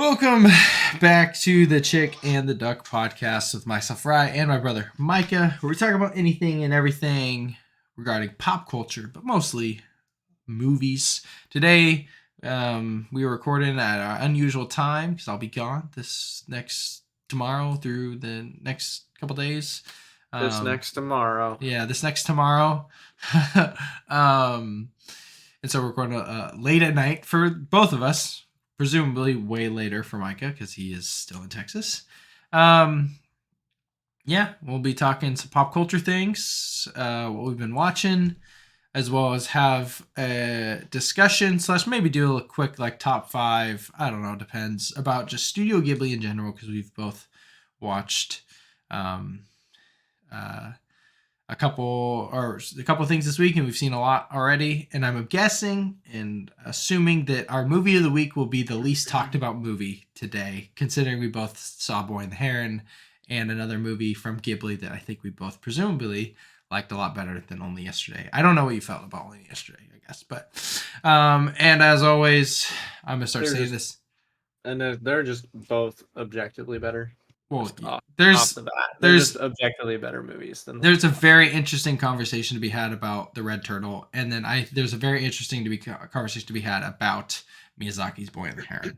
Welcome back to the Chick and the Duck podcast with myself, Rye, and my brother, Micah, where we talk about anything and everything regarding pop culture, but mostly movies. Today, we are recording at our unusual time because I'll be gone tomorrow through the next couple days. This next tomorrow. Yeah, this next tomorrow. And so we're recording late at night for both of us. Presumably way later for Micah because he is still in Texas. Yeah, we'll be talking some pop culture things, what we've been watching, as well as have a discussion / maybe do a quick top 5. I don't know, depends, about just Studio Ghibli in general because we've both watched a couple things this week, and we've seen a lot already. And I'm guessing and assuming that our movie of the week will be the least talked about movie today, considering we both saw Boy and the Heron and another movie from Ghibli that I think we both presumably liked a lot better than Only Yesterday. I don't know what you felt about Only Yesterday, I guess, but and as always, I'm gonna start saying this. And they're just both objectively better. Well, there's just objectively better movies than. There's a very interesting conversation to be had about the Red Turtle, and then there's a very interesting conversation to be had about Miyazaki's Boy and the Heron.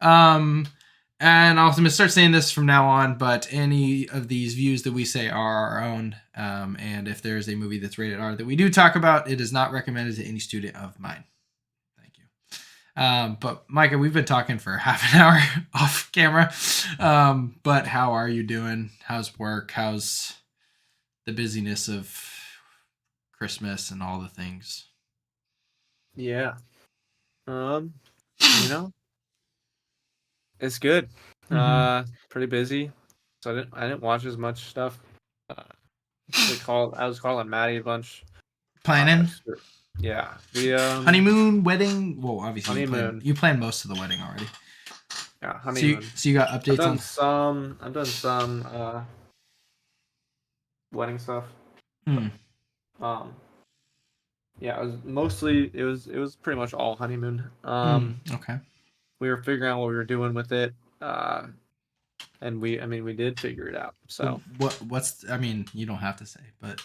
And I'm going to start saying this from now on, but any of these views that we say are our own, and if there's a movie that's rated R that we do talk about, it is not recommended to any student of mine. But Micah, we've been talking for half an hour off camera. But how are you doing? How's work? How's the busyness of Christmas and all the things? Yeah. It's good. Pretty busy. So I didn't watch as much stuff. I was calling Maddie a bunch. Planning? Yeah. Honeymoon, wedding. Well, obviously honeymoon. You planned most of the wedding already. Yeah, honeymoon. So you got updates I've done some wedding stuff. Yeah, it was pretty much all honeymoon. Okay. We were figuring out what we were doing with it. And we did figure it out. So you don't have to say, but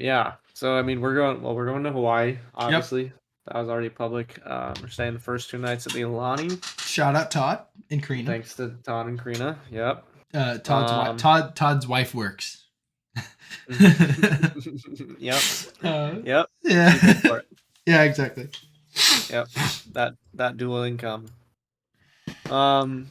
yeah. So we're going to Hawaii, obviously. Yep. That was already public. We're staying the first 2 nights at the Alani. Shout out Todd and Karina. Thanks to Todd and Karina. Yep. Todd's wife works. Yep. Yep. Yeah. Yeah, exactly. Yep. That dual income. No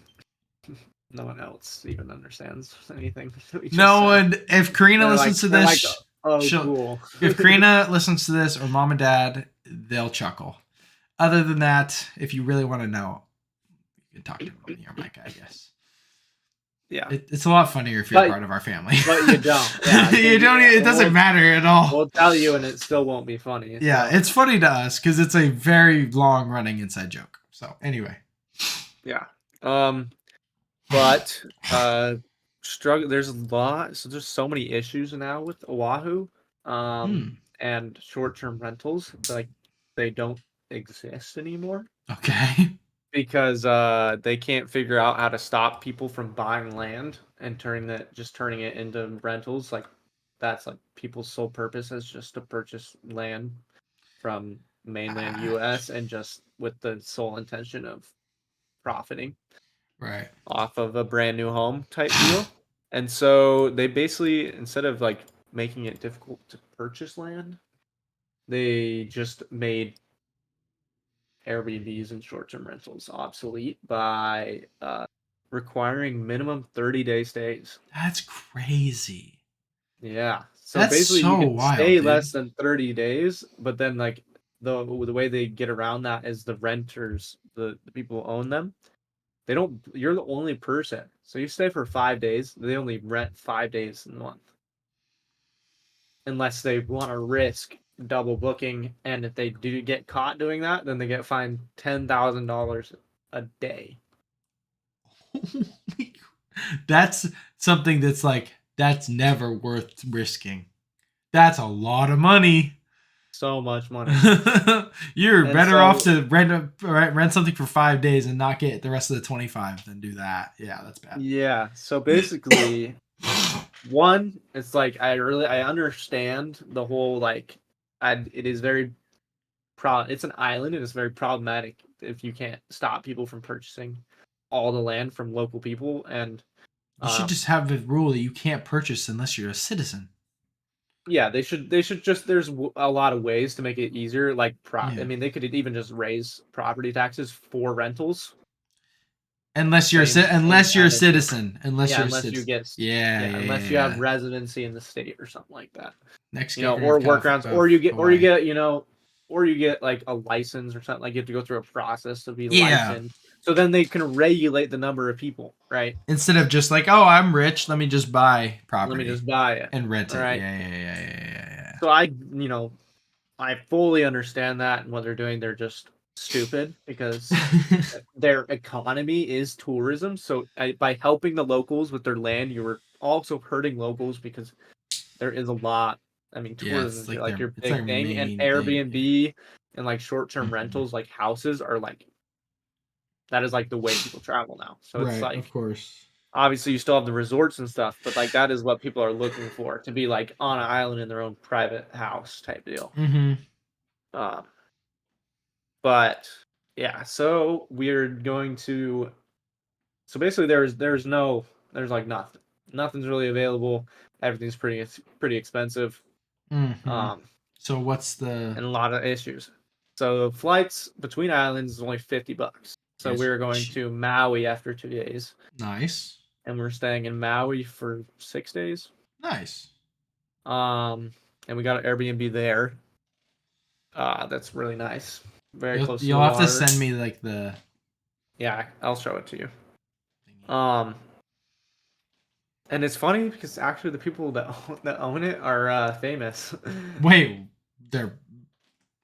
one else even understands anything. No one. If Karina listens to this, cool. If Karina listens to this, or mom and dad, they'll chuckle. Other than that, if you really want to know, you can talk to me or Micah, I guess. Yeah, it's a lot funnier if you're part of our family. But you don't. Yeah, you don't. It doesn't matter at all. We'll tell you, and it still won't be funny. Yeah, it's funny to us because it's a very long-running inside joke. So anyway. Yeah. But struggle. There's a lot. So there's so many issues now with Oahu, and short-term rentals. Like they don't exist anymore. Okay. Because they can't figure out how to stop people from buying land and turning it into rentals. Like that's like people's sole purpose is just to purchase land from mainland US and just with the sole intention of profiting off of a brand new home type deal. And so they basically, instead of like making it difficult to purchase land, they just made Airbnbs and short-term rentals obsolete by requiring minimum 30-day stays. That's crazy. Yeah. So that's basically you can stay less than 30 days, but then like the way they get around that is the renters, the people who own them, you're the only person. So you stay for 5 days, they only rent 5 days in a month. Unless they want to risk double booking, and if they do get caught doing that, then they get fined $10,000 a day. That's something that's never worth risking. That's a lot of money. so much money. You're And better off so to rent something for 5 days and not get the rest of the 25 than do that. Yeah, that's bad. yeah, so basically, one, it's like I understand the whole like, it is very it's an island and it's very problematic if you can't stop people from purchasing all the land from local people. And You should just have a rule that you can't purchase unless you're a citizen. yeah, they should just, there's a lot of ways to make it easier, like I Yeah. mean, they could even just raise property taxes for rentals. Unless you're Same unless you're a kind of deal. citizen. Unless Yeah, you're a unless you citizen. get Yeah, yeah, yeah, yeah, unless you have yeah. residency in the state or something like that. Next You know, governor or workarounds, of or you Hawaii. get, or you get like a license or something, like you have to go through a process to be Yeah. licensed. So then they can regulate the number of people, right? Instead of just like, oh, I'm rich, let me just buy Let me property just buy it. and rent All it. right. Yeah, yeah, yeah, yeah, So I fully understand that, and what they're doing, they're just stupid because yeah, yeah. their economy is tourism. So by helping the locals with their land, you were also hurting locals because there is a lot. I mean, Yeah, tourism is like your it's their big thing, and main thing. Airbnb and like short-term Mhm. rentals, like houses, are like, that is like the way people travel now. So it's Right, of like, course. obviously you still have the resorts and stuff, but like that is what people are looking for, to be like on an island in their own private house type deal. Mm-hmm. Um, but yeah, so we're going to. So basically, there's like nothing. Nothing's really available. Everything's pretty expensive. Mm-hmm. Um, So what's the and a lot of issues. So flights between islands is only $50. So yes? we're going to Maui after 2 days, Nice, and we're staying in Maui for 6 days. nice. Um, and we got an Airbnb there. That's really nice. Very close to You'll the have to water. send me like the Yeah, I'll show it to you. thingy. Um, and it's funny because actually the people that own it are famous. Wait, they're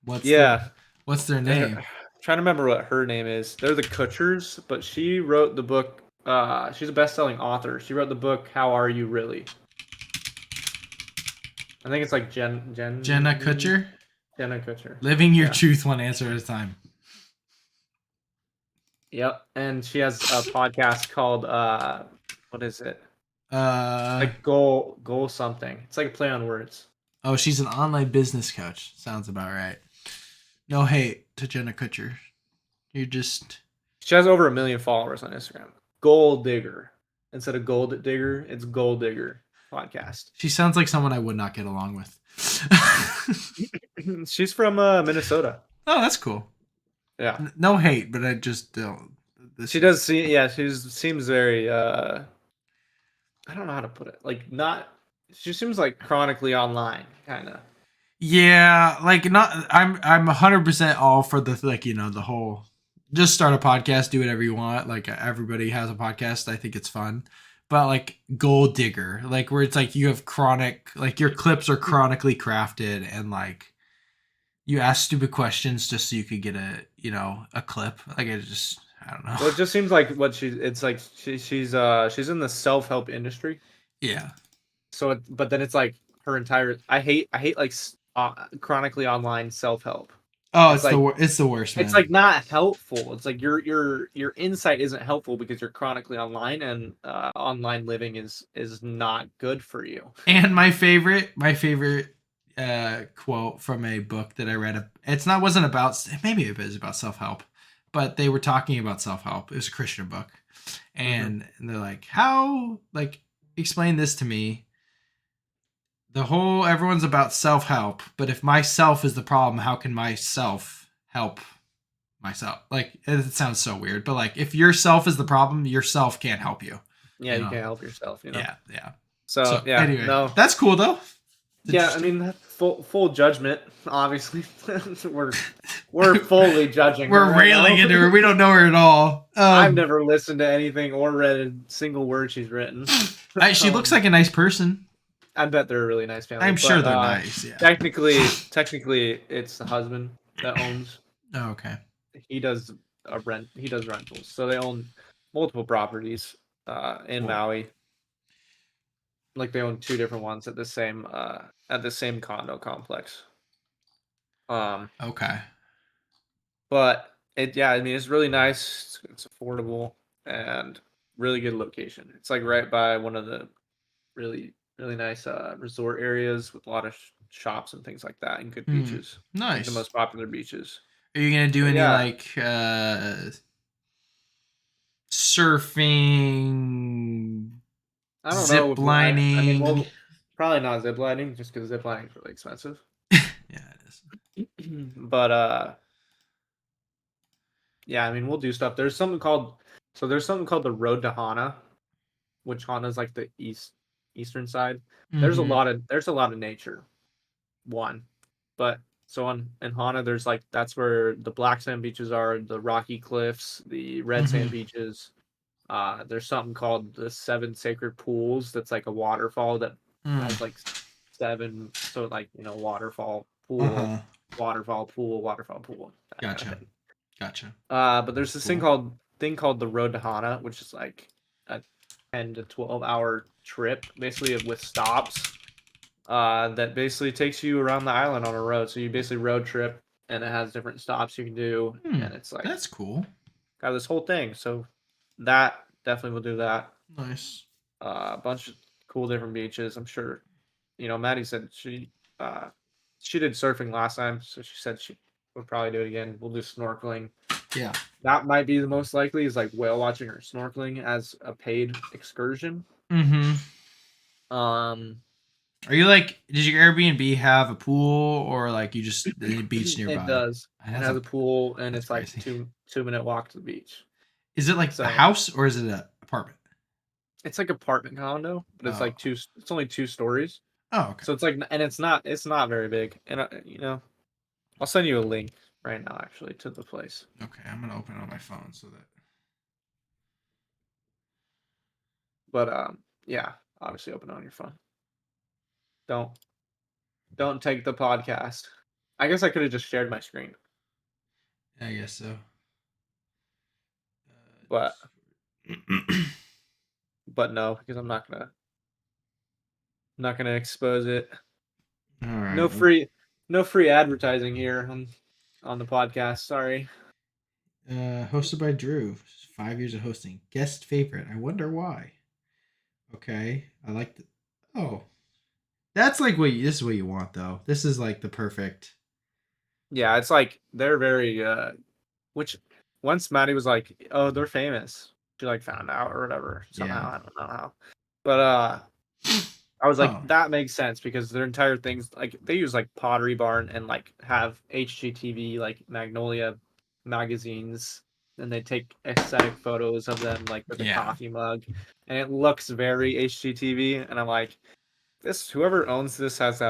what's the Yeah, what's their and name? I'm trying to remember what her name is. They're the Kutchers, but she wrote the book. She's a best-selling author. She wrote the book "How Are You Really?" I think it's like Jenna Kutcher. Jenna Kutcher. Living your Yeah. truth one answer at a time. Yep. And she has a podcast called what is it? Uh Like goal something. It's like a play on words. oh, she's an online business coach. Sounds about right. No hate to Jenna Kutcher. You're just She has over 1 million followers on Instagram. Gold Digger. Instead of Gold Digger, it's Gold Digger podcast. she sounds like someone I would not get along with. She's from Minnesota. Oh, that's cool. Yeah. No hate, but I just don't. This She is does see, yeah, she seems very I don't know how to put it. Like, not, she seems like chronically online, kind of. yeah, like not. I'm 100% all for the like the whole just start a podcast, do whatever you want. Like everybody has a podcast. I think it's fun, but like gold digger, like where it's like you have chronic, like your clips are chronically crafted and like you ask stupid questions just so you could get a clip. Like it just I don't know. Well, it just seems like it's like she's in the self-help industry. Yeah. So but then it's like her entire, I hate like chronically online self-help. Oh, It's like, it's the worst, it's man. like not helpful. It's like your insight isn't helpful because you're chronically online, and online living is not good for you. And my favorite quote from a book that I read. It's not wasn't about maybe it was about self help, but they were talking about self help. It was a Christian book, Hmm. and they're like, how like explain this to me. The whole everyone's about self help, but if myself is the problem, how can myself help myself? Like it sounds so weird, but like if yourself is the problem, yourself can't help you. Yeah, You you know? can't help yourself, you know. Yeah, yeah. So So yeah, anyway, no, that's cool though. It's yeah. I interesting. mean, full judgment. Obviously, we're fully judging her We're right railing now. into her. We don't know her at all. I've never listened to anything or read a single word she's written. She looks like a nice person. I bet they're a really nice family, I'm sure but they're nice. Yeah. technically, it's the husband that owns. Oh, okay. He does He does rentals, so they own multiple properties in Cool. Maui. Like they own two different ones at the same condo complex. Um, Okay. but yeah, I mean, it's really nice. It's affordable and really good location. It's like right by one of the really nice resort areas with a lot of shops and things like that, and good Hmm. beaches, like the Nice. most popular beaches. Are you gonna do But any yeah, like surfing, I don't know. zip I mean, lining? well, probably not zip lining just because zip lining is really expensive. Yeah, it is. But yeah, I mean, we'll do stuff. There's something called the Road to Hana, which Hana's like the eastern side. Mm-hmm. There's a lot of nature. One, but so on in Hana, there's like that's where the black sand beaches are, the rocky cliffs, the red Mm-hmm. sand beaches. There's something called the Seven Sacred Pools. That's like a waterfall that Mm. has like seven. So like waterfall, pool, Uh-huh. waterfall, pool, waterfall, pool, that kind of Gotcha. thing. Gotcha. But there's That's this cool. thing called the Road to Hana, which is like a 10 to 12 hour trip, basically with stops. That basically takes you around the island on a road. So you basically road trip, and it has different stops you can do, Hmm. and it's like That's cool. got this whole thing. So that definitely will do that. Nice. A bunch of cool different beaches. I'm sure. Maddie said she did surfing last time, so she said she would probably do it again. We'll do snorkeling. Yeah. That might be the most likely is like whale watching or snorkeling as a paid excursion. Mm-hmm. Um, Are you like, did your Airbnb have a pool or like you just a beach it nearby? does. It That's has a pool and that's it's like crazy. 2 minute walk to the beach. Is it like a So house or is it an apartment? it's like apartment condo, but it's Oh. like it's only 2 stories. Oh, okay. So it's like, and it's not very big. And I'll send you a link right now actually to the place. Okay, I'm gonna open it on my phone so that. But yeah, obviously open it on your phone. Don't don't take the podcast. I guess I could have just shared my screen, I guess so. but Uh, no, because I'm not gonna expose it. All No right. free no free advertising here on the podcast. Sorry. Hosted by Drew. 5 years of hosting. Guest favorite. I wonder why. Okay, I like the. Oh, that's like what this is what you want though. This is like the perfect. Yeah, it's like they're very which once Maddie was like, "Oh, they're famous." She like found out or whatever Yeah. somehow. I don't know how. But I was like, Oh, that makes sense because their entire things like they use like Pottery Barn and like have HGTV like Magnolia magazines, and they take aesthetic photos of them like with a yeah. coffee mug, and it looks very HGTV. And I'm like, this whoever owns this has to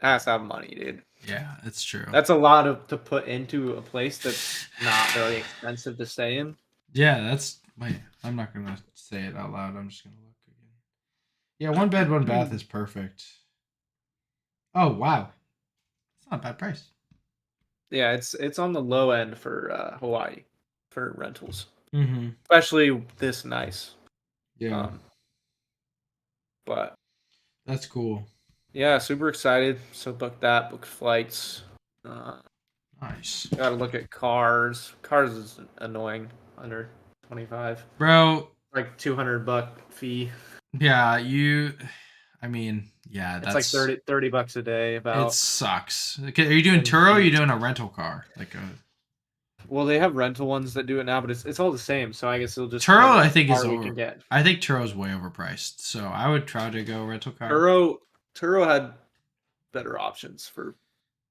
have money, dude. Yeah, it's true. That's a lot of to put into a place that's not very expensive to stay in. Yeah, that's. Wait, I'm not gonna say it out loud. I'm just gonna look again. Yeah, one bed, one bath is perfect. Oh wow, it's not a bad price. Yeah, it's on the low end for Hawaii for rentals, Mm-hmm. especially this nice. Yeah, Um, but that's cool. yeah, super excited. So book that, book flights. Uh, Nice, Got to look at cars. Cars is annoying. Under 25, bro. like $200 fee. Yeah, you. I mean, yeah, It's like that's 30 bucks a day. it About sucks. Okay, are you doing and Turo? Or are you fees. doing a rental car? Like a Well, they have rental ones that do it now, but it's all the same. So I guess it'll just Turo? depend on I what think is car we can over. get. I think Turo's way overpriced. So I would try to go rental car. Turo had better options for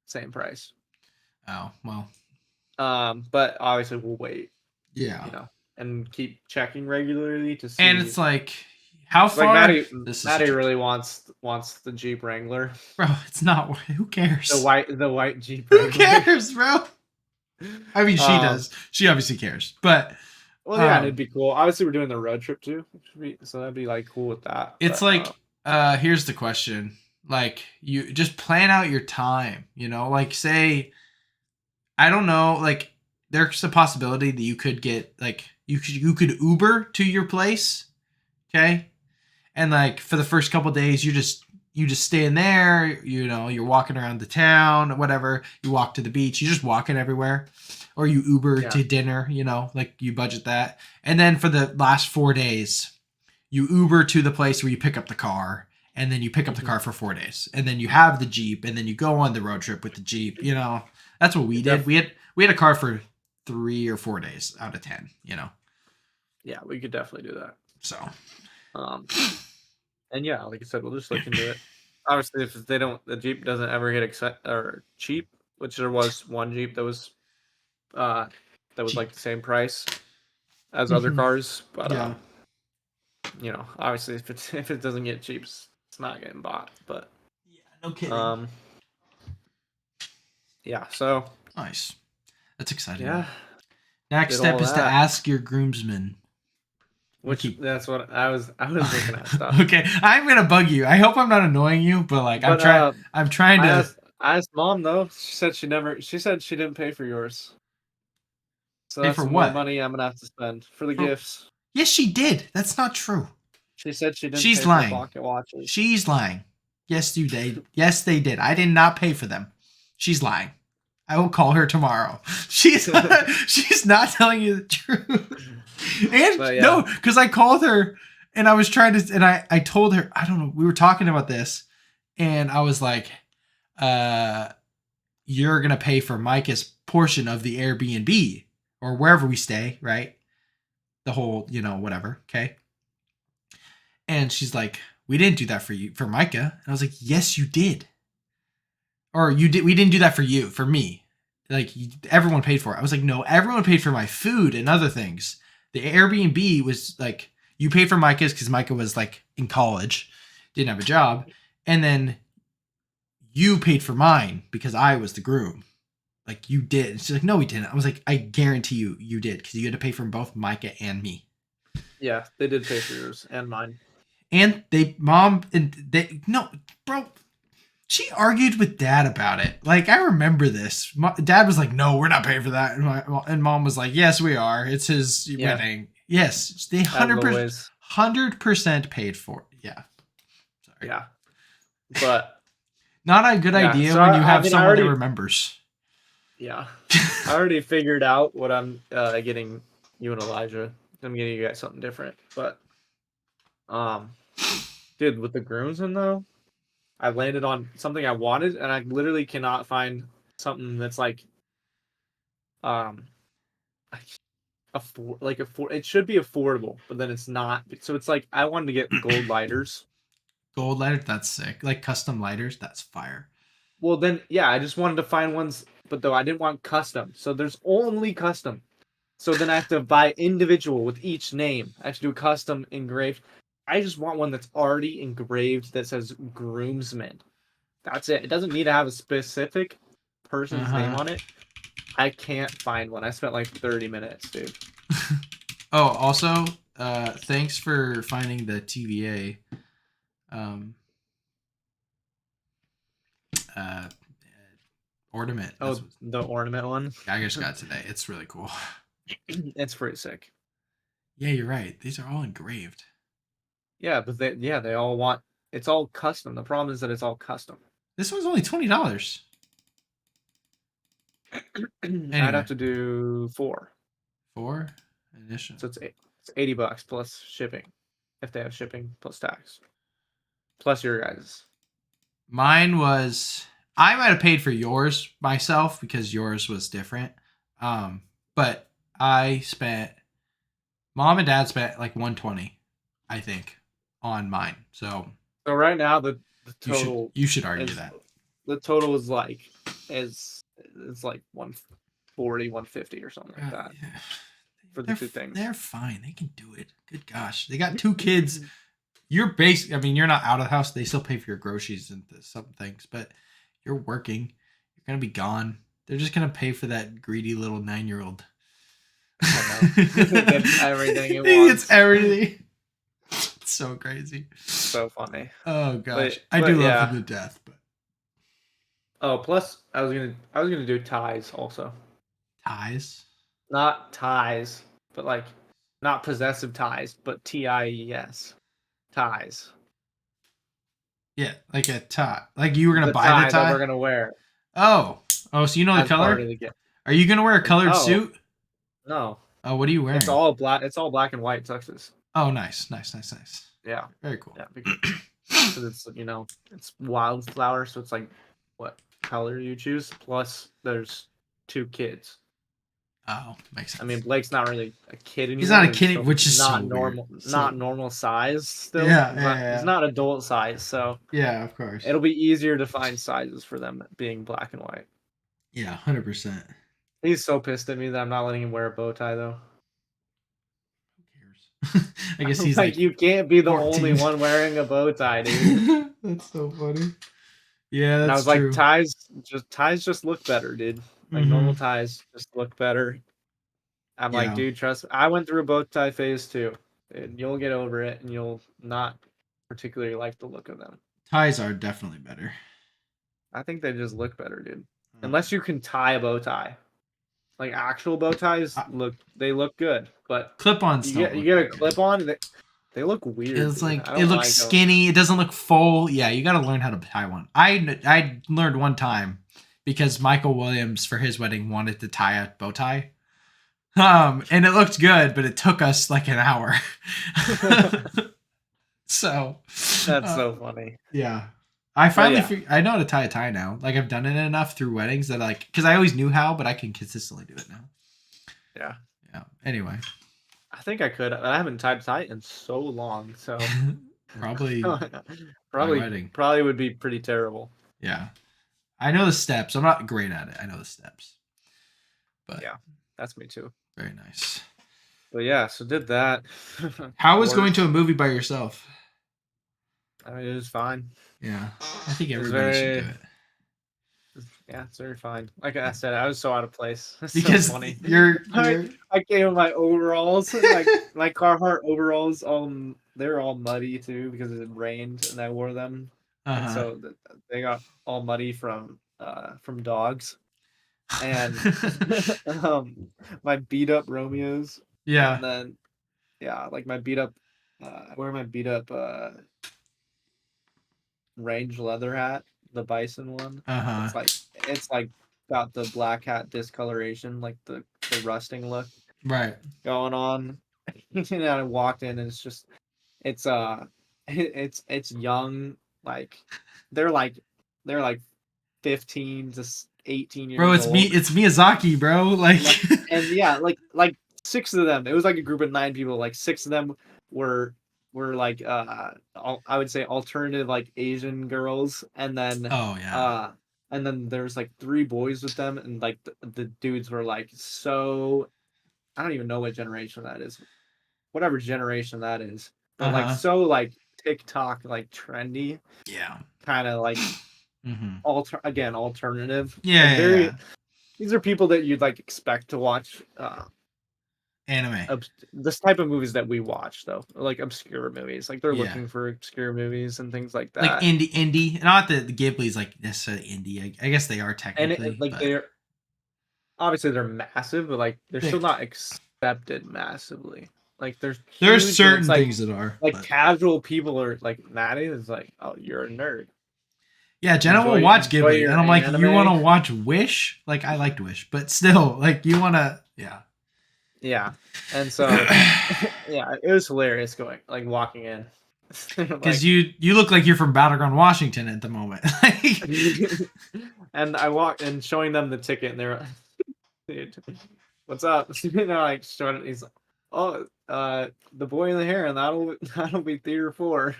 same price. Oh well, But obviously we'll wait, yeah. and keep checking regularly to And see. it's like, how Like far? This is Maddie such a really wants the Jeep Wrangler, bro. It's not. Who cares? the white Jeep Who Wrangler. cares, bro? I mean, she Um, does. She obviously cares, but well, yeah, and it'd um, be cool. Obviously, we're doing the road trip too, so that'd be like cool with that. it's But like, here's the question: like, you just plan out your time. Like say, I don't know, like there's a possibility that you could get like you could Uber to your place, okay, and like for the first couple days, you just stay in there. You know, you're walking around the town, whatever. You walk to the beach. You're just walking everywhere, or you Uber Yeah. to dinner. You know, like you budget that, and then for the last 4 days, you Uber to the place where you pick up the car, and then you pick up the car for 4 days, and then you have the Jeep, and then you go on the road trip with the Jeep. You know, that's what we did. We had a car for 3 or 4 days out of 10. You know, Yeah, we could definitely do that. so And yeah, like I said, we'll just look into it. Obviously, if the Jeep doesn't ever get cheap, which there was one Jeep that was like the same price as other cars, but yeah. you know, obviously if it doesn't get cheap, it's not getting bought. But Yeah, no kidding. Yeah, so Nice. That's exciting. yeah, Next did step all is to that. ask your groomsman. That's what I was looking at stuff. Okay, I'm gonna bug you. I hope I'm not annoying you, but like I'm trying to. I asked mom though. She said she didn't pay for yours. So Pay that's for some more what? money I'm gonna have to spend for the gifts. Yes, she did. That's not true. She said she didn't She's pay lying. for pocket watches. She's lying. Yes, you did. Yes, they did. I did not pay for them. She's lying. I will call her tomorrow. She's not telling you the truth. And But yeah. no, because I called her and I was trying to, and I told her, I don't know, we were talking about this, and I was like, you're gonna pay for Micah's portion of the Airbnb or wherever we stay, right? The whole, you know, whatever, okay? And she's like, we didn't do that for you, for Micah. And I was like, yes, you did. Or you did. We didn't do that for you, for me. Like everyone paid for it. I was like, no, everyone paid for my food and other things. The Airbnb was like, you paid for Micah's because Micah was like in college, didn't have a job, and then you paid for mine because I was the groom. Like you did. And she's like, no, we didn't. I was like, I guarantee you did because you had to pay for both Micah and me. Yeah, they did pay for yours and mine. And no, bro. She argued with dad about it. Like I remember this. Dad was like, "No, we're not paying for that," and mom was like, "Yes, we are. It's his wedding. Yes, they 100% paid for it. Yeah, sorry. Yeah, but not a good idea when you have someone that remembers. Yeah, I already figured out what I'm getting you and Elijah. I'm getting you guys something different, but dude, with the groomsmen though, I landed on something I wanted, and I literally cannot find something that's like, it should be affordable, but then it's not. So it's like I wanted to get gold lighters. Gold lighter, that's sick. Like custom lighters, that's fire. Well, then yeah, I just wanted to find ones, but though I didn't want custom. So there's only custom. So then I have to buy individual with each name. I have to do custom engraved. I just want one that's already engraved that says groomsman. That's it. It doesn't need to have a specific person's name on it. I can't find one. I spent like 30 minutes, dude. Oh, also, thanks for finding the TVA. Ornament. Oh, the ornament one? I just got today. It's really cool. It's pretty sick. Yeah, you're right. These are all engraved. Yeah, but they all want, it's all custom. The problem is that it's all custom. This one's only $20. Anyway. I'd have to do 4. 4 edition. So it's $80 plus shipping, if they have shipping plus tax, plus your guys'. Mine was, I might have paid for yours myself because yours was different. But mom and dad spent like $120, I think, on mine. So right now the total you should argue that. The total is like it's like 140, 150 or something like that. Yeah. For the two things. They're fine. They can do it. Good gosh. They got 2 kids. You're you're not out of the house. They still pay for your groceries and some things, but you're working. You're going to be gone. They're just going to pay for that greedy little 9-year-old. I know. Gets everything it wants. He gets everything. It's so crazy. So funny. Oh gosh. I do love him to death, but. Oh, plus I was gonna do ties also. Ties? Not ties, but like not possessive ties, but TIES. Ties. Yeah, like a tie. Like you were gonna The buy the tie that we're tie. gonna wear Oh, oh, so you know the as part color? of the gift. Are you gonna wear a colored Oh suit? no, Oh, what are you it's wearing? all black. It's all black and white tuxes. Oh, nice, nice, nice, nice. Yeah, Very cool. yeah, because it's it's wildflower, so it's like what color you choose. Plus, there's two kids. Oh, makes I mean, sense. Blake's not really a kid He's not anymore. a He's kid, still which is so not weird. normal, not So normal size. Still, yeah, yeah, he's yeah, not adult size, so yeah. Of course. it'll be easier to find sizes for them being black and white. Yeah, 100%. He's so pissed at me that I'm not letting him wear a bow tie though. Who cares? I guess I'm he's like, like you can't be the only 14. one wearing a bow tie, dude. That's so funny. Yeah, And I that's was like, true. ties just look better, dude. Like Mm-hmm. normal ties just look better. I'm like, Yeah, dude, trust me. I went through a bow tie phase too. And you'll get over it and you'll not particularly like the look of them. ties are definitely better. I think they just look better, dude. Uh, Unless you can tie a bow tie. Like actual bow ties uh, look good, but Clip-ons don't you look get a that good. clip on, they look weird, It's dude. like I it don't looks like them. skinny. It doesn't look full. Yeah, you got to learn how to tie one. I learned one time because Michael Williams for his wedding wanted to tie a bow tie. And it looked good, but it took us like an hour. So, That's uh, so funny. yeah. I But finally yeah, figured I know how to tie a tie now. Like I've done it enough through weddings that like because I always knew how, but I can consistently do it now. yeah. Yeah. Anyway, I think I could. I haven't tied a tie in so long, so probably my probably wedding. probably would be pretty terrible. Yeah. I know the steps. I'm not great at it. I know the steps, but Yeah, that's me too. very nice. But yeah, so did that. How was going to a Worked. movie by yourself? I mean, it was fine. Yeah, I think It was everybody should do very it Yeah, it's very fine. Like I said, I was so out of place. It's so because funny. I you're I came in my overalls, like my Carhartt overalls. They're all muddy too because it rained and I wore them, and uh so they got all muddy from dogs and my beat up Romeos, yeah and then yeah, like my beat up. I wear my beat up range leather hat, the bison one. uh It's like it's like got the black hat discoloration, like the rusting look right going on. And I walked in and it's it's young, like they're like they're like 15 to 18 bro. years old. It's Miyazaki, bro. Like Like and yeah, like six of them. It was like a group of nine people. Like six of them were like I would say alternative like Asian girls, oh yeah and then there's like three boys with them, and like the dudes were like so I don't even know what generation that is, whatever generation that is, but like uh so like TikTok like trendy, yeah kind of like mm-hmm. alternative, Yeah, like yeah yeah very. These are people that you'd like expect to watch anime this type of movies that we watch though, like obscure movies. Like they're yeah looking for obscure movies and things like like that. indie not that the Ghibli's like necessarily indie. I guess they are And technically, like but they're obviously they're massive, but like they're they, still not accepted massively. Like they're there's huge, and it's certain things that are, like but casual people are like Maddie is like, oh, you're a nerd. yeah, Jenna will watch Enjoy Ghibli, your and I'm like, you want anime. to watch Wish? Like, I liked Wish, but still, like, you want to, yeah, Yeah, and so yeah, it was hilarious going like walking in, because like. you look like you're from Battleground, Washington at the moment. Like, And I walked and showing them the ticket, and they're dude, what's up? You know, like showing he's like, oh, the boy in the hair, and that'll be theater 4.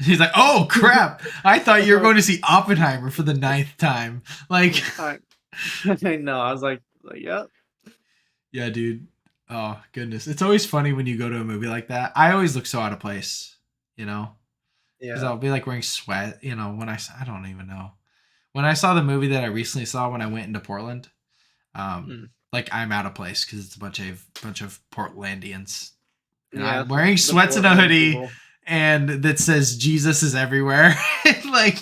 he's like, oh crap! I thought you were going to see Oppenheimer for the ninth time. Like, I, I know. I was like, yep. yeah, dude. Oh goodness, it's always funny when you go to a movie like that. I always look so out of place, you know, because Yeah. I'll be like wearing sweat, you know, when I don't even know. When I saw the movie that I recently saw when I went into Portland, Mm. like I'm out of place because it's a bunch of Portlandians, and Yeah, I'm wearing the sweats and a Portland hoodie, people. and that says Jesus is everywhere. Like,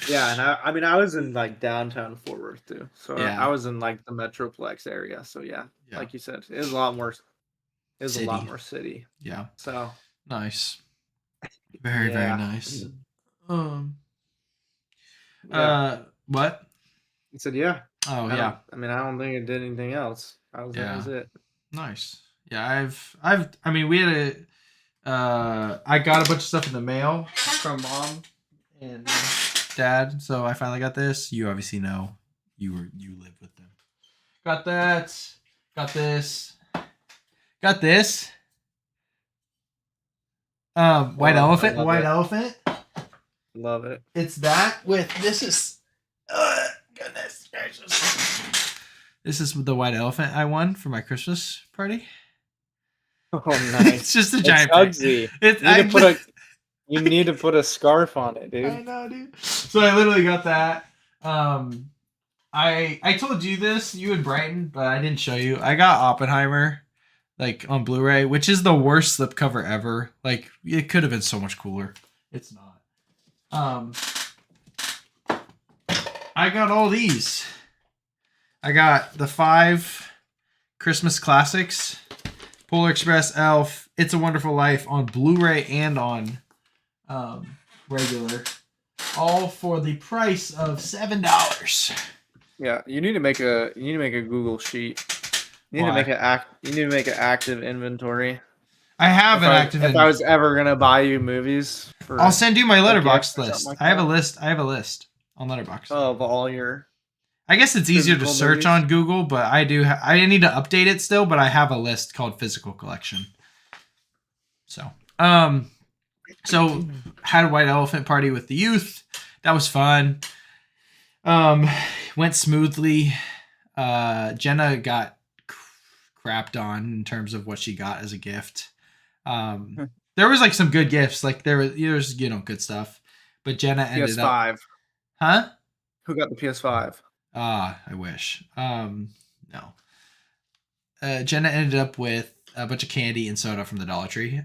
Yeah, and I mean, I was in like downtown Fort Worth too, so I yeah, was in like the Metroplex area. So yeah, yeah, like you said, it was a lot more. It was a lot city, more city. yeah, So nice, very yeah. nice. Yeah. What? He said, "Yeah." Oh I don't. yeah, I mean, I don't think it did anything else. That yeah, was it. nice. Yeah, I mean, we had I got a bunch of stuff in the mail from mom and dad, so I finally got this. You obviously know, you live with them. Got that. Got this. Got this. White Oh, I elephant. love White it. elephant. Love it. It's that with this is. Goodness gracious. This is the white elephant I won for my Christmas party. Oh, It's nice. just a It's giant pig. Hugsy. It's You need to put a you need to put a scarf on it, I dude. know, dude. So I literally got that. Um, I told you this, you in Brighton, but I didn't show you. I got Oppenheimer, like on Blu-ray, which is the worst slipcover ever. Like it could have been so much cooler. It's not. I got all these. I got the 5 Christmas classics: Polar Express, Elf, It's a Wonderful Life on Blu-ray and on regular, all for the price of $7. Yeah, you need to make a Google sheet. You need to Why? make an active inventory. I have an active. If I was ever gonna buy you movies I'll for send you my a gift letterbox or something list. like I have a that, list. I have a list on letterbox. of all your I guess it's easier to physical search movies. on Google, but I do. I need to update it still, but I have a list called physical collection. So, so had a white elephant party with the youth. That was fun. Went smoothly. Jenna got crapped on in terms of what she got as a gift. There was like some good gifts, like there's good stuff, but Jenna ended up, PS5. huh? Who got the PS5? I wish. No. Jenna ended up with a bunch of candy and soda from the Dollar Tree.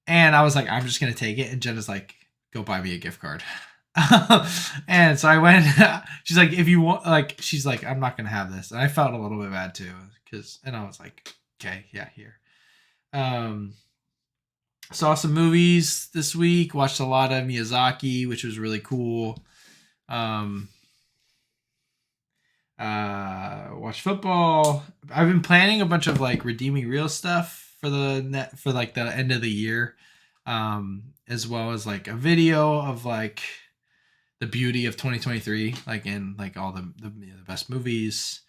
And I was like, I'm just gonna take it. And Jenna's like, go buy me a gift card. And so I went. She's like, if you want, like, she's like, I'm not gonna have this. And I felt a little bit bad too, and I was like, okay, yeah, here. Saw some movies this week. Watched a lot of Miyazaki, which was really cool. Watch football. I've been planning a bunch of like redeeming real stuff for like the end of the year, as well as like a video of like the beauty of 2023, like in like all the best movies.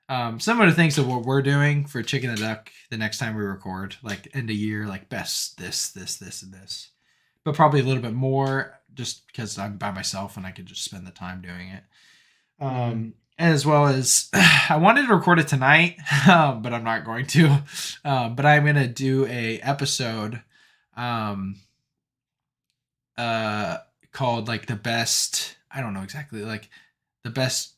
Similar to things to what we're doing for Chicken the Duck the next time we record, like end of year, like best this, and this, but probably a little bit more just because I'm by myself and I can just spend the time doing it. As well as I wanted to record it tonight, but I'm not going to. But I'm gonna do a episode, called like the best. I don't know exactly, like the best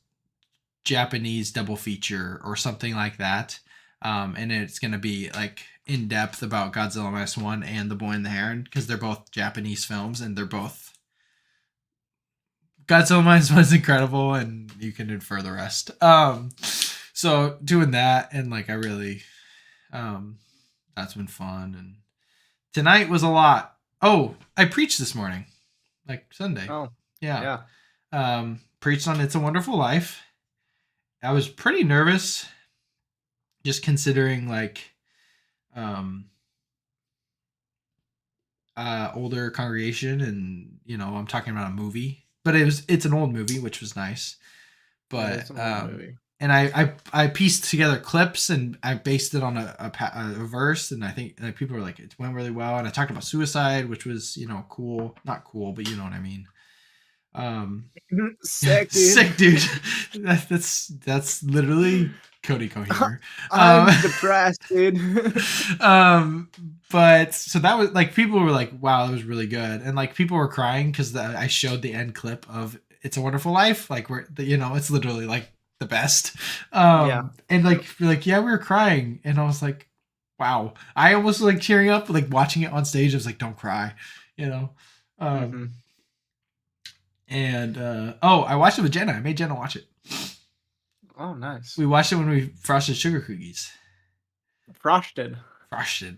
Japanese double feature or something like that. And it's gonna be like in depth about Godzilla -1 and The Boy and the Heron because they're both Japanese films and they're both Godzilla -1 is incredible, and you can infer the rest. So doing that and like I really, that's been fun. And tonight was a lot. Oh, I preached this morning, like Sunday. Oh, Yeah. yeah. Preached on It's a Wonderful Life. I was pretty nervous, just considering like, older congregation, and I'm talking about a movie, but it's an old movie, which was nice. But It's an old movie. and I pieced together clips and I based it on a verse, and I think like people were like it went really well. And I talked about suicide, which was cool, not cool, but you know what I mean. Sick, dude. Sick, dude. That's literally Cody Cohemer. I'm depressed, dude. But so that was like people were like, "Wow, that was really good," and like people were crying because I showed the end clip of "It's a Wonderful Life," like where it's literally like the best. Yeah. And like you're like, yeah, we were crying, and I was like, wow, I almost like cheering up, like watching it on stage. I was like, don't cry, you know. And I watched it with Jenna. I made Jenna watch it. Oh, nice. We watched it when we frosted sugar cookies. Frosted.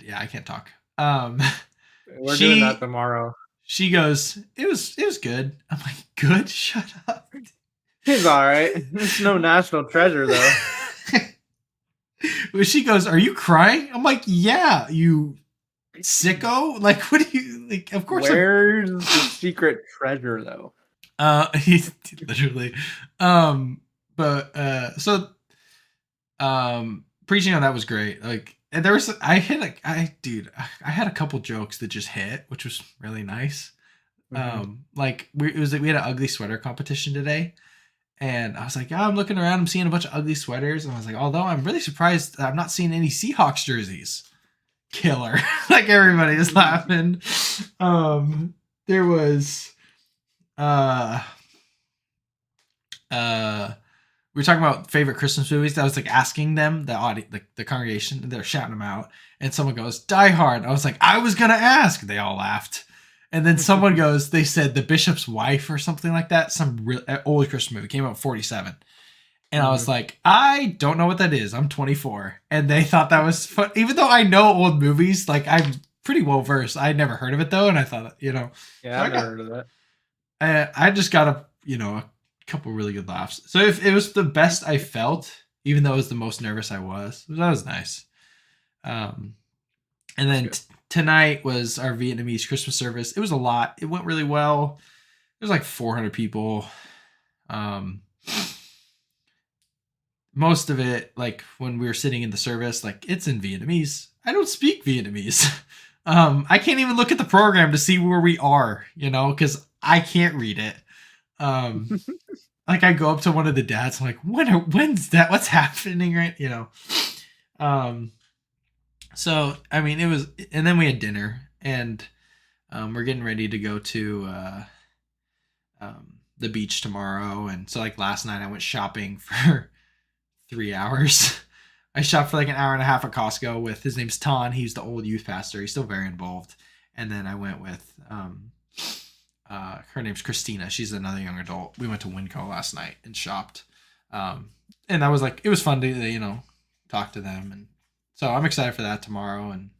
Yeah, I can't talk. We're doing that tomorrow. she goes, it was good. I'm like, good? Shut up. He's all right. It's no national treasure though. Well, she goes, are you crying? I'm like, yeah, you sicko. Like, what do you like? Of course, Where's the secret treasure though? he's literally, but preaching on that was great. Like, and there was I hit like I had a couple jokes that just hit, which was really nice. Like it was like we had an ugly sweater competition today, and I was like, yeah, I'm looking around, I'm seeing a bunch of ugly sweaters, and I was like, although I'm really surprised that I'm not seeing any Seahawks jerseys. Killer. Like everybody was laughing. There was uh we were talking about favorite Christmas movies. I was like asking them, the audience, the congregation, and they're shouting them out. And someone goes, Die Hard. I was like, I was gonna ask. They all laughed. And then someone goes, they said The Bishop's Wife or something like that. Some real old Christmas movie came out in 47. And I was like, I don't know what that is. I'm 24. And they thought that was fun. Even though I know old movies, like I'm pretty well versed. I'd never heard of it though. And I thought, Yeah, so I've never heard of that. I just got a couple really good laughs. So if it was the best I felt, even though it was the most nervous I was, that was nice. And then tonight was our Vietnamese Christmas service. It was a lot. It went really well. There's like 400 people. Most of it, like when we were sitting in the service, like it's in Vietnamese. I don't speak Vietnamese. I can't even look at the program to see where we are, because I can't read it. Like I go up to one of the dads, I'm like, when's that? What's happening, right? So I mean, it was, and then we had dinner, and we're getting ready to go to the beach tomorrow, and so like last night I went shopping for 3 hours. I shopped for like an hour and a half at Costco with his name's Ton. He's the old youth pastor. He's still very involved. And then I went with her name's Christina. She's another young adult. We went to Winco last night and shopped. And that was like, it was fun to talk to them, and so I'm excited for that tomorrow. And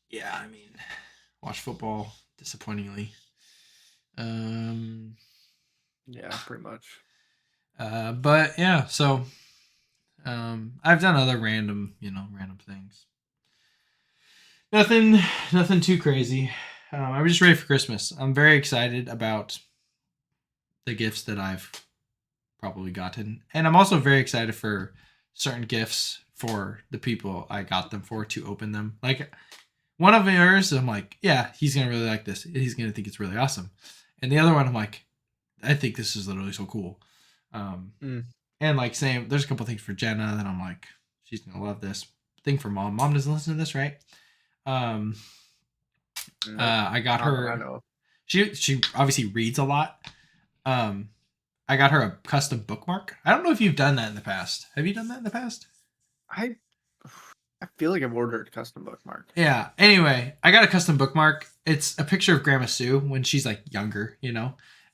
yeah, I mean, watch football disappointingly. Yeah, pretty much. But yeah, so I've done other random things. Nothing too crazy. I was just ready for Christmas. I'm very excited about the gifts that I've probably gotten, and I'm also very excited for certain gifts for the people I got them for to open them. Like one of yours, I'm like, yeah, he's gonna really like this. He's gonna think it's really awesome. And the other one, I'm like, I think this is literally so cool. And like same, there's a couple things for Jenna that I'm like, she's gonna love this. Thing for mom. Mom doesn't listen to this, right? I got her. I know. She obviously reads a lot. I got her a custom bookmark. I don't know if you've done that in the past. Have you done that in the past? I feel like I've ordered a custom bookmark. Yeah. Anyway, I got a custom bookmark. It's a picture of Grandma Sue when she's like younger,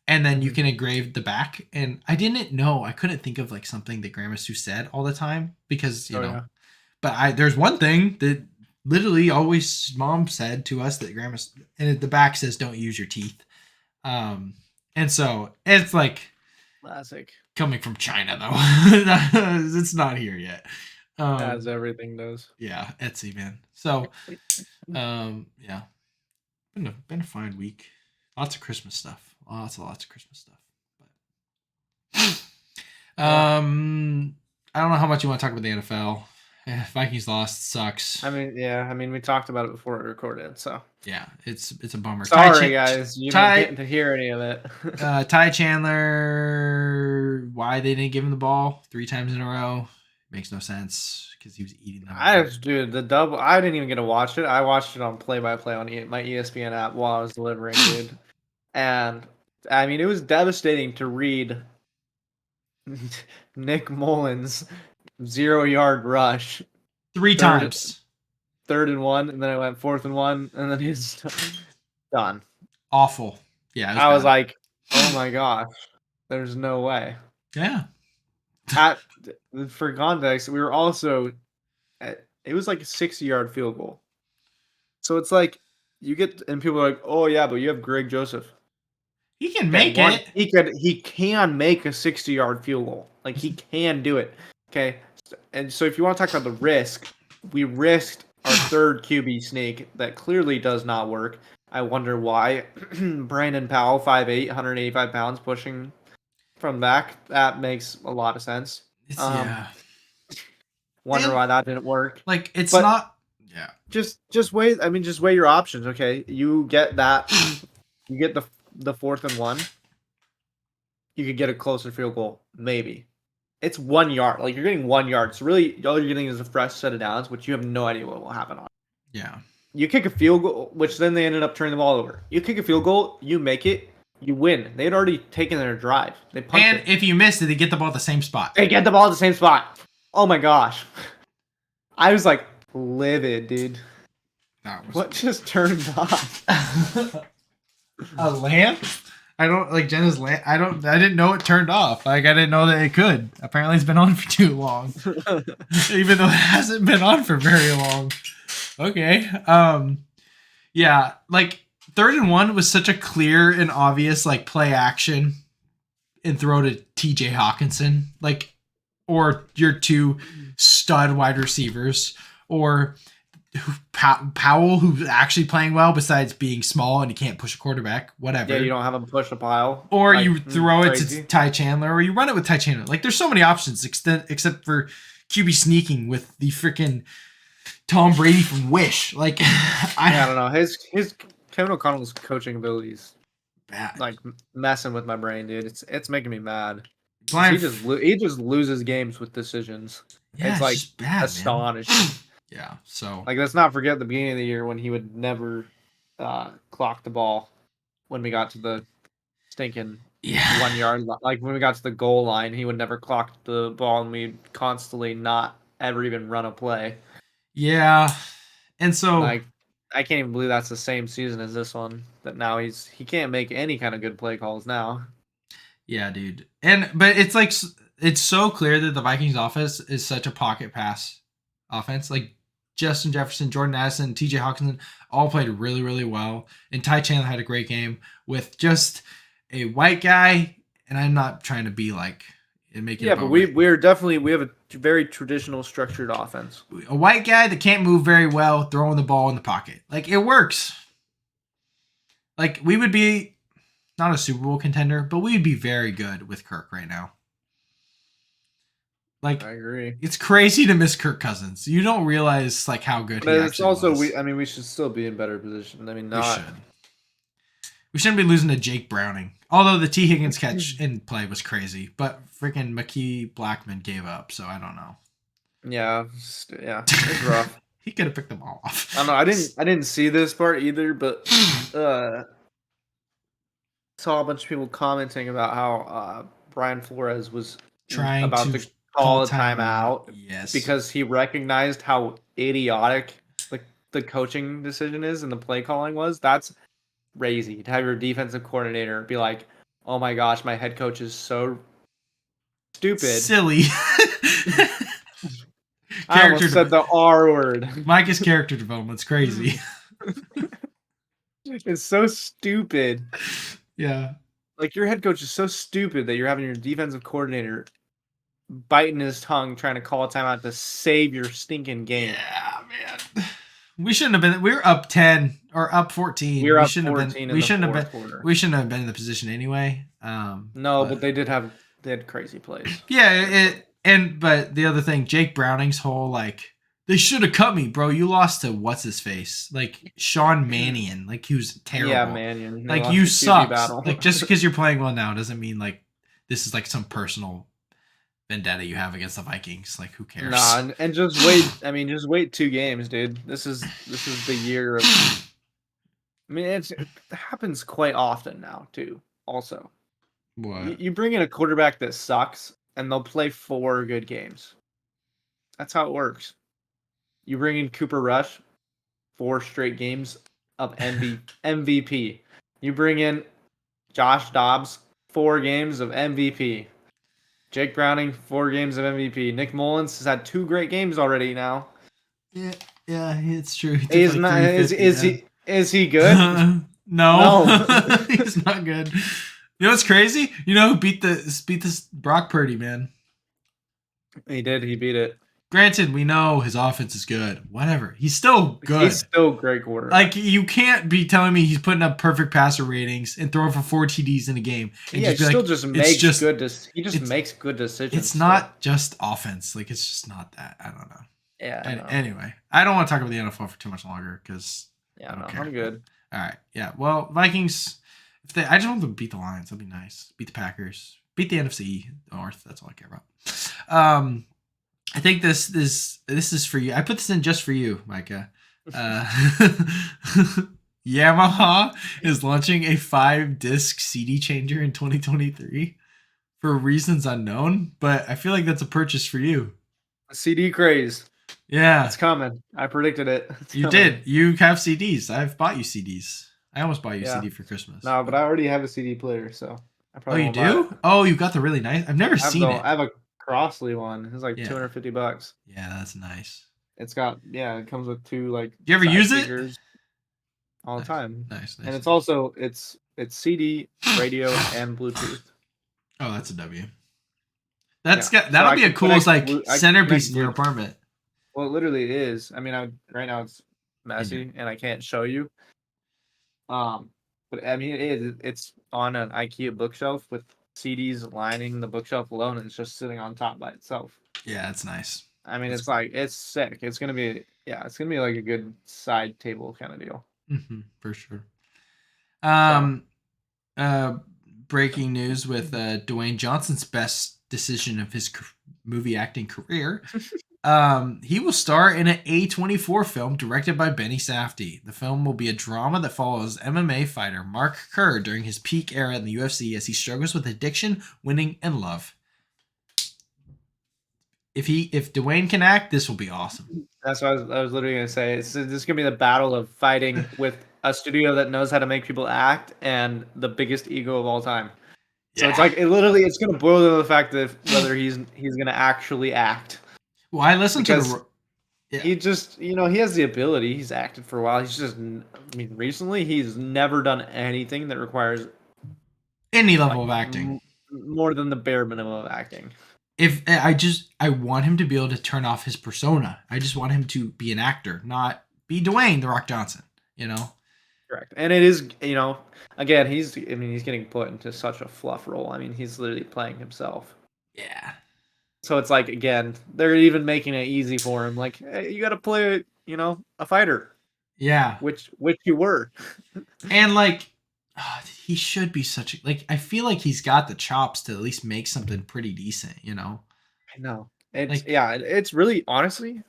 and then you can engrave the back. And I didn't know. I couldn't think of like something that Grandma Sue said all the time because Yeah. But there's one thing that literally always mom said to us that Grandma, and the back says don't use your teeth. And so it's like classic. Coming from China though. It's not here yet. As everything does. Yeah, Etsy, man. So yeah. Been a fine week. Lots of Christmas stuff. Lots of Christmas stuff. But I don't know how much you want to talk about the NFL. Vikings lost, sucks. I mean, we talked about it before we recorded, so yeah, it's a bummer. Sorry, guys, you don't get to hear any of it. Ty Chandler, why they didn't give him the ball 3 times in a row makes no sense because he was eating them. Dude, the double. I didn't even get to watch it. I watched it on play-by-play on my ESPN app while I was delivering, dude. And I mean, it was devastating to read Nick Mullins' 0-yard rush 3 times. 3rd and 1, and then it went 4th and 1, and then he's done. Awful. Yeah, I was like, oh my gosh, there's no way. Yeah. For context, we were also it was like a 60-yard field goal. So it's like you get, and people are like, oh yeah, but you have Greg Joseph. He can Okay, make it. he can make a 60-yard field goal. Like he can do it. Okay, and so if you want to talk about the risk, we risked our third QB sneak that clearly does not work. I wonder why. Brandon Powell, 5'8", 185 pounds, pushing from back. That makes a lot of sense. It's yeah. Wonder And, why that didn't work. Like it's But not. Yeah. Just weigh. I mean, just weigh your options. Okay, you get that. You get the 4th and 1. You could get a closer field goal, maybe. It's 1 yard. Like you're getting 1 yard. So really, all you're getting is a fresh set of downs, which you have no idea what will happen on. Yeah. You kick a field goal, which then they ended up turning the ball over. You kick a field goal, you make it, you win. They had already taken their drive. They punched And it. if you missed it, they get the ball at the same spot. They get the ball at the same spot. Oh my gosh. I was like livid, dude. What just turned off? A lamp? I don't like Jenna's lamp. I didn't know it turned off. Like I didn't know that it could. Apparently it's been on for too long. Even though it hasn't been on for very long. Okay. Yeah, like 3rd and 1 was such a clear and obvious like play action and throw to TJ Hawkinson. Like or your 2 stud wide receivers or Powell, who's actually playing well besides being small and he can't push a quarterback, whatever. Yeah, you don't have him push a pile. Or like, you throw it to Ty Chandler, or you run it with Ty Chandler. Like, there's so many options except for QB sneaking with the freaking Tom Brady from Wish. Like, I don't know. His Kevin O'Connell's coaching abilities bad. Like messing with my brain, dude. It's making me mad. He just loses games with decisions. Yeah, it's like bad, astonishing. Man. Yeah, so like let's not forget the beginning of the year when he would never clock the ball when we got to the stinking 1 yard. Like when we got to the goal line, he would never clock the ball, and we'd constantly not ever even run a play. Yeah, and so like I can't even believe that's the same season as this one. That now he can't make any kind of good play calls now. Yeah, dude, but it's like it's so clear that the Vikings offense is such a pocket pass offense. Like Justin Jefferson, Jordan Addison, TJ Hawkinson all played really, really well. And Ty Chandler had a great game with just a white guy. And I'm not trying to be like and make it. Yeah, but we have a very traditional structured offense. A white guy that can't move very well, throwing the ball in the pocket. Like it works. Like we would be not a Super Bowl contender, but we'd be very good with Kirk right now. Like I agree. It's crazy to miss Kirk Cousins. You don't realize like how good but he it's also was. we should still be in better position. I mean, we shouldn't be losing to Jake Browning. Although the T. Higgins catch in play was crazy, but freaking McKee Blackman gave up, so I don't know. Yeah, it's rough. He could have picked them all off. I don't know. I didn't see this part either, but saw a bunch of people commenting about how Brian Flores was trying to call a timeout. Yes, because he recognized how idiotic the coaching decision is and the play calling was. That's crazy to have your defensive coordinator be like, "Oh my gosh, my head coach is so stupid, silly." I almost said the R word. Micah's character development's crazy. It's so stupid. Yeah, like your head coach is so stupid that you're having your defensive coordinator biting his tongue trying to call a timeout to save your stinking game. Yeah, man. We shouldn't have been. We were up 10 or up 14. We were up shouldn't 14 have been. in We the shouldn't have fourth been. quarter. We shouldn't have been in the position anyway. But they had crazy plays. Yeah, but the other thing, Jake Browning's whole like they should have cut me, bro. You lost to what's his face, like Sean Mannion, like he was terrible. Yeah, Mannion. Like you suck. Like just because you're playing well now doesn't mean like this is like some personal vendetta you have against the Vikings. Like who cares? Nah, and just wait. I mean, just wait 2 games, dude. This is the year of. I mean, it happens quite often now too. Also, what you bring in a quarterback that sucks, and they'll play 4 good games. That's how it works. You bring in Cooper Rush, 4 straight games of MVP. You bring in Josh Dobbs, 4 games of MVP. Jake Browning, 4 games of MVP. Nick Mullins has had 2 great games already now. Yeah, it's true. Is Is he good? No, No. he's not good. You know what's crazy? You know who beat this Brock Purdy, man? He did. He beat it. Granted, we know his offense is good. Whatever. He's still He's good. still a great quarterback. Like, you can't be telling me he's putting up perfect passer ratings and throwing for 4 TDs in a game and Yeah, he just be still like, just it's makes just good. He just it's makes good decisions. it's Still. not just offense. Like, it's just not that. I don't know. Yeah. I know. Anyway, I don't want to talk about the NFL for too much longer because Yeah. I don't No, care. I'm good. All right. Yeah. Well, Vikings. I just want them to beat the Lions. That'd be nice. Beat the Packers. Beat the NFC North. That's all I care about. I think this is for you. I put this in just for you, Micah. Yamaha is launching a 5-disc CD changer in 2023 for reasons unknown, but I feel like that's a purchase for you. CD craze. Yeah, It's coming. I predicted it. It's you coming. did. You have CDs. I've bought you CDs. I almost bought you a Yeah. CD for Christmas. No, but I already have a CD player, so I Oh, probably you won't buy it. do? Oh, you got the really nice. I've never I have seen it. I have a Crossley one. It's like Yeah. $250. Yeah, that's nice. It's got it comes with 2 like. Do you ever side use it? speakers all the time? Nice. And it's also it's CD, radio, and Bluetooth. Oh, that's a W. That'll So be a cool like centerpiece in your Bluetooth. apartment. Well, it literally is. I mean, right now it's messy and I can't show you. But I mean, it is. It's on an IKEA bookshelf with CDs lining the bookshelf alone, and it's just sitting on top by itself. Yeah, it's nice. I mean, it's like it's sick. It's gonna be like a good side table kind of deal. For sure. Breaking news with Dwayne Johnson's best decision of his movie acting career. He will star in an A24 film directed by Benny Safdie. The film will be a drama that follows MMA fighter Mark Kerr during his peak era in the UFC as he struggles with addiction, winning, and love. If Dwayne can act, this will be awesome. That's what I was literally gonna say. This is gonna be the battle of fighting with a studio that knows how to make people act and the biggest ego of all time. So it's like it's gonna boil down to the fact that whether he's gonna actually act. Well, I listened to he just he has the ability. He's acted for a while. He's just recently he's never done anything that requires any level of acting more than the bare minimum of acting. If I want him to be able to turn off his persona. I just want him to be an actor, not be Dwayne The Rock Johnson, Correct. And it is, again, he's getting put into such a fluff role. I mean, he's literally playing himself. Yeah. So it's like, again, they're even making it easy for him. Like, hey, you got to play, a fighter. Yeah. Which you were. And he should be I feel like he's got the chops to at least make something pretty decent, I know. It's really, honestly,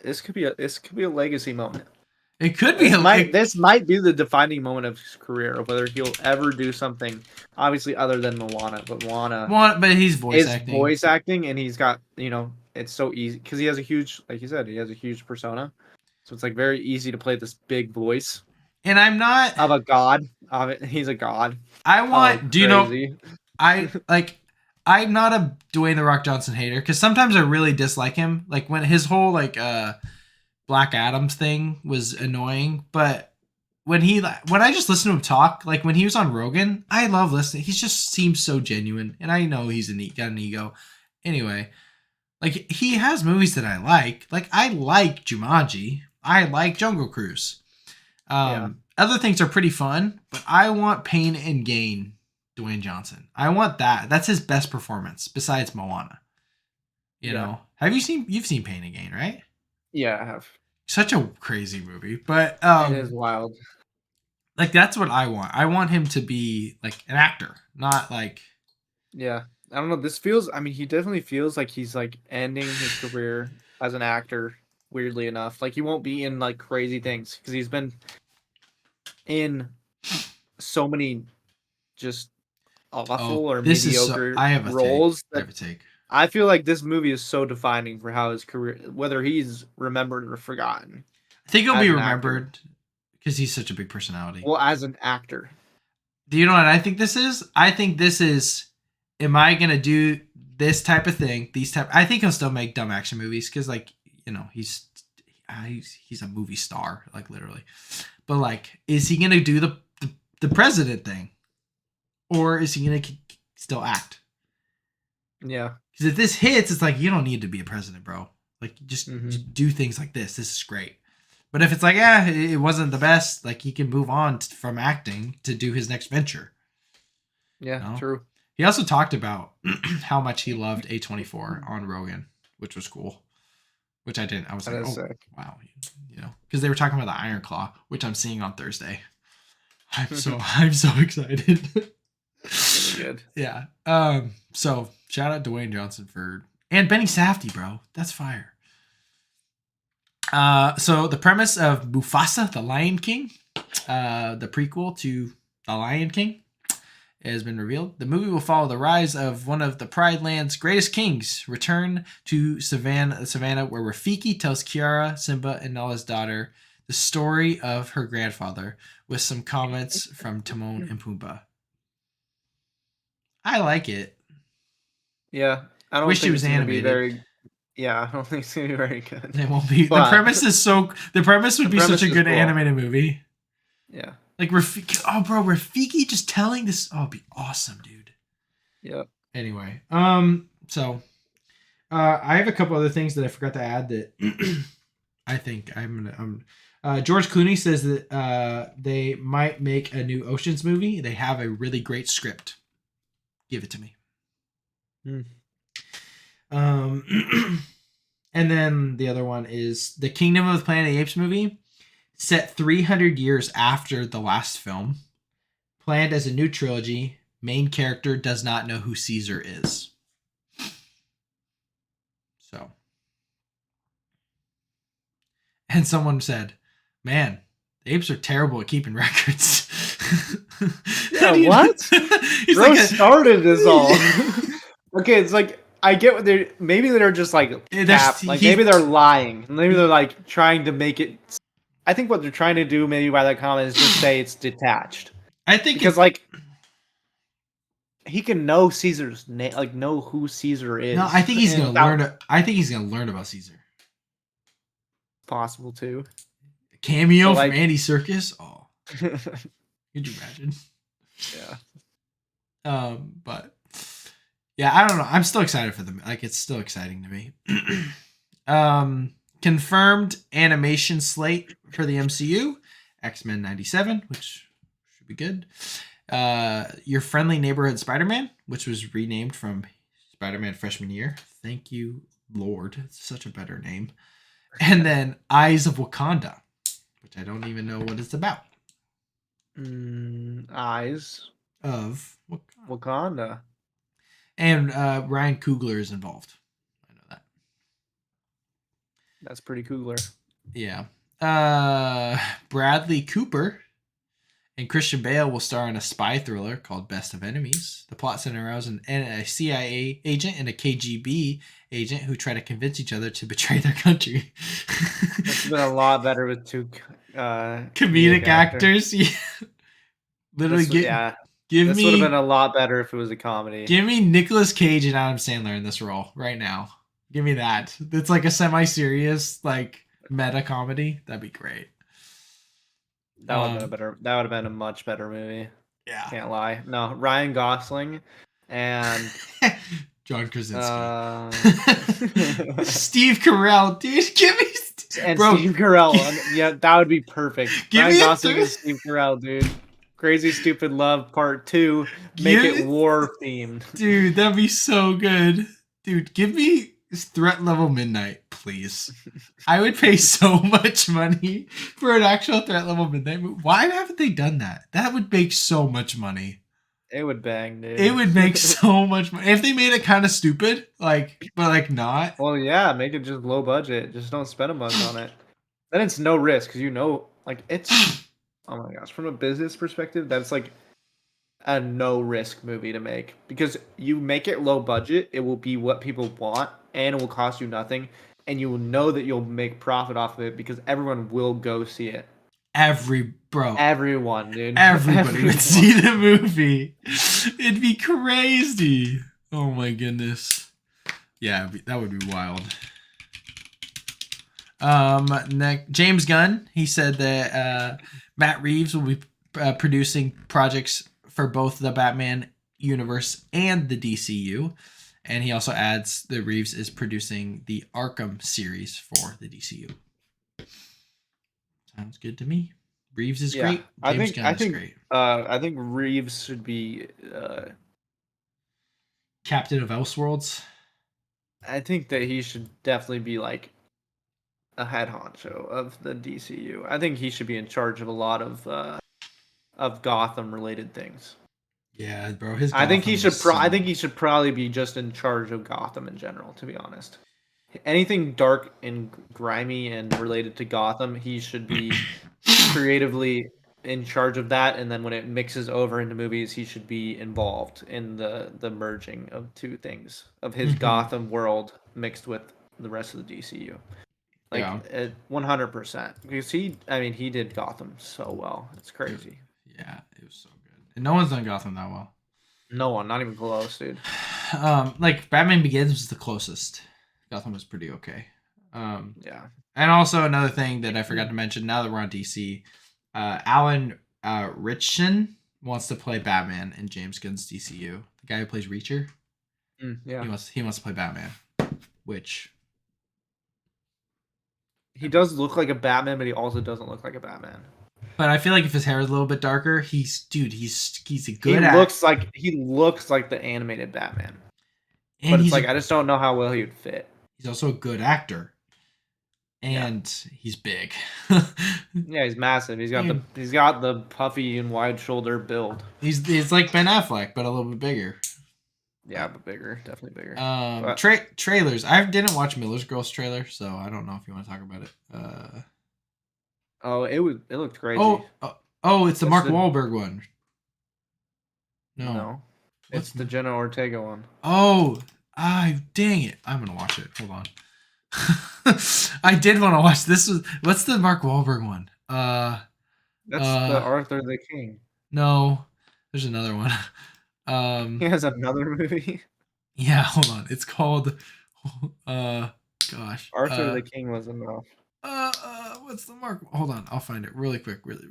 this could be a legacy moment. It could be. This might be the defining moment of his career, of whether he'll ever do something, obviously other than Moana. But but he's voice acting, and he's got it's so easy because he has a huge, like you said, he has a huge persona, so it's like very easy to play this big voice. And I'm not of a god. He's a god. I want. Do you know? I'm not a Dwayne The Rock Johnson hater because sometimes I really dislike him. Like when his whole Black Adams thing was annoying, but when I just listen to him talk, like when he was on Rogan, I love listening. He just seems so genuine, and I know he's got an ego. Anyway, like he has movies that I like. Like I like Jumanji. I like Jungle Cruise. Other things are pretty fun, but I want Pain and Gain Dwayne Johnson. I want that. That's his best performance besides Moana. You know, you've seen Pain and Gain, right? Yeah, I have. Such a crazy movie, but it is wild. Like that's what I want. I want him to be like an actor, not like. Yeah, I don't know. This feels. I mean, he definitely feels like he's like ending his career as an actor. Weirdly enough, like he won't be in like crazy things because he's been in so many just awful or mediocre roles. I feel like this movie is so defining for how his career, whether he's remembered or forgotten. I think he'll be remembered because he's such a big personality. Well, as an actor. Do you know what I think this is? I think this is, am I going to do this type of thing? I think he'll still make dumb action movies because he's a movie star, like literally. But like, is he gonna do the president thing, or is he gonna still act? Yeah. Because if this hits, it's like you don't need to be a president, bro. Like just do things like this. This is great. But if it's like, yeah, it wasn't the best, like he can move on from acting to do his next venture. Yeah, you know? true. He also talked about how much he loved A24 on Rogan, which was cool. Which I didn't. I was like, oh, sick. Wow. You know, because they were talking about the Iron Claw, which I'm seeing on Thursday. I'm so excited. Really good. Yeah. So shout out Dwayne Johnson and Benny Safdie, bro. That's fire. So the premise of Mufasa, the Lion King, the prequel to The Lion King, has been revealed. The movie will follow the rise of one of the Pride Land's greatest kings, return to Savannah, where Rafiki tells Kiara, Simba, and Nala's daughter the story of her grandfather, with some comments from Timon and Pumbaa. I like it. Yeah, I don't wish think it was it's animated. Very, yeah, I don't think it's gonna be very good. It won't be. But the premise would be such a good animated movie. Yeah. Like Rafiki just telling this. Oh, it'd be awesome, dude. Yeah. Anyway, so I have a couple other things that I forgot to add that I think George Clooney says that they might make a new Oceans movie. They have a really great script. Give it to me. And then the other one is the Kingdom of the Planet of the Apes movie, set 300 years after the last film, planned as a new trilogy. Main character does not know who Caesar is. So. And someone said, man, the apes are terrible at keeping records. Yeah, what? Bro started this all. Okay, it's like, I get what maybe they're just like, maybe they're lying. Maybe they're like trying to make it. I think what they're trying to do maybe by that comment is just say it's detached. I think because like he can know Caesar's name, like know who Caesar is. No, I think he's gonna learn. I think he's gonna learn about Caesar. Possible too. A cameo from Andy Serkis. Oh, could you imagine? Yeah. But yeah, I don't know. I'm still excited for them. Like, it's still exciting to me. Confirmed animation slate for the MCU: X-Men 97, which should be good. Your Friendly Neighborhood Spider-Man, which was renamed from Spider-Man Freshman Year. Thank you, Lord. It's such a better name. And then Eyes of Wakanda, which I don't even know what it's about. Eyes of Wakanda. And Ryan Coogler is involved. I know that. That's pretty Coogler. Yeah. Bradley Cooper and Christian Bale will star in a spy thriller called Best of Enemies. The plot centers around a CIA agent and a KGB agent who try to convince each other to betray their country. It's been a lot better with two comedic actors. Yeah. Literally, give this me. Would have been a lot better if it was a comedy. Give me Nicolas Cage and Adam Sandler in this role right now. Give me that. It's like a semi-serious, like meta comedy. That'd be great. That would have been better. That would have been a much better movie. Yeah, can't lie. No, Ryan Gosling and John Krasinski, Steve Carell, dude. Give me Steve Carell. Yeah, that would be perfect. Ryan Gosling and Steve Carell, dude. Crazy Stupid Love Part 2. Make it war themed. Dude, that'd be so good. Dude, give me Threat Level Midnight, please. I would pay so much money for an actual Threat Level Midnight movie. Why haven't they done that? That would make so much money. It would bang, dude. It would make so much money. If they made it kind of stupid, but not. Well, yeah, make it just low budget. Just don't spend a bunch on it. Then it's no risk, because it's... Oh my gosh, from a business perspective, that's like a no-risk movie to make. Because you make it low budget, it will be what people want, and it will cost you nothing. And you will know that you'll make profit off of it because everyone will go see it. Everyone, dude. Everybody would see the movie. It'd be crazy. Oh my goodness. Yeah, that would be wild. James Gunn, he said that Matt Reeves will be producing projects for both the Batman universe and the DCU. And he also adds that Reeves is producing the Arkham series for the DCU. Sounds good to me. Reeves is Yeah, great. James Gunn is great. I think Reeves should be. Captain of Elseworlds. I think that he should definitely be like a head honcho of the DCU. I think he should be in charge of a lot of Gotham related things. Yeah, bro, his I think he Gotham was should. so. I think he should probably be just in charge of Gotham in general. To be honest, anything dark and grimy and related to Gotham, he should be creatively in charge of that. And then when it mixes over into movies, he should be involved in the merging of two things of his Mhm. Gotham world mixed with the rest of the DCU. Yeah. Like 100%. Because he did Gotham so well. It's crazy. Yeah, it was so good. And no one's done Gotham that well. No one, not even close, dude. Like Batman Begins was the closest. Gotham was pretty okay. Yeah. And also another thing that I forgot to mention. Now that we're on DC, Alan Ritchson wants to play Batman in James Gunn's DCU. The guy who plays Reacher. Yeah. He wants to play Batman, which He does look like a Batman, but he also doesn't look like a Batman. but I feel like if his hair is a little bit darker, he's a He good act, looks like the animated Batman. and But it's like I just don't know how well he would fit. he's also a good actor, Yeah. and he's big. Yeah, he's massive. Dude, He's got the puffy and wide shoulder build. he's like Ben Affleck, but a little bit bigger. Yeah, but bigger, definitely bigger. Trailers. I didn't watch Miller's Girls trailer, so I don't know if you want to talk about it. Oh, it looked crazy. It's the What's Mark the- Wahlberg one. No, What's it's the Jenna Ortega one. Dang it! I'm gonna watch it. Hold on. I did want to watch this. What's the Mark Wahlberg one? That's the Arthur the King. No, there's another one. He has another movie. Yeah, hold on. It's called. Gosh. Arthur the King was enough. What's the mark? Hold on, I'll find it really quick. Really.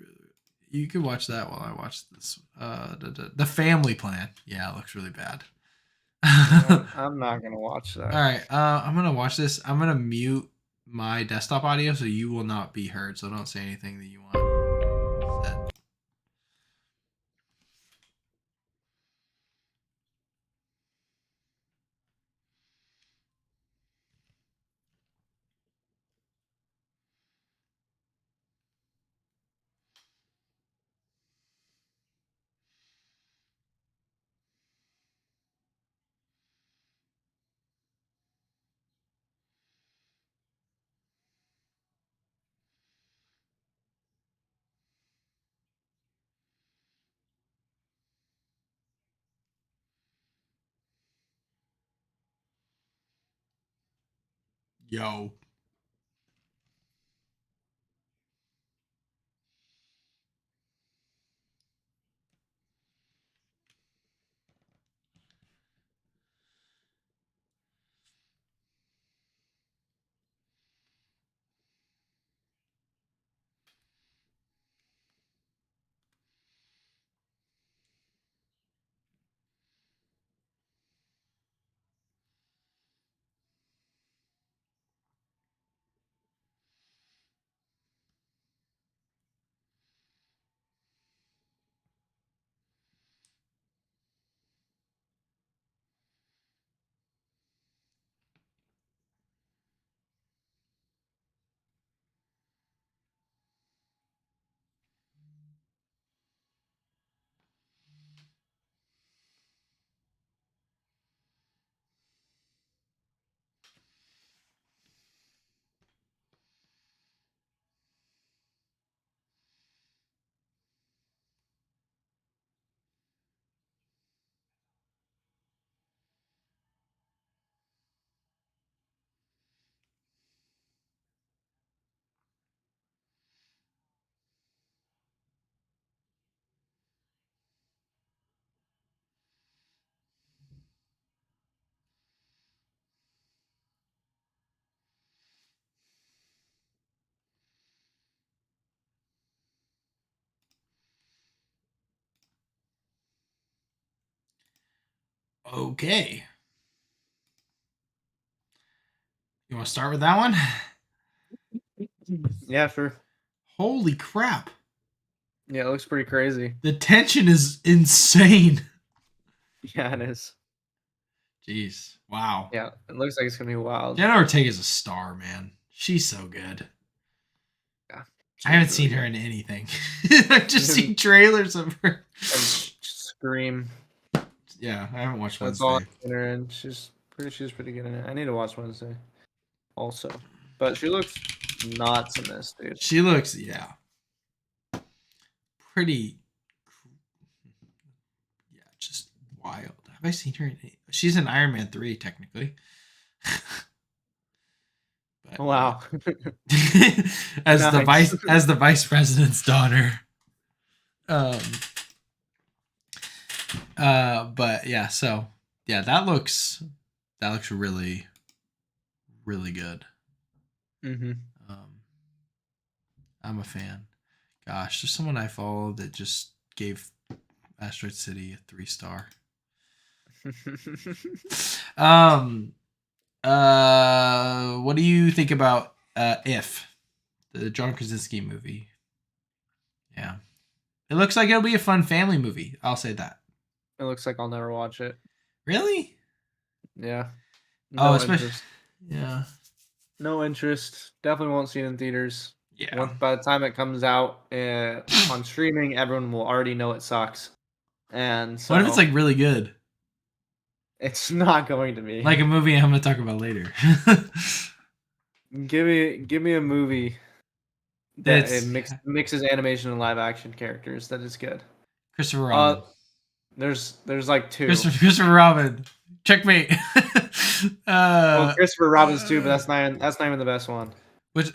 You can watch that while I watch this. The Family Plan. Yeah, it looks really bad. I'm not gonna watch that. All right, I'm gonna watch this. I'm gonna mute my desktop audio so you will not be heard. So don't say anything that you want said. Yo. Okay. You want to start with that one? Yeah, sure. Holy crap. Yeah, it looks pretty crazy. The tension is insane. Yeah, it is. Jeez. Wow. Yeah, it looks like it's gonna be wild. Jenna Ortega's a star, man. She's so good. Yeah, I haven't she's seen really her in anything. I've just seen trailers of her. good. And Scream. Yeah, I haven't watched That's all I've Wednesday. seen her in. She's pretty good in it. I need to watch Wednesday also. But she looks nuts in this, dude. She looks, yeah, pretty, yeah, just wild. Have I seen her in She's in Iron Man 3, technically. But, Wow. as Nice. the vice president's daughter. But yeah, so yeah, that looks really, really good. Mm-hmm. I'm a fan. Gosh, there's someone I follow that just gave Asteroid City a 3-star. What do you think about If, the John Krasinski movie? Yeah, it looks like it'll be a fun family movie. I'll say that. It looks like I'll never watch it. Really? Yeah. Oh, No especially interest. yeah. No interest. Definitely won't see it in theaters. Yeah. By the time it comes out on streaming, everyone will already know it sucks. And so What if it's like really good? it's not going to be. Like a movie I'm gonna talk about later. Give me a movie that It's mixes animation and live action characters that is good. Christopher Robin. There's like two. Christopher Robin. Checkmate. Well, Christopher Robin's too, but that's not even the best one. Which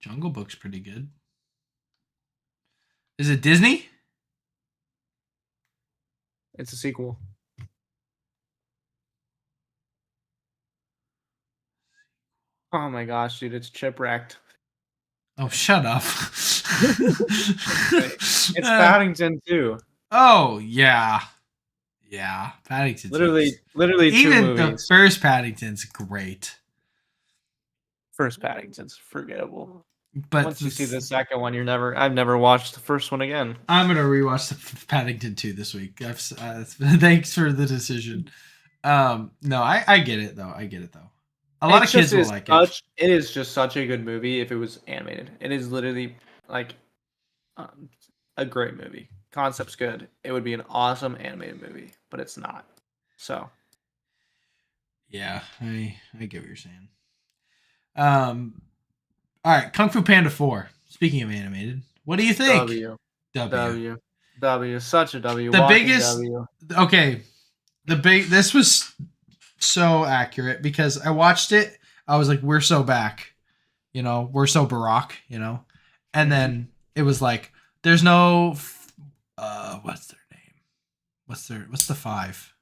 Jungle Book's pretty good. Is it Disney? It's a sequel. Oh my gosh, dude, it's Chipwrecked. Oh, shut up. It's Paddington too. Oh yeah. Yeah. Paddington's Literally two even movies. the first Paddington's great. First Paddington's forgettable. But Once you see the second one, I've never watched the first one again. I'm gonna rewatch the Paddington 2 this week. Thanks for the decision. No, I get it though. A lot of kids will like it. It is just such a good movie if it was animated. It is literally like a great movie. Concept's good. It would be an awesome animated movie, but it's not. So yeah, I get what you're saying. All right, Kung Fu Panda 4. Speaking of animated, what do you think? W. Such a W. The biggest. W. Okay, This was so accurate because I watched it. I was like, "We're so back," We're so Barack, and then it was like, "There's no, what's their name? What's the 5?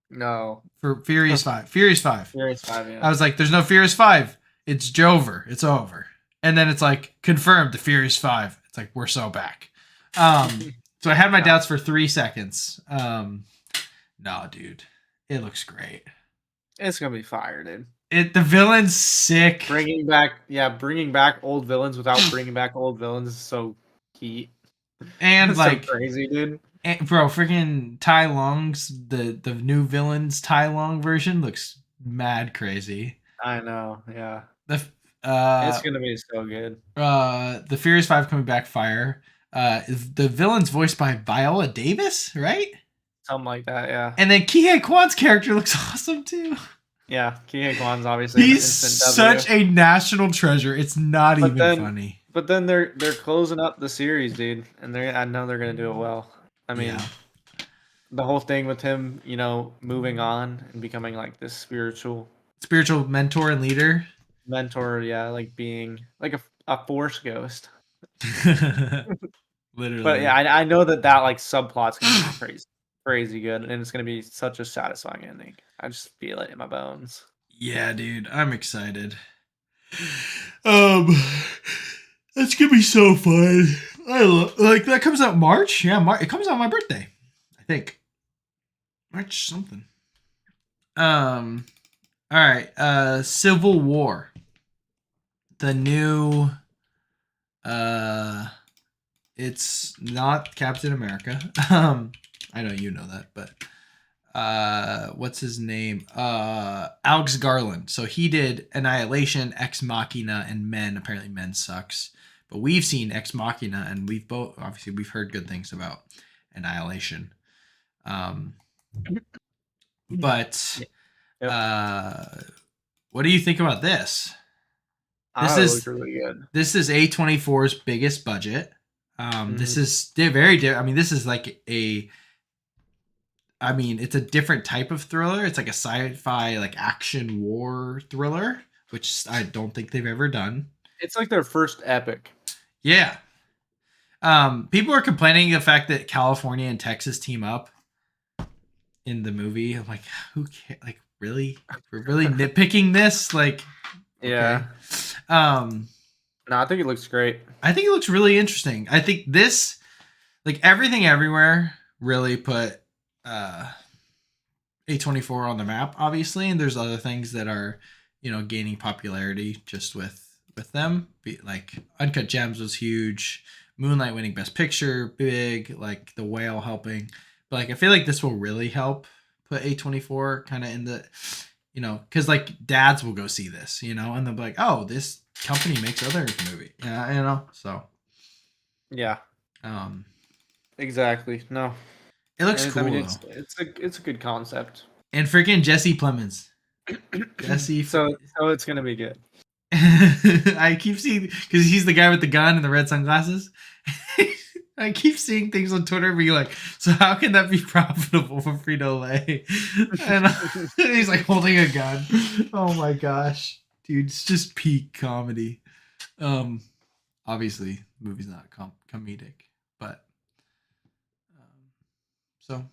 No. For Furious 5. Furious 5. Furious 5, yeah. I was like, there's no Furious 5. It's Jover. It's over. And then it's like, confirmed the Furious 5. It's like, we're so back. So I had my doubts for 3 seconds. No, dude. It looks great. It's going to be fire, dude. The villain's sick. Bringing back old villains without bringing back old villains is so key. And it's like so crazy, dude. Bro, freaking Tai Long's the new villain's Tai Long version looks mad crazy. I know, yeah. It's gonna be so good. The Furious 5 coming back fire. The villain's voiced by Viola Davis, right? Something like that, yeah. And then Kihei Kwan's character looks awesome too. Yeah, Kihei Kwan's obviously he's such a national treasure. It's not funny. But then they're closing up the series, dude, and I know they're gonna do it well. I mean, the whole thing with him, moving on and becoming like this spiritual mentor and leader. Yeah, like being like a force ghost. Literally. But yeah, I know that like subplot's gonna be crazy good, and it's gonna be such a satisfying ending. I just feel it in my bones. Yeah, dude, I'm excited. That's gonna be so fun. Like that comes out March. Yeah, It comes out on my birthday, I think. March something. All right. Civil War. The new. Uh, it's not Captain America. I know you know that, but what's his name? Alex Garland. So he did Annihilation, Ex Machina, and Men. Apparently, Men sucks, but we've seen Ex Machina, and we've heard good things about Annihilation. Um, but Yep. what do you think about this? This I looked is really good. this is A24's biggest budget. This is they're very. I mean, this is like a. I mean, it's a different type of thriller. It's like a sci-fi, like action war thriller, which I don't think they've ever done. It's like their first epic. Yeah. People are complaining the fact that California and Texas team up in the movie. I'm like, who cares? Like, really? We're really nitpicking this? Like, okay. Yeah. No, I think it looks great. I think it looks really interesting. I think this, like Everything Everywhere, really put A24 on the map, obviously, and there's other things that are, gaining popularity just with them. Like Uncut Gems was huge, Moonlight winning Best Picture, big, like The Whale helping. But like I feel like this will really help put A24 kind of in the, because like dads will go see this, and they'll be like, oh, this company makes other movie, yeah, so Yeah. um, Exactly. No. it looks cool I mean, though, it's a good concept. and freaking Jesse Plemons. So it's gonna be good. I keep seeing because he's the guy with the gun and the red sunglasses. I keep seeing things on Twitter being like, so how can that be profitable for Frito Lay? And he's like holding a gun. Oh my gosh, dude, it's just peak comedy. Obviously, the movie's not comedic, but so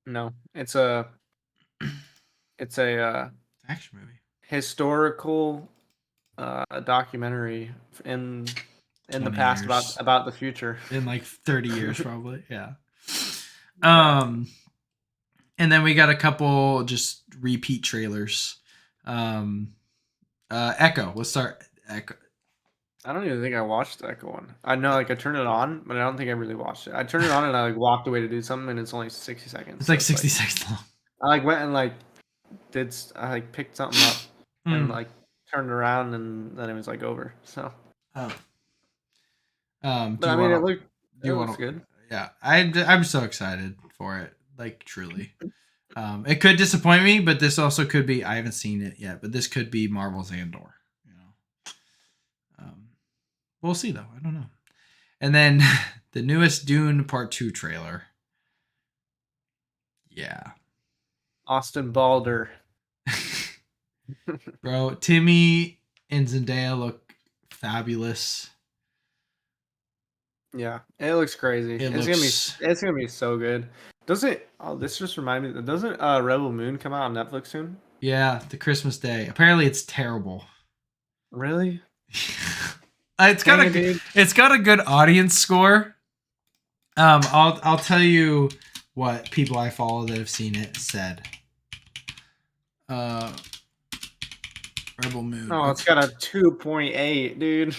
No, it's a action movie. historical documentary in the 20 past years. about the future. In like 30 years, probably. Yeah. And then we got a couple just repeat trailers. Echo. Let's start. Echo. I don't even think I watched the Echo one. I know, like I turned it on, but I don't think I really watched it. I turned it on and I like walked away to do something, and it's only 60 seconds. It's So like 60 seconds long. I like went and like I like picked something up and like turned around, and then it was like over. So. Oh. But I mean, it looks good. Yeah, I'm so excited for it. Like truly. It could disappoint me, but this also could be. I haven't seen it yet, but this could be Marvel's Andor. We'll see though. I don't know. And then the newest Dune Part 2 trailer. Yeah. Austin Balder. Bro, Timmy and Zendaya look fabulous. Yeah, it looks crazy. It's gonna be so good. This just reminded me, doesn't Rebel Moon come out on Netflix soon? Yeah, the Christmas day. Apparently it's terrible. Really? It's got a good audience score. I'll tell you what people I follow that have seen it said. Rebel Moon. Oh, it's got a 2.8, dude.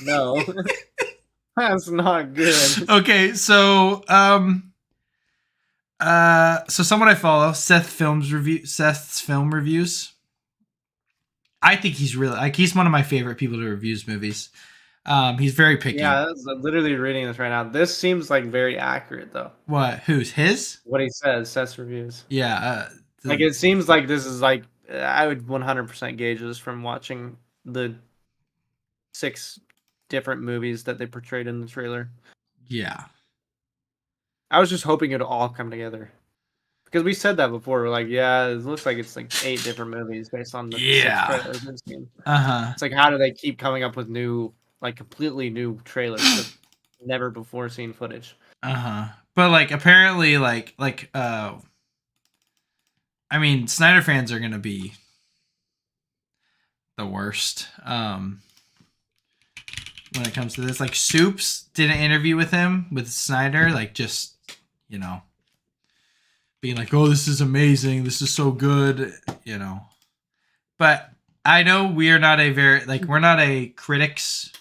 No. That's not good. Okay, so someone I follow, Seth's film reviews. I think he's really he's one of my favorite people to reviews movies. He's very picky. Yeah, I'm literally reading this right now. This seems like very accurate though. What? Who's his? What he says, Seth's reviews. Yeah. Like it seems like this is like I would 100% gauge this from watching the 6 different movies that they portrayed in the trailer. Yeah. I was just hoping it would all come together. Because we said that before. We're like, yeah, it looks like it's like 8 different movies based on the 6 trailers we've seen. It's like, how do they keep coming up with new, like completely new trailers with never before seen footage? But like apparently I mean, Snyder fans are gonna be the worst. when it comes to this. Like Soups did an interview with him with Snyder, like just being like, "Oh, this is amazing. This is so good," But I know we are not we're not a critics,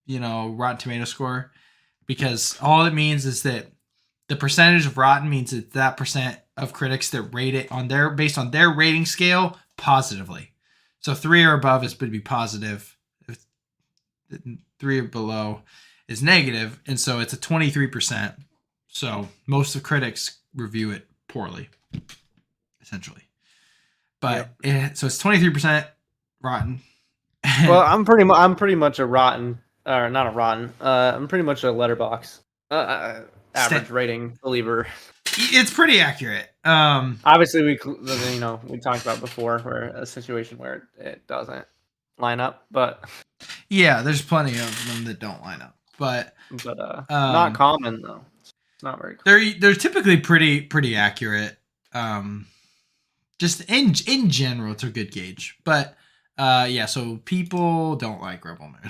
Rotten Tomato score, because all it means is that the percentage of rotten means that percent of critics that rate it based on their rating scale positively. So 3 or above is going to be positive. If 3 or below is negative, and so it's a 23%. So most of critics review it poorly, essentially. But so it's 23% rotten. Well, I'm pretty much a rotten, or not a rotten. I'm pretty much a letterbox average rating believer. It's pretty accurate. Obviously, we talked about before where a situation where it doesn't line up, but yeah, there's plenty of them that don't line up, but not common though. It's not very common. They're typically pretty accurate. Just in general, it's a good gauge, but so people don't like Rebel Moon.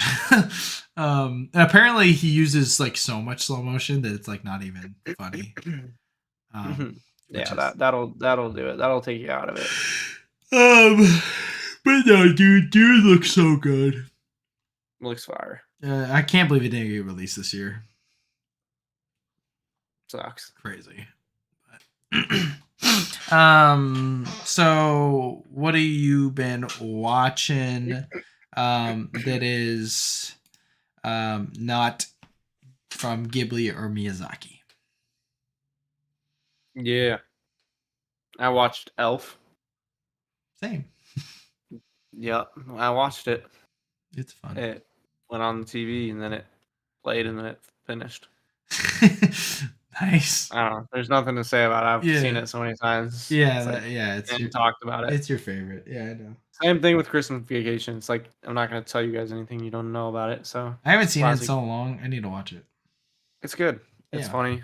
And apparently he uses like so much slow motion that it's like not even funny. That'll do it. That'll take you out of it. But no, dude looks so good. Looks fire. I can't believe it didn't get released this year. Sucks. Crazy. So what have you been watching that is not from Ghibli or Miyazaki? Yeah. I watched Elf. Same. Yep, I watched it. It's fun. It went on the TV and then it played and then it finished. Nice. I don't know. There's nothing to say about it. I've seen it so many times. Yeah, it's talked about it. It's your favorite. Yeah, I know. Same thing with Christmas Vacation. It's like I'm not going to tell you guys anything you don't know about it. So I haven't seen it in so long. I need to watch it. It's good. It's funny.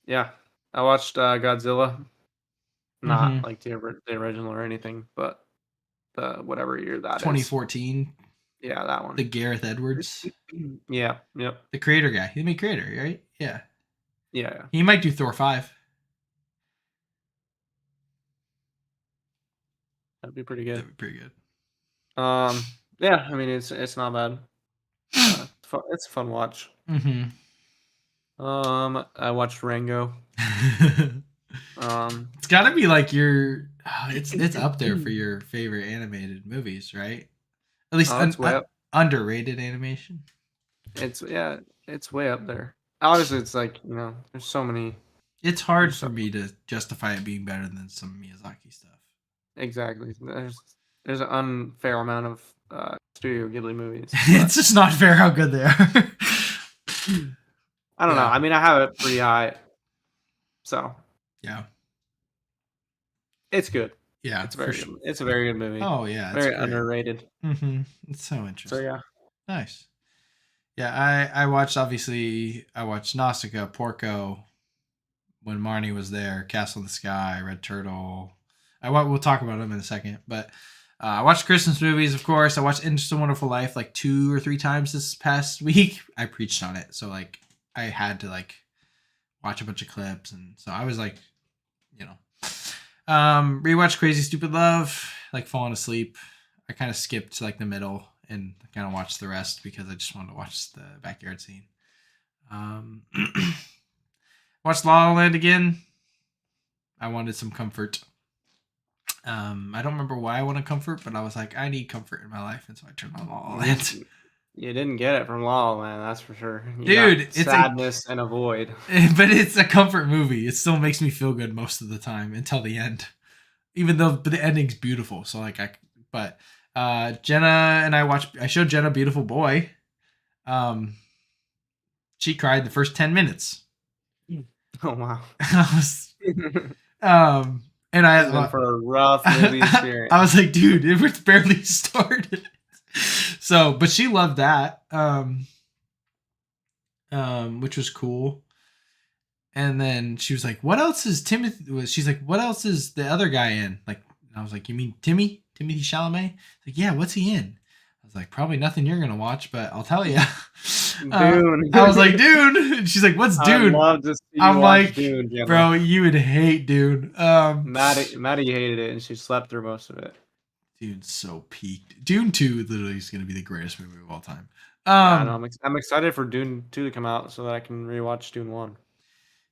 Yeah, I watched Godzilla. Not like the original or anything, but the whatever year that 2014. Yeah, that one. The Gareth Edwards. Yeah. Yep. The creator guy. He's the creator, right? Yeah. Yeah. He might do Thor 5. That'd be pretty good. Yeah. I mean, it's not bad. It's a fun watch. Mm-hmm. I watched Rango. It's got to be like it's up there for your favorite animated movies, right? At least underrated animation. It's way up there. Obviously, it's like there's so many. It's hard for me to justify it being better than some Miyazaki stuff. Exactly. There's an unfair amount of Studio Ghibli movies. It's just not fair how good they are. I don't know. I mean, I have it pretty high. So. Yeah. It's good. Yeah, it's very good. It's a very good movie. Oh yeah, it's very underrated. Mm-hmm. It's so interesting. So yeah, nice. Yeah, I watched Nausicaa, Porco, when Marnie was there, Castle in the Sky, Red Turtle. We'll talk about them in a second, but I watched Christmas movies, of course. I watched It's a Wonderful Life like 2 or 3 times this past week. I preached on it, so like I had to like watch a bunch of clips, and so I was like, rewatched Crazy Stupid Love, like falling asleep. I kind of skipped to like the middle and kind of watched the rest because I just wanted to watch the backyard scene. Watched La La Land again. I wanted some comfort. I don't remember why I wanted comfort, but I was like, I need comfort in my life, and so I turned on La La Land. You didn't get it from La La Land, that's for sure. Dude, it's sadness and a void. But it's a comfort movie. It still makes me feel good most of the time until the end. Even though the ending's beautiful. So like Jenna and I showed Jenna Beautiful Boy. She cried the first 10 minutes. Oh wow. And I for a rough movie experience. I was like, dude, it was barely started. So, but she loved that, which was cool. And then she was like, "What else is Timothy?" She's like, "What else is the other guy in?" Like, I was like, "You mean Timothy Chalamet?" Like, yeah, what's he in? I was like, probably nothing you're gonna watch, but I'll tell you. Dune. I was like, Dune. And she's like, what's I'd Dune? love to see you I'm watch like, Dune, Jenna. bro, you would hate Dune. Maddie hated it, and she slept through most of it. Dude's so peaked. Dune 2 literally is gonna be the greatest movie of all time. Yeah, I know. I'm excited for Dune 2 to come out so that I can rewatch Dune 1.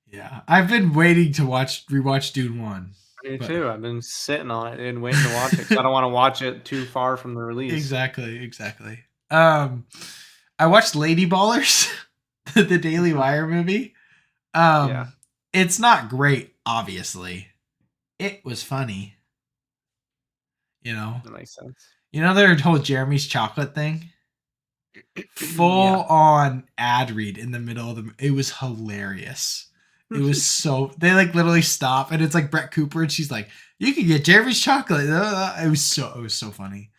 Yeah, I've been waiting to rewatch Dune 1. Me But too. I've been sitting on it and waiting to watch it because I don't want to watch it too far from the release. exactly. I watched Lady Ballers, the Daily Wire movie. Yeah, It's not great, obviously. It was funny, you know. that makes sense. You know their whole Jeremy's chocolate thing? Full Yeah. on ad read in the middle of the. It was hilarious. It was so they like literally stop and it's like Brett Cooper and she's like, "You can get Jeremy's chocolate." It was so funny,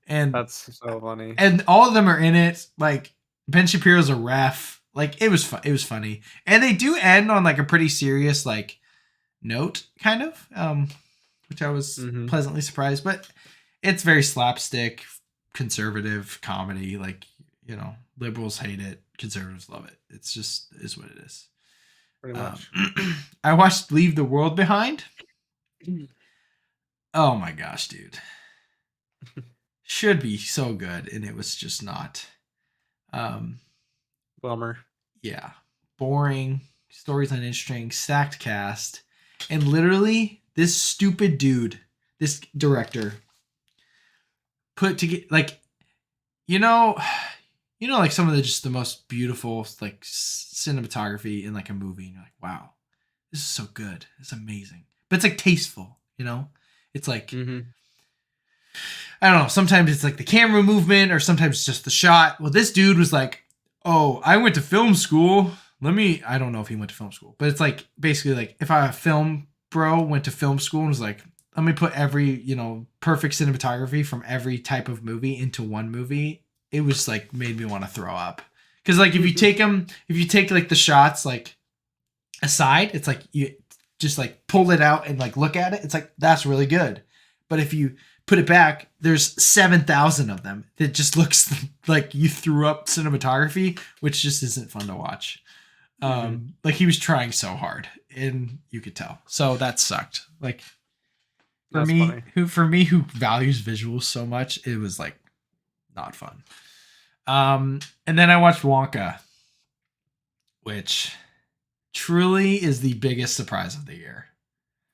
and That's so funny. all of them are in it. Like Ben Shapiro's a ref. Like it was it was funny, and they do end on like a pretty serious like note, kind of, which I was pleasantly surprised. But it's very slapstick, conservative comedy. Like you know, liberals hate it, conservatives love it. It's just is what it is. Pretty much. I watched Leave the World Behind. Oh my gosh, dude. Should be so good, and it was just not. Bummer. Yeah. Boring. Stories uninteresting. Stacked cast. And literally, this stupid dude, this director, put together like you know like some of the most beautiful like cinematography in like a movie and you're like, wow, this is so good, it's amazing, but it's like tasteful, you know. It's like I don't know, sometimes it's like the camera movement or sometimes it's just the shot. Well, this dude was like, oh, I went to film school, I don't know if he went to film school, but it's like basically like if a film bro went to film school and was like, let me put every, perfect cinematography from every type of movie into one movie. It was like made me want to throw up. Cause like if you take like the shots like aside, it's like you just like pull it out and like look at it. It's like, that's really good. But if you put it back, there's 7,000 of them. It just looks like you threw up cinematography, which just isn't fun to watch. Like he was trying so hard and you could tell. So that sucked. Like, for me, who values visuals so much, it was like not fun. And then I watched Wonka, which truly is the biggest surprise of the year.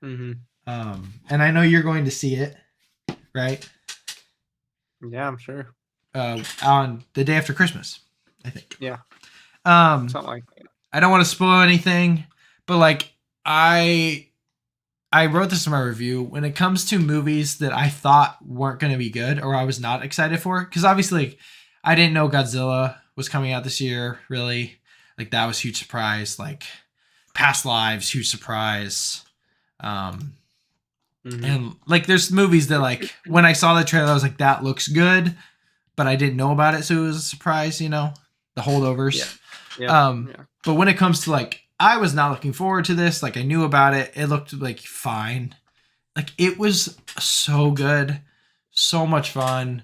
And I know you're going to see it, right? Yeah, I'm sure. On the day after Christmas, I think. Yeah. Something like that. I don't want to spoil anything, but like I wrote this in my review. When it comes to movies that I thought weren't going to be good or I was not excited for, because obviously like, I didn't know Godzilla was coming out this year, really. Like that was a huge surprise. Like Past Lives, huge surprise. And like there's movies that like when I saw the trailer, I was like, that looks good, but I didn't know about it, so it was a surprise, the holdovers. Yeah. But when it comes to like, I was not looking forward to this. Like I knew about it. It looked like fine. Like it was so good. So much fun.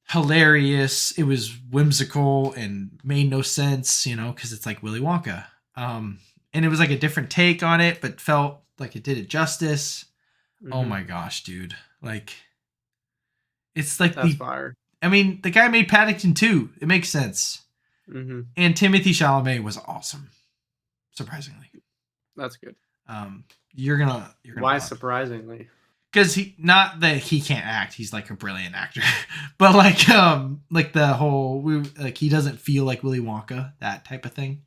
Hilarious. It was whimsical and made no sense, because it's like Willy Wonka. And it was like a different take on it, but felt like it did it justice. Oh my gosh, dude. Like, it's like that's fire. I mean, the guy made Paddington 2. It makes sense. And Timothy Chalamet was awesome. Surprisingly. That's good. You're gonna Why surprisingly? Because not that he can't act, he's like a brilliant actor. But like the whole he doesn't feel like Willy Wonka, that type of thing.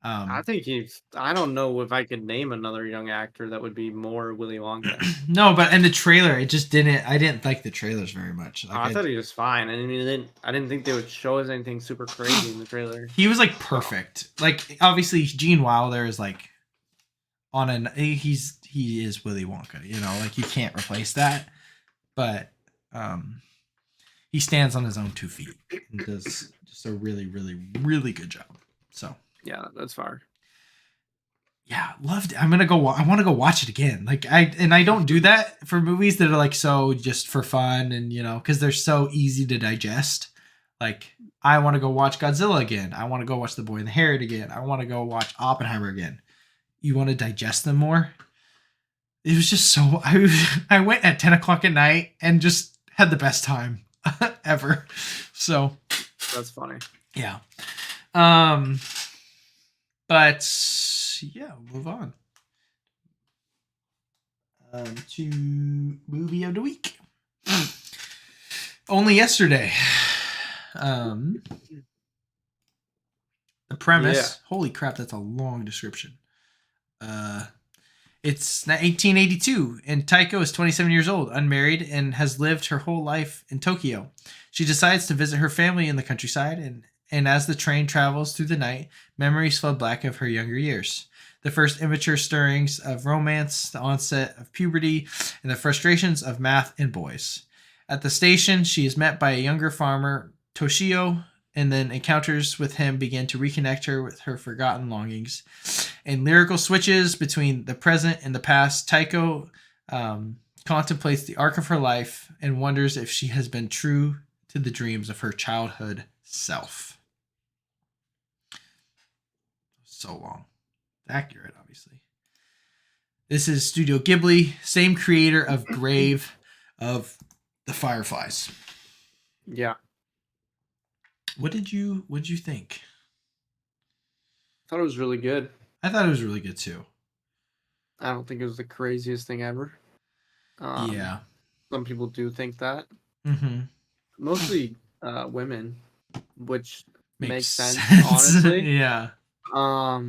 I think I don't know if I could name another young actor that would be more Willy Wonka. No, but in the trailer, I didn't like the trailers very much. Like, I thought he was fine. I mean, I didn't think they would show us anything super crazy in the trailer. He was like perfect. Like obviously Gene Wilder is like he is Willy Wonka, like you can't replace that. But he stands on his own 2 feet and does just a really, really, really good job. So yeah, that's fire. yeah, loved it. I'm gonna go. I want to go watch it again. Like I don't do that for movies that are like so just for fun and because they're so easy to digest. Like I want to go watch Godzilla again. I want to go watch The Boy and the Heron again. I want to go watch Oppenheimer again. You want to digest them more. It was just so I went at 10 o'clock at night and just had the best time ever. So That's funny. yeah. Um, but yeah, we'll move on to movie of the week. Only yesterday. The premise. Yeah. Holy crap, that's a long description. It's 1882, and Taiko is 27 years old, unmarried, and has lived her whole life in Tokyo. She decides to visit her family in the countryside, and as the train travels through the night, memories flood back of her younger years. The first immature stirrings of romance, the onset of puberty, and the frustrations of math and boys. At the station, she is met by a younger farmer, Toshio, and then encounters with him begin to reconnect her with her forgotten longings. In lyrical switches between the present and the past, Taiko contemplates the arc of her life and wonders if she has been true to the dreams of her childhood self. So long. Accurate, obviously. This is Studio Ghibli, same creator of Grave of the Fireflies. Yeah. What did you think? I thought it was really good. I thought it was really good too. I don't think it was the craziest thing ever. Yeah. Some people do think that. Mm-hmm. Mostly women, which makes sense, sense. honestly. Yeah. I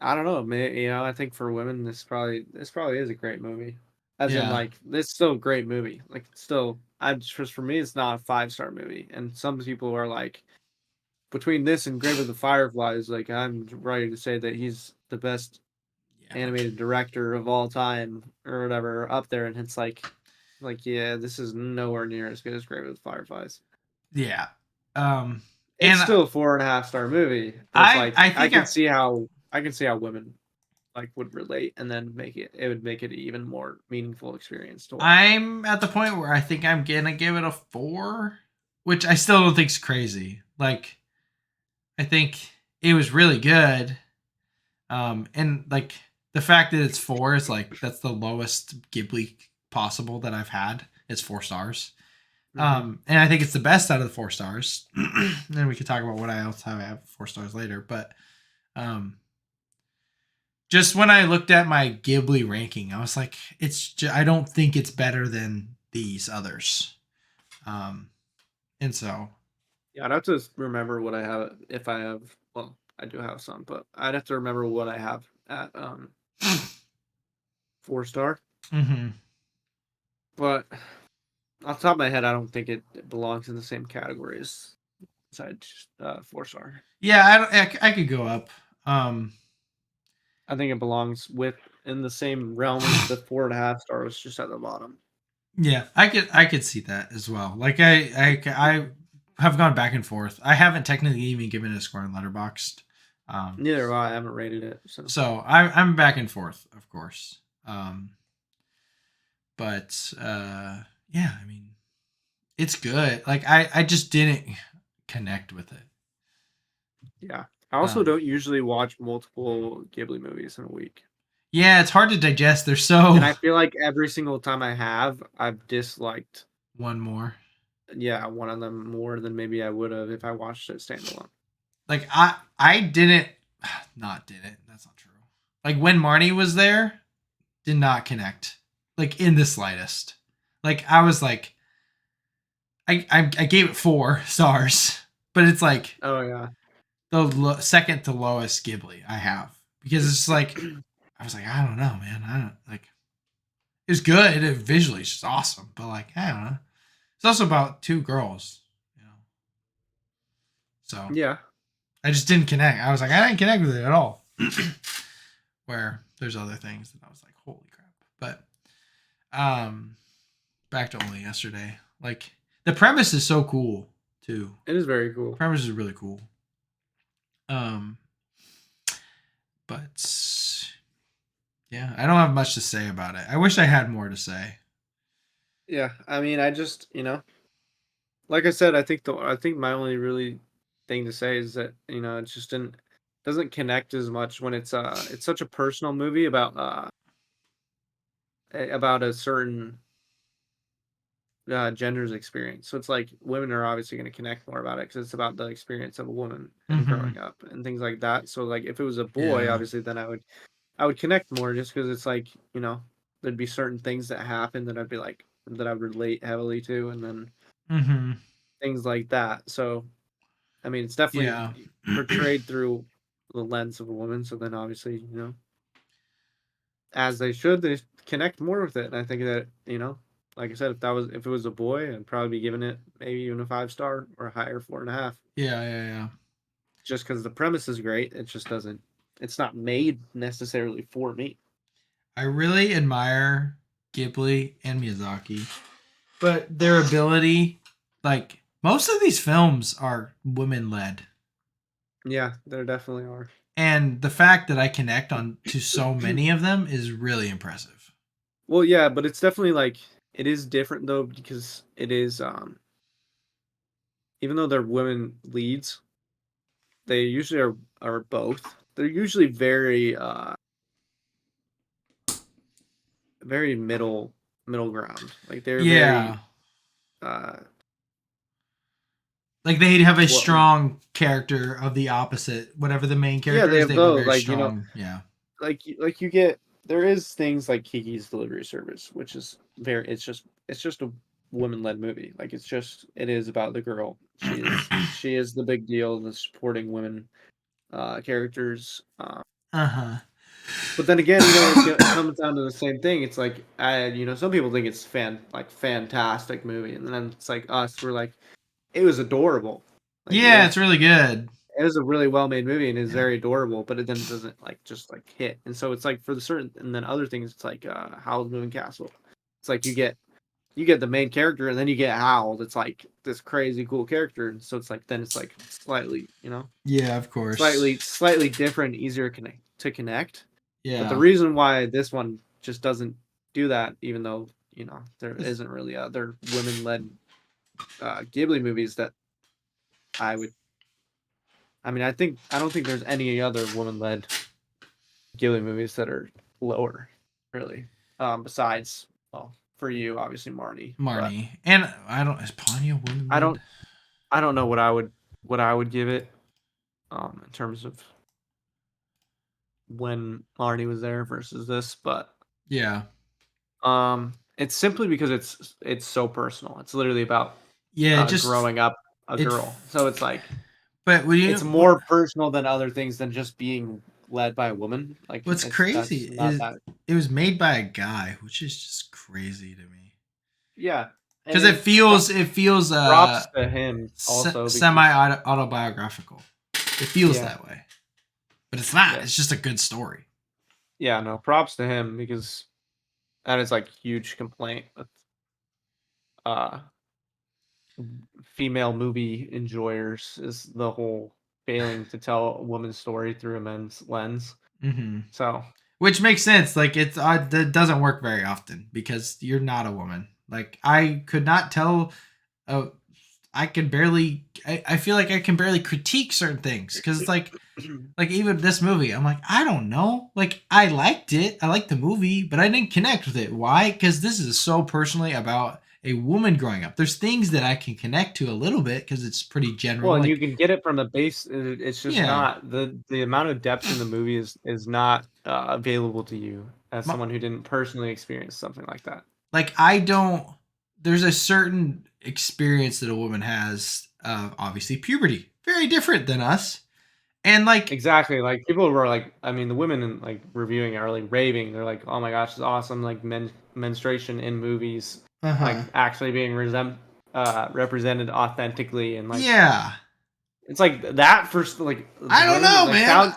don't know. I think for women, this probably is a great movie. As in, Yeah. like, this is still a great movie. Like, it's still, for me, it's not a 5-star movie. And some people are like, between this and Grave of the Fireflies, like, I'm ready to say that he's the best animated director of all time or whatever up there. And it's like, yeah, this is nowhere near as good as Grave of the Fireflies. Yeah. It's And still a 4.5-star movie. But it's like I think I can see how women like would relate and then it would make it an even more meaningful experience to watch. I'm at the point where I think I'm gonna give it a 4, which I still don't think is crazy. Like, I think it was really good. And like the fact that it's 4 is like that's the lowest Ghibli possible that I've had. It's 4 stars. And I think it's the best out of the 4 stars. And we could talk about what else I have 4 stars later. But just when I looked at my Ghibli ranking, I was like, I don't think it's better than these others. And so Yeah, I'd have to remember what I have if I have. Well, I do have some, but I'd have to remember what I have at 4-star. Mm-hmm. But off the top of my head, I don't think it belongs in the same category as 4-star. Yeah, I could go up. I think it belongs in the same realm as the 4.5 stars, just at the bottom. Yeah, I could see that as well. Like I have gone back and forth. I haven't technically even given it a score in Letterboxd. Neither have I. I haven't rated it. So I'm back and forth, of course. But yeah, I mean, it's good. Like I just didn't connect with it. Yeah. I also don't usually watch multiple Ghibli movies in a week. Yeah, it's hard to digest. They're so. And I feel like every single time I have, I've disliked one more. Yeah, one of them more than maybe I would have if I watched it standalone. Like I didn't. That's not true. Like when Marnie was there, did not connect. Like in the slightest. Like I was like, I gave it 4 stars, but it's like, oh yeah, the second to lowest Ghibli I have, because it's like I was like, I don't know, man. I don't like. It was good. Visually, it's just awesome, but like I don't know. It's also about 2 girls, So yeah, I just didn't connect. I was like, I didn't connect with it at all. Where there's other things that I was like, holy crap. But back to only yesterday. Like the premise is so cool too. it is very cool. The premise is really cool. But Yeah, I don't have much to say about it. I wish I had more to say. Yeah, I mean, I just like I said, I think my only really thing to say is that it just didn't doesn't connect as much when it's such a personal movie about a certain gender's experience. So it's like women are obviously going to connect more about it because it's about the experience of a woman and Mm-hmm. growing up and things like that. So like if it was a boy, Yeah. obviously then I would connect more just because it's like there'd be certain things that happen that I'd be like that I would relate heavily to, and then Mm-hmm. things like that. So I mean, it's definitely Yeah. portrayed through the lens of a woman. So then obviously as they should, they connect more with it. And I think that like I said, if it was a boy, I'd probably be giving it maybe even a 5 star or higher, 4.5, Yeah, yeah, yeah. just because the premise is great. It just doesn't. It's not made necessarily for me. I really admire Ghibli and Miyazaki, but their ability, like most of these films are women led, Yeah, there definitely are. and the fact that I connect on to so many of them is really impressive. Well, yeah, but it's definitely like it is different though because it is even though they're women leads, they usually are both. They're usually very middle ground. Like they're Yeah, very uh like they have a what strong character of the opposite. Whatever the main yeah, character they is, have they have a both. very Like strong. Yeah. like you get there is things like Kiki's Delivery Service, which is it's just a woman led movie. Like it is about the girl. She is the big deal in the supporting women characters. Uh huh. But then again, it comes down to the same thing. It's like, some people think it's fantastic movie, and then it's like us, we're like, it was adorable. Like Yeah, it's really good. it was a really well made movie and is Yeah. very adorable, but it then doesn't like just like hit. And so it's like for the certain, and then other things, it's like Howl's Moving Castle. It's like you get the main character, and then you get Howl. That's like this crazy cool character, and so it's like then it's like slightly, Yeah, of course. slightly different, easier to connect. But the Yeah. reason why this one just doesn't do that, even though there It's- isn't really other women-led Ghibli movies that I would. I mean, I don't think there's any other woman-led Ghibli movies that are lower, really. Besides, well, for you, obviously Marnie, but Marnie. And I don't is Ponyo woman I led? don't know what I would give it in terms of when Marnie was there versus this, but Yeah. it's simply because it's so personal. It's literally about Yeah, it just growing up a it girl. So it's like but when it's you more personal than other things than just being led by a woman. Like what's crazy that's not is that. it was made by a guy, which is just crazy to me. Yeah, and Cuz it feels props to him also semi because autobiographical. It feels yeah, that way. But it's not. yeah, It's just a good story. yeah. No, props to him because that is like huge complaint with uh female movie enjoyers is the whole failing to tell a woman's story through a men's lens. Mhm. So Which makes sense. Like it's that doesn't work very often because you're not a woman. Like I could not tell. Oh, I can barely. I feel like I can barely critique certain things because it's like even this movie. I'm like I don't know. Like I liked it. I liked the movie, but I didn't connect with it. Why? Because this is so personally about a woman growing up. There's things that I can connect to a little bit because it's pretty well, general. and you Like can get it from the base. It's just yeah, not the amount of depth in the movie is not available to you as my, someone who didn't personally experience something like that. like I don't. There's a certain experience that a woman has of obviously puberty, very different than us, and like Exactly. Like people were like, I mean, the women in like reviewing are like raving. They're like, "Oh my gosh, it's awesome!" Like menstruation in movies, uh like huh, actually being represented authentically, and like yeah. it's like that first like I don't women know, like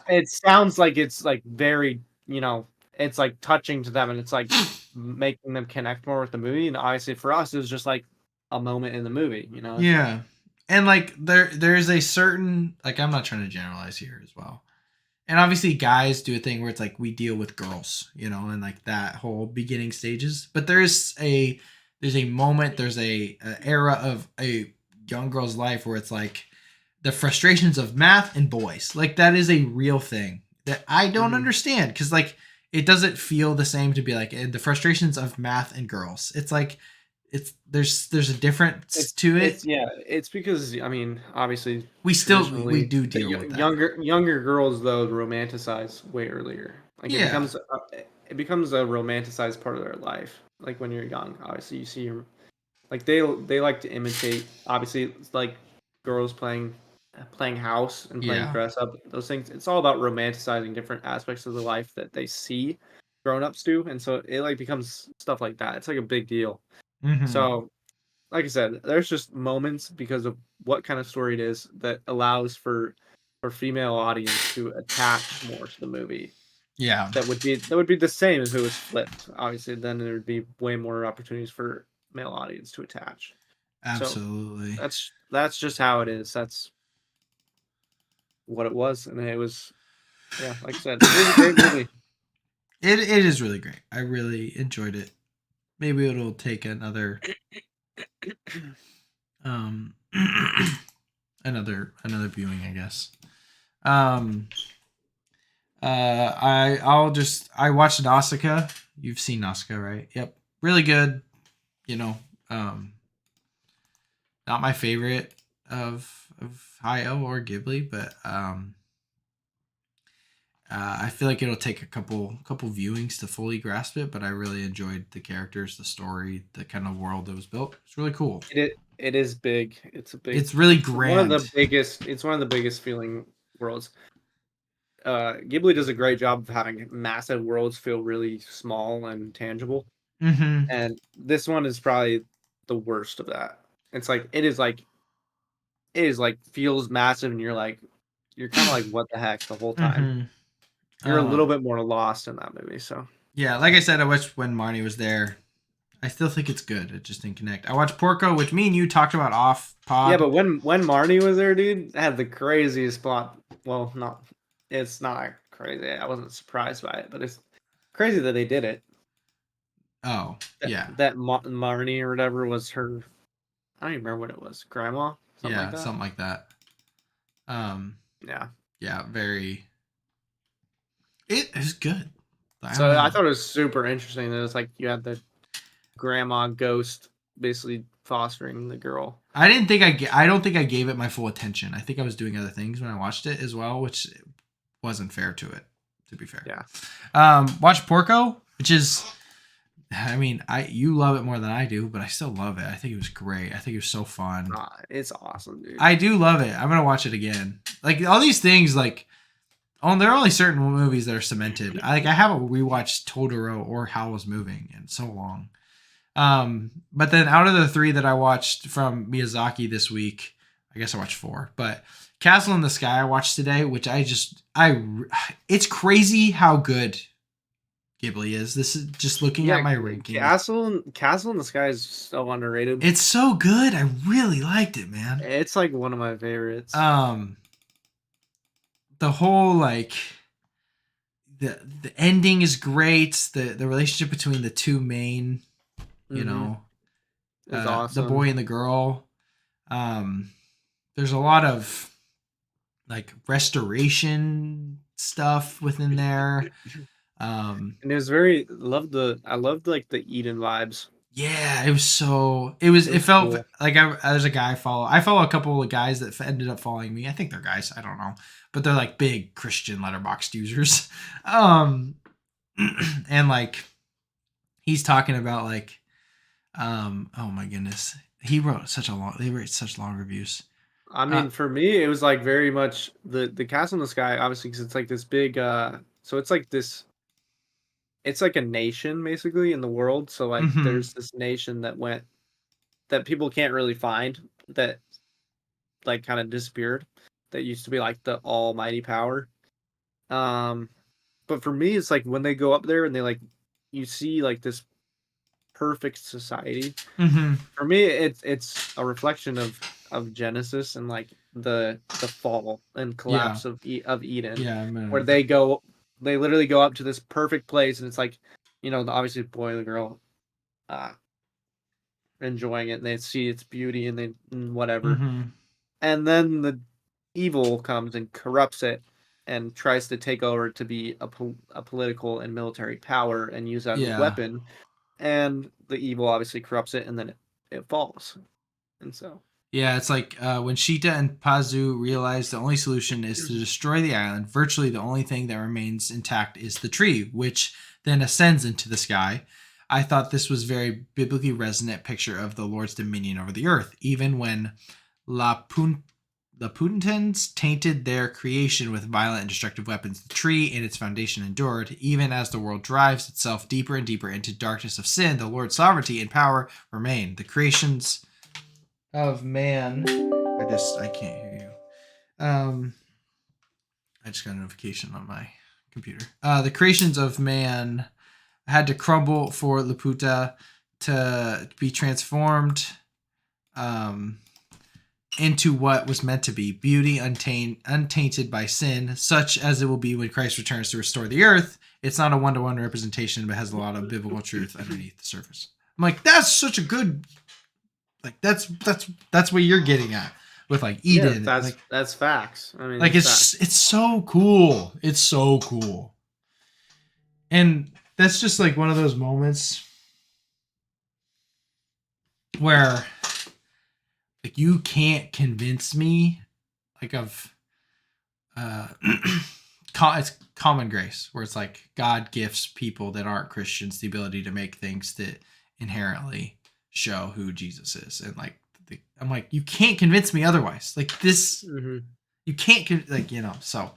man. sounds like it's like very it's like touching to them and it's like making them connect more with the movie. And obviously for us, it was just like a moment in the movie. It's like Yeah, and like there's a certain like I'm not trying to generalize here as well. And obviously guys do a thing where it's like we deal with girls, and like that whole beginning stages. But there's a moment, there's a era of a young girl's life where it's like the frustrations of math and boys. Like that is a real thing that I don't Hmm. understand because like it doesn't feel the same to be like the frustrations of math and girls. It's like there's a difference to It's it. yeah, it's because I mean, obviously, We traditionally, do the deal with that. younger girls though romanticize way earlier. Like Yeah. it becomes a romanticized part of their life. Like when you're young, obviously you see your like they like to imitate. Obviously, it's like girls playing house and playing Yeah. dress up. Those things. It's all about romanticizing different aspects of the life that they see grown ups do, and so it like becomes stuff like that. It's like a big deal. Mhm. So like I said, there's just moments because of what kind of story it is that allows for female audience to attach more to the movie. Yeah. That would be the same if it was flipped. Obviously, then there would be way more opportunities for male audience to attach. So Absolutely. that's just how it is. That's what it was, and it was yeah. Like I said, it was a great movie. It is really great. I really enjoyed it. Maybe it'll take um another viewing, I guess. Um I watched Nausicaa. You've seen Nausicaa, right? Yep. Really good, you know. Um Not my favorite of Hayao or Ghibli, but I feel like it'll take a couple viewings to fully grasp it, but I really enjoyed the characters, the story, the kind of world that was built. It's really cool. It is big. It's really It's one of the grand. biggest. It's one of the biggest feeling worlds. Ghibli does a great job of having massive worlds feel really small and tangible, Mm-hmm. and this one is probably the worst of that. It's like it is like feels massive, and you're kind of like what the heck the whole time. Mm-hmm. You're a little bit more lost in that movie. So Yeah, like I said, I watched when Marnie was there. I still think it's good. It just didn't connect. I watched Porco, which me and you talked about off yeah, pod. but when Marnie was there, dude, it had the craziest plot. Well, not it's not crazy. I wasn't surprised by it, but it's crazy that they did it. Oh, yeah. Marnie or whatever was her. I don't even remember what it was. Grandma, something like Yeah, that. something like that. Um, Yeah. yeah, very. It is good. I don't So I know. thought it was super interesting that it's like you had the grandma ghost basically fostering the girl. I don't think I gave it my full attention. I think I was doing other things when I watched it as well, which wasn't fair to it. To be fair, Yeah. watch Porco, which is. I mean, you love it more than I do, but I still love it. I think it was great. I think it was so fun. It's awesome, dude. I do love it. I'm gonna watch it again. Like all these things, like there are only certain movies that are cemented. I haven't rewatched Totoro or Howl's Moving in so long. But then out of the three that I watched from Miyazaki this week, I guess I watched four. But Castle in the Sky I watched today, which it's crazy how good Ghibli is. This is just looking at Yeah, my ranking. Castle in the Sky is so underrated. It's so good. I really liked it, man. It's like one of my favorites. Um, the whole like the ending is great. The relationship between the two main, you Mm-hmm. know, It's the boy awesome. and the girl. Um, there's a lot of like restoration stuff within there. And it was very loved the I loved like the Eden vibes. Yeah, it was It it was felt cool. like there's a guy I follow a couple of guys that ended up following me. I think they're guys, I don't know, but they're like big Christian letterboxd users. um and like he's talking about like oh my goodness, they wrote such long reviews. I uh mean, for me, it was like very much the Castle in the Sky, obviously, because it's like this big. So it's like this. It's like a nation basically in the world. So like, mhm there's this nation that people can't really find that like kind of disappeared. That used to be like the almighty power. Um, but for me, it's like when they go up there and they like, you see like this perfect society. mhm For me, it's a reflection of Genesis and like the fall and Yeah. collapse of Eden, Yeah. where they literally go up to this perfect place, and it's like, obviously the boy and the girl uh enjoying it, and they see its beauty, and they whatever. Mm-hmm. And then the evil comes and corrupts it and tries to take over to be a political and military power and use that as a Yeah. weapon. And the evil obviously corrupts it, and then it falls. And so, Yeah, it's like when Sheeta and Pazu realize the only solution is to destroy the island, virtually the only thing that remains intact is the tree, which then ascends into the sky. I thought this was very biblically resonant picture of the Lord's dominion over the earth, even when La Puntans tainted their creation with violent and destructive weapons. The tree and its foundation endured. Even as the world drives itself deeper and deeper into darkness of sin, the Lord's sovereignty and power remain. The creations of man. I can't hear you. I just got a notification on my computer. The creations of man had to crumble for Laputa to be transformed um, into what was meant to be beauty untainted by sin, such as it will be when Christ returns to restore the earth. It's not a one-to-one representation, but has a lot of biblical truth underneath the surface. I'm like, that's such a good, like that's what you're getting at with like yeah, Eden. that's facts. I mean, Like it's so cool. It's so cool. And that's just like one of those moments where like you can't convince me like of it's common grace where it's like God gifts people that aren't Christians the ability to make things that inherently show who Jesus is. And like I'm like, you can't convince me otherwise. Like this, you can't like, so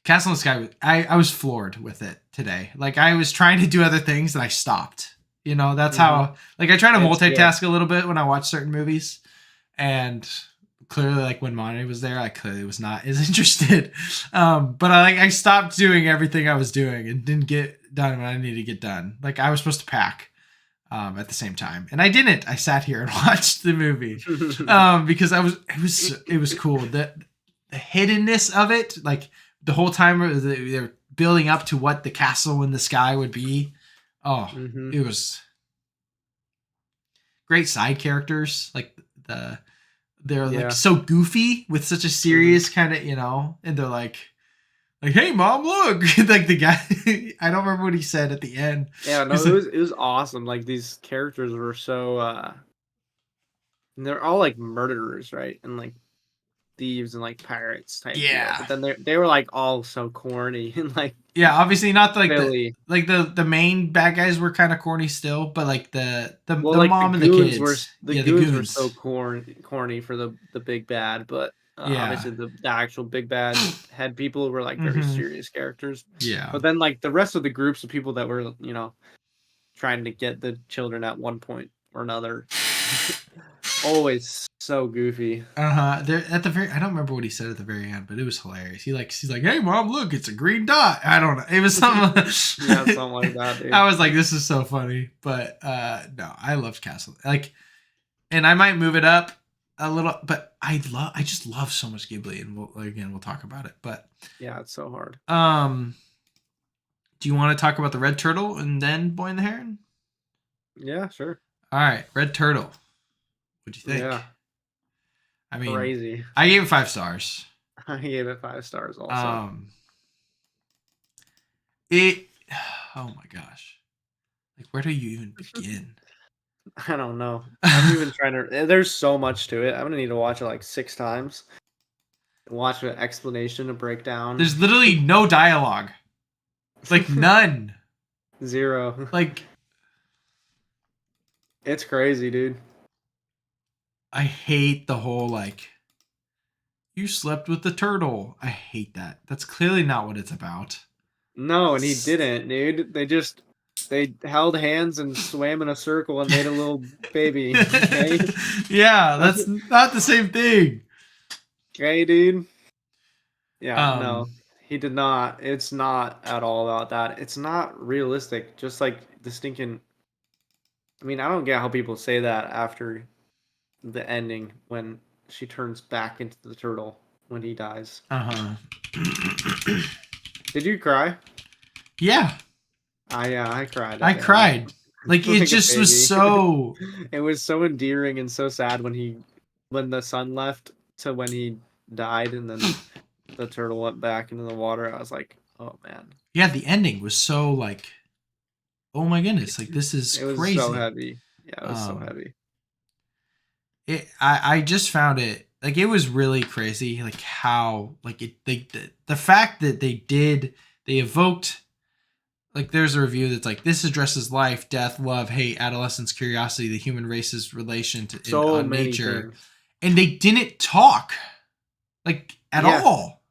Castle in the Sky, I was floored with it today. Like I was trying to do other things and I stopped. That's how like I try to multitask a little bit when I watch certain movies. And clearly like when Monty was there, I clearly was not as interested. But I stopped doing everything I was doing and didn't get done when I needed to get done. Like I was supposed to pack at the same time. And I didn't. I sat here and watched the movie. Because it was cool. The hiddenness of it, like the whole time they're building up to what the castle in the sky would be. Oh, It was great side characters. Like they're like so goofy with such a serious kind of, and they're like, hey mom, look. Like the guy, I don't remember what he said at the end. Yeah, no, it was awesome. Like these characters were so and they're all like murderers, right? And like thieves and like pirates type deal. But then they were like all so corny and like obviously not like silly. the main bad guys were kind of corny still, but like the like mom and the kids the goons were so corny for the big bad, but obviously the actual big bad head people were like very serious characters. But then like the rest of the groups of people that were trying to get the children at one point or another. Always so goofy. They're at the very. I don't remember what he said at the very end, but it was hilarious. He's like, "Hey, mom, look, it's a green dot." I don't know. It was something. Yeah, something like that. Dude. I was like, "This is so funny," but no, I loved Castle. Like, and I might move it up a little, but I just love so much Ghibli, and we'll talk about it. But yeah, it's so hard. Do you want to talk about the Red Turtle and then Boy and the Heron? Yeah, sure. All right, Red Turtle. What'd you think? Yeah. I mean, crazy. I gave it 5 stars. I gave it 5 stars also. Oh my gosh. Like, where do you even begin? I don't know. I'm even trying to. There's so much to it. I'm gonna need to watch it like 6 times. Watch an explanation, a breakdown. There's literally no dialogue. Like none. 0. Like, it's crazy, dude. I hate the whole like, you slept with the turtle. I hate that. That's clearly not what it's about. No, and he didn't, dude. They held hands and swam in a circle and made a little baby. Okay? Yeah, that's not the same thing. Okay, dude. Yeah, no. He did not. It's not at all about that. It's not realistic. Just like the stinking. I mean, I don't get how people say that after the ending when she turns back into the turtle when he dies. Uh-huh. Did you cry? Yeah, I cried I at the end. cried. Like it Like a just was baby. so. It was so endearing and so sad when the son left to when he died and then the turtle went back into the water. I was like, oh man. Yeah, the ending was so like, oh my goodness, like this is It was so crazy. heavy. Yeah, it was so Um, heavy. I just found it like it was really crazy, like how like the fact that they evoked like there's a review that's like this addresses life, death, love, hate, adolescence, curiosity, the human race's relation to So many nature, things. and they didn't talk like at Yeah. all.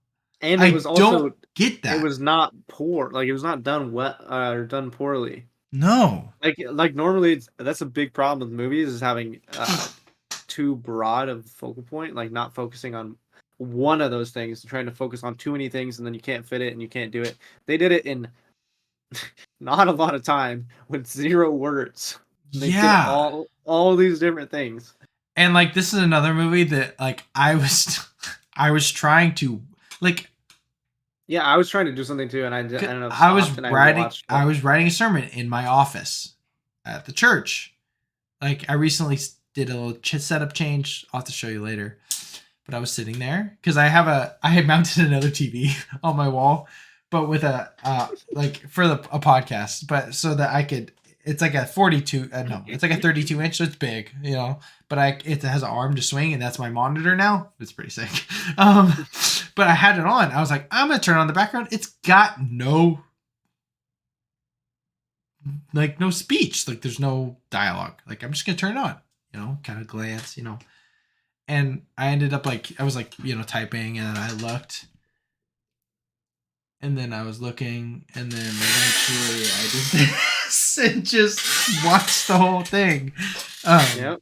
And it I was don't also get it that. was not poor. Like it was not done wet or done poorly. No. Like normally that's a big problem with movies is having too broad of focal point, like not focusing on one of those things, trying to focus on too many things and then you can't fit it and you can't do it. They did it in not a lot of time with 0 words. They did Yeah. all these different things. And like this is another movie that like I was I was trying to like Yeah, I was trying to do something too, and I ended up I was stopped and I writing watched I it. was writing a sermon in my office at the church. Like I recently did a little setup change. I'll have to show you later. But I was sitting there because I had mounted another TV on my wall, but with a like for a podcast, but so that I could. It's like a 42. No, it's like a 32 inch. So it's big, you know. But it has an arm to swing, and that's my monitor now. It's pretty sick. Um, but I had it on. I was like, I'm gonna turn on the background. It's got no speech. Like there's no dialogue. Like I'm just gonna turn it on. You know, kind of glance. You know, and I ended up like I was like typing, and then I looked, and then I was looking, and then eventually I did this and just watched the whole thing. Yep.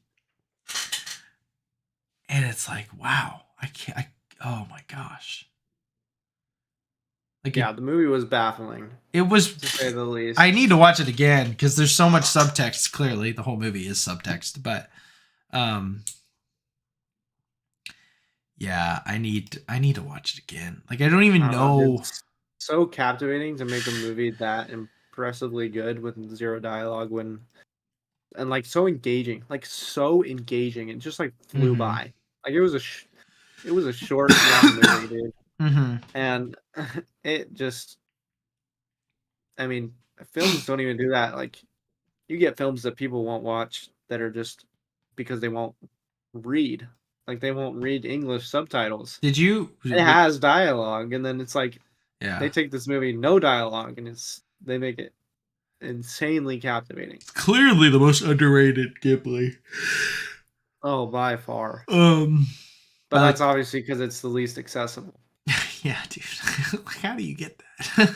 And it's like, wow, I can't. Oh my gosh, like Yeah, the movie was baffling, it was. to say the least. I need to watch it again because there's so much subtext. Clearly, the whole movie is subtext, but yeah, I need to watch it again. Like I don't even I don't know. know. It's so captivating to make a movie that impressively good with 0 dialogue and like so engaging. It just like flew Mm-hmm. by. Like it was a short young movie, dude. Mm-hmm. And it just I mean, films don't even do that. Like you get films that people won't watch that are just because they won't read. Like they won't read English subtitles. Did you? It has dialogue, and then it's like they Yeah. take this movie no dialogue, and they make it insanely captivating. Clearly the most underrated Ghibli. Oh, by far. But But that's like, obviously because it's the least accessible. yeah, dude. Like, how do you get that?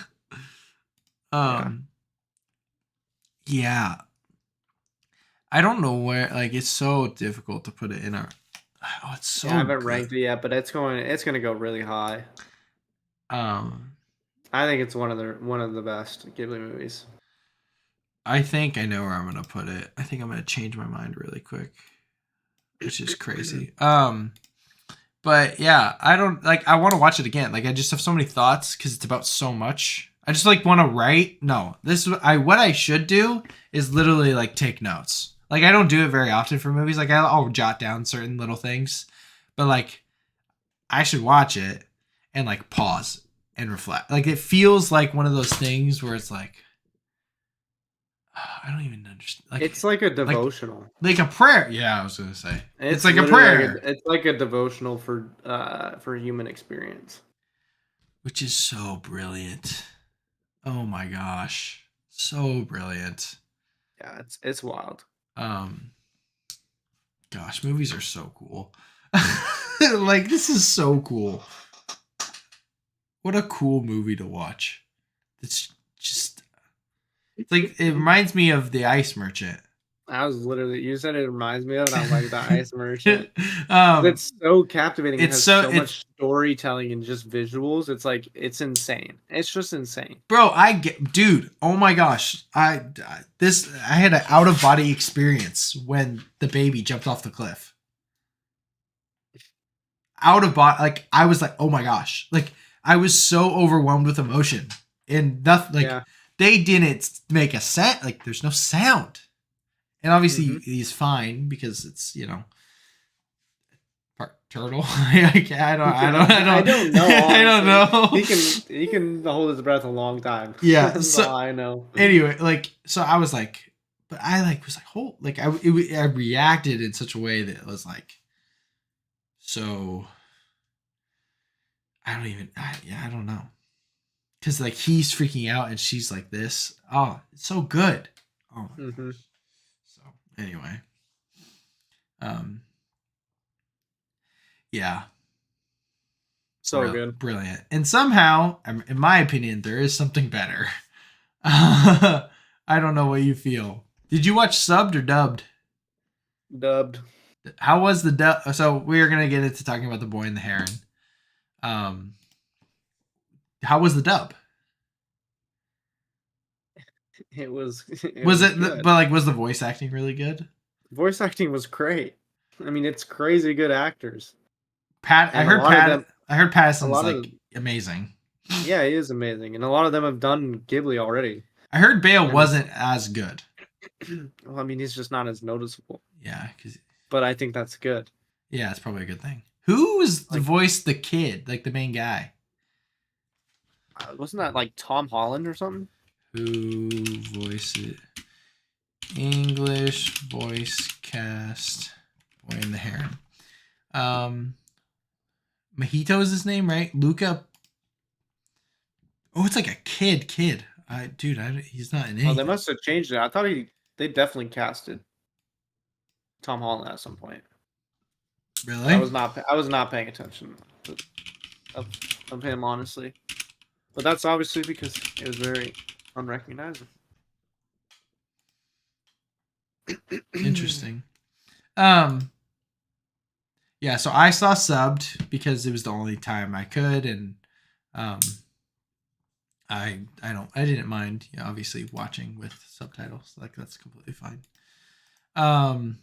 Yeah. um, yeah. I don't know where. Like, it's so difficult to put it in our. Oh, it's Yeah, I so haven't good. ranked it yet, but it's gonna go really high. Um, I think it's one of the best Ghibli movies. I think I know where I'm gonna put it. I think I'm gonna change my mind really quick, which is crazy. But yeah, I don't like. I want to watch it again. Like, I just have so many thoughts because it's about so much. I just like want to write. No, this what I should do is literally like take notes. Like I don't do it very often for movies. Like I'll jot down certain little things, but like I should watch it and like pause and reflect. Like it feels like one of those things where it's like I don't even understand. It's like a Like devotional. like a prayer. Yeah, I was gonna say it's It's like a literally prayer, it's like a devotional for human experience. which is so brilliant. Oh my gosh. So brilliant. Yeah, it's wild. Um gosh, movies are so cool. Like this is so cool. What a cool movie to watch. It's just it's like it reminds me of The Ice Merchant. I was literally you said it reminds me of it. I'm like the Ice Merchant. um It's so captivating. It it's has so so it's much storytelling and just visuals. It's like it's insane. It's just insane. bro, I get dude, oh my gosh. I had an out of body experience when the baby jumped off the cliff. out of body. Like I was like, oh my gosh, like I was so overwhelmed with emotion, and nothing like Yeah. they didn't make a sound. Like there's no sound, and obviously hmm he's fine because it's part turtle. I don't know. I don't Honestly, know. he can hold his breath a long time. Yeah. That's So all I know. anyway, like so I was like, but I like was like, hold, like I reacted in such a way that it was like, so I don't know, because like he's freaking out and she's like this. Oh, it's so good. Oh my hmm gosh. So anyway, um, yeah, So good. brilliant. And somehow, in my opinion, there is something better. I don't know what you feel. Did you watch subbed or dubbed? Dubbed. How was the dub? So we are gonna get into talking about the boy and the heron. Um, how was the dub? It was Was it? good. But like, was the voice acting really good? Voice acting was great. I mean, it's crazy good actors, Pat, I and a heard lot of them, I heard a Pattinson's lot like of amazing. yeah, he is amazing, and a lot of them have done Ghibli already. I heard Bale And wasn't as good. well, I mean, he's just not as noticeable, Yeah, because but I think that's good. yeah, it's probably a good thing. Who was the Like, voice the kid, like the main guy? wasn't that like Tom Holland or something? Who voiced it? English voice cast Boy and the Heron. Um, Mojito is his name, right? Luca. Oh, it's like a kid. He's not in Oh, they anything. must have changed it. I thought they definitely casted Tom Holland at some point. Really? I was not paying attention to, of him honestly, but that's obviously because it was very unrecognizable. Interesting. Um, yeah. So I saw subbed because it was the only time I could, and um, I didn't mind. Obviously watching with subtitles, like that's completely fine. Um,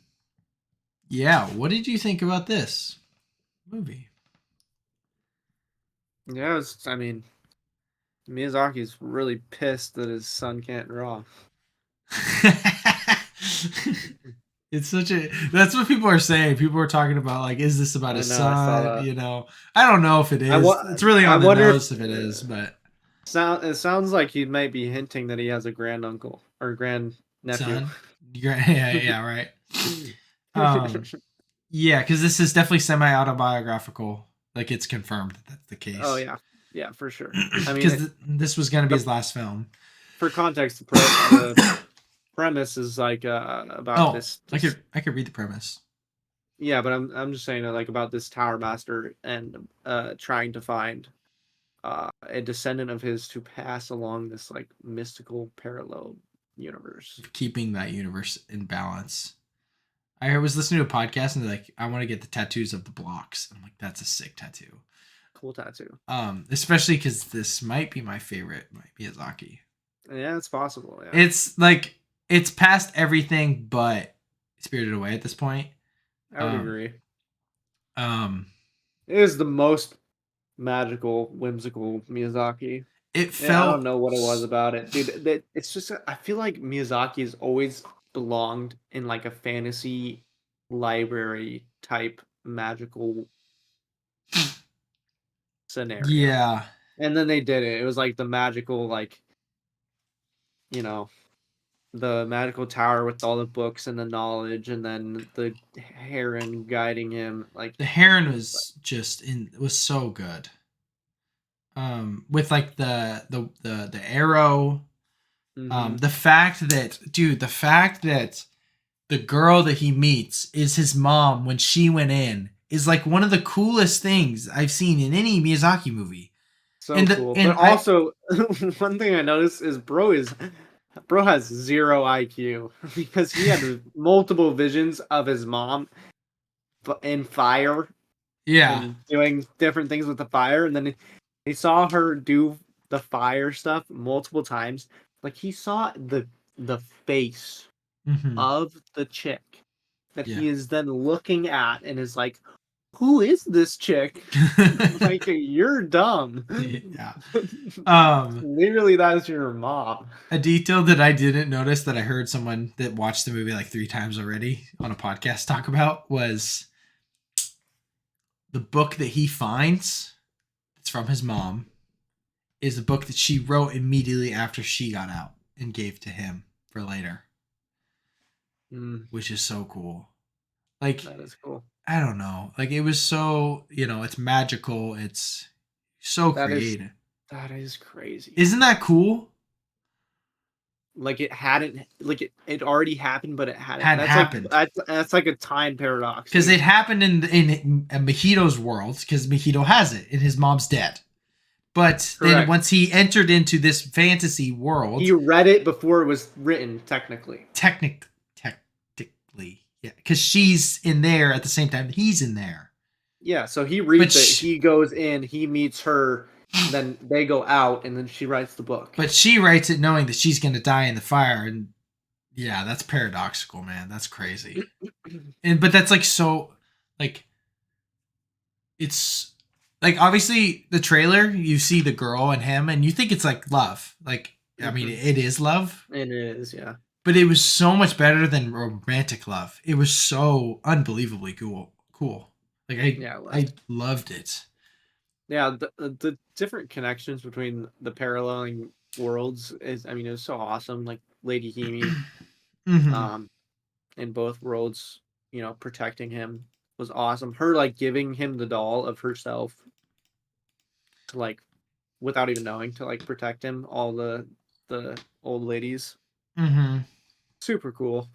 yeah. What did you think about this movie? Yeah, I mean, Miyazaki's really pissed that his son can't draw. It's such a that's what people are saying. People are talking about like, is this about I his know, I saw son? that. I don't know if it is. It's really I on the wonder nose if if it is, but it sounds like he might be hinting that he has a granduncle or grand nephew. son, yeah, right. Um, yeah, because this is definitely semi autobiographical. Like it's confirmed that that's the Oh case. yeah, yeah, for sure. I mean, Because this was gonna be the his last film. for context, the premise is like about Oh, this I could read the premise. yeah, but I'm just saying like about this tower master and trying to find a descendant of his to pass along this like mystical parallel universe. Keeping that universe in balance. I was listening to a podcast and they're like, I want to get the tattoos of the blocks. I'm like, that's a sick tattoo. Cool tattoo. Especially because this might be my favorite Miyazaki. Yeah, it's possible. Yeah, It's like it's past everything but Spirited Away at this point. I would Um, agree. um, It is the most magical, whimsical Miyazaki. it Yeah, I don't felt know what it was about it, dude. It's just I feel like Miyazaki has always belonged in like a fantasy library type magical scenario. yeah. And then they did it. It was like the magical, like, you know, the magical tower with all the books and the knowledge, and then the heron guiding him. Like, The Heron was so good. With like the arrow. mm-hmm. The fact that the girl that he meets is his mom when she went in is like one of the coolest things I've seen in any Miyazaki movie. So cool. And But I also, one thing I noticed is bro has zero IQ because he had multiple visions of his mom in fire yeah. and doing different things with the fire, and then he saw her do the fire stuff multiple times. Like he saw the face Mm-hmm. of the chick that Yeah. he is then looking at and is like, who is this chick? Micah, you're dumb. Yeah. Um, Literally, that's your mom. a detail that I didn't notice that I heard someone that watched the movie like 3 times already on a podcast talk about was the book that he finds. It's from his mom. Is a book that she wrote immediately after she got out and gave to him for later, which is so cool. Like, that is cool. I don't know. Like, it was so, it's magical. It's so creative. That is crazy. Isn't that cool? Like it hadn't, like it already happened, but it hadn't. Hadn't happened. That's like a time paradox. Because it happened in Mahito's world, because Mahito has it, and his mom's dead. But then once he entered into this fantasy world, he read it before it was written. Technically, yeah, because she's in there at the same time he's in there. Yeah, so he reads it. He goes in. He meets her. Then they go out, and then she writes the book. But she writes it knowing that she's going to die in the fire, and yeah, that's paradoxical, man. That's crazy. But that's like so, like, it's like obviously the trailer. You see the girl and him, and you think it's like love. Like, I mean, it is love. It is, yeah. But it was so much better than romantic love. It was so unbelievably cool. Like I loved it. Yeah, the different connections between the paralleling worlds is, I mean, it was so awesome. Like Lady Himi, in both worlds, protecting him was awesome. Her like giving him the doll of herself to like, without even knowing, to like protect him. All the old ladies, super cool.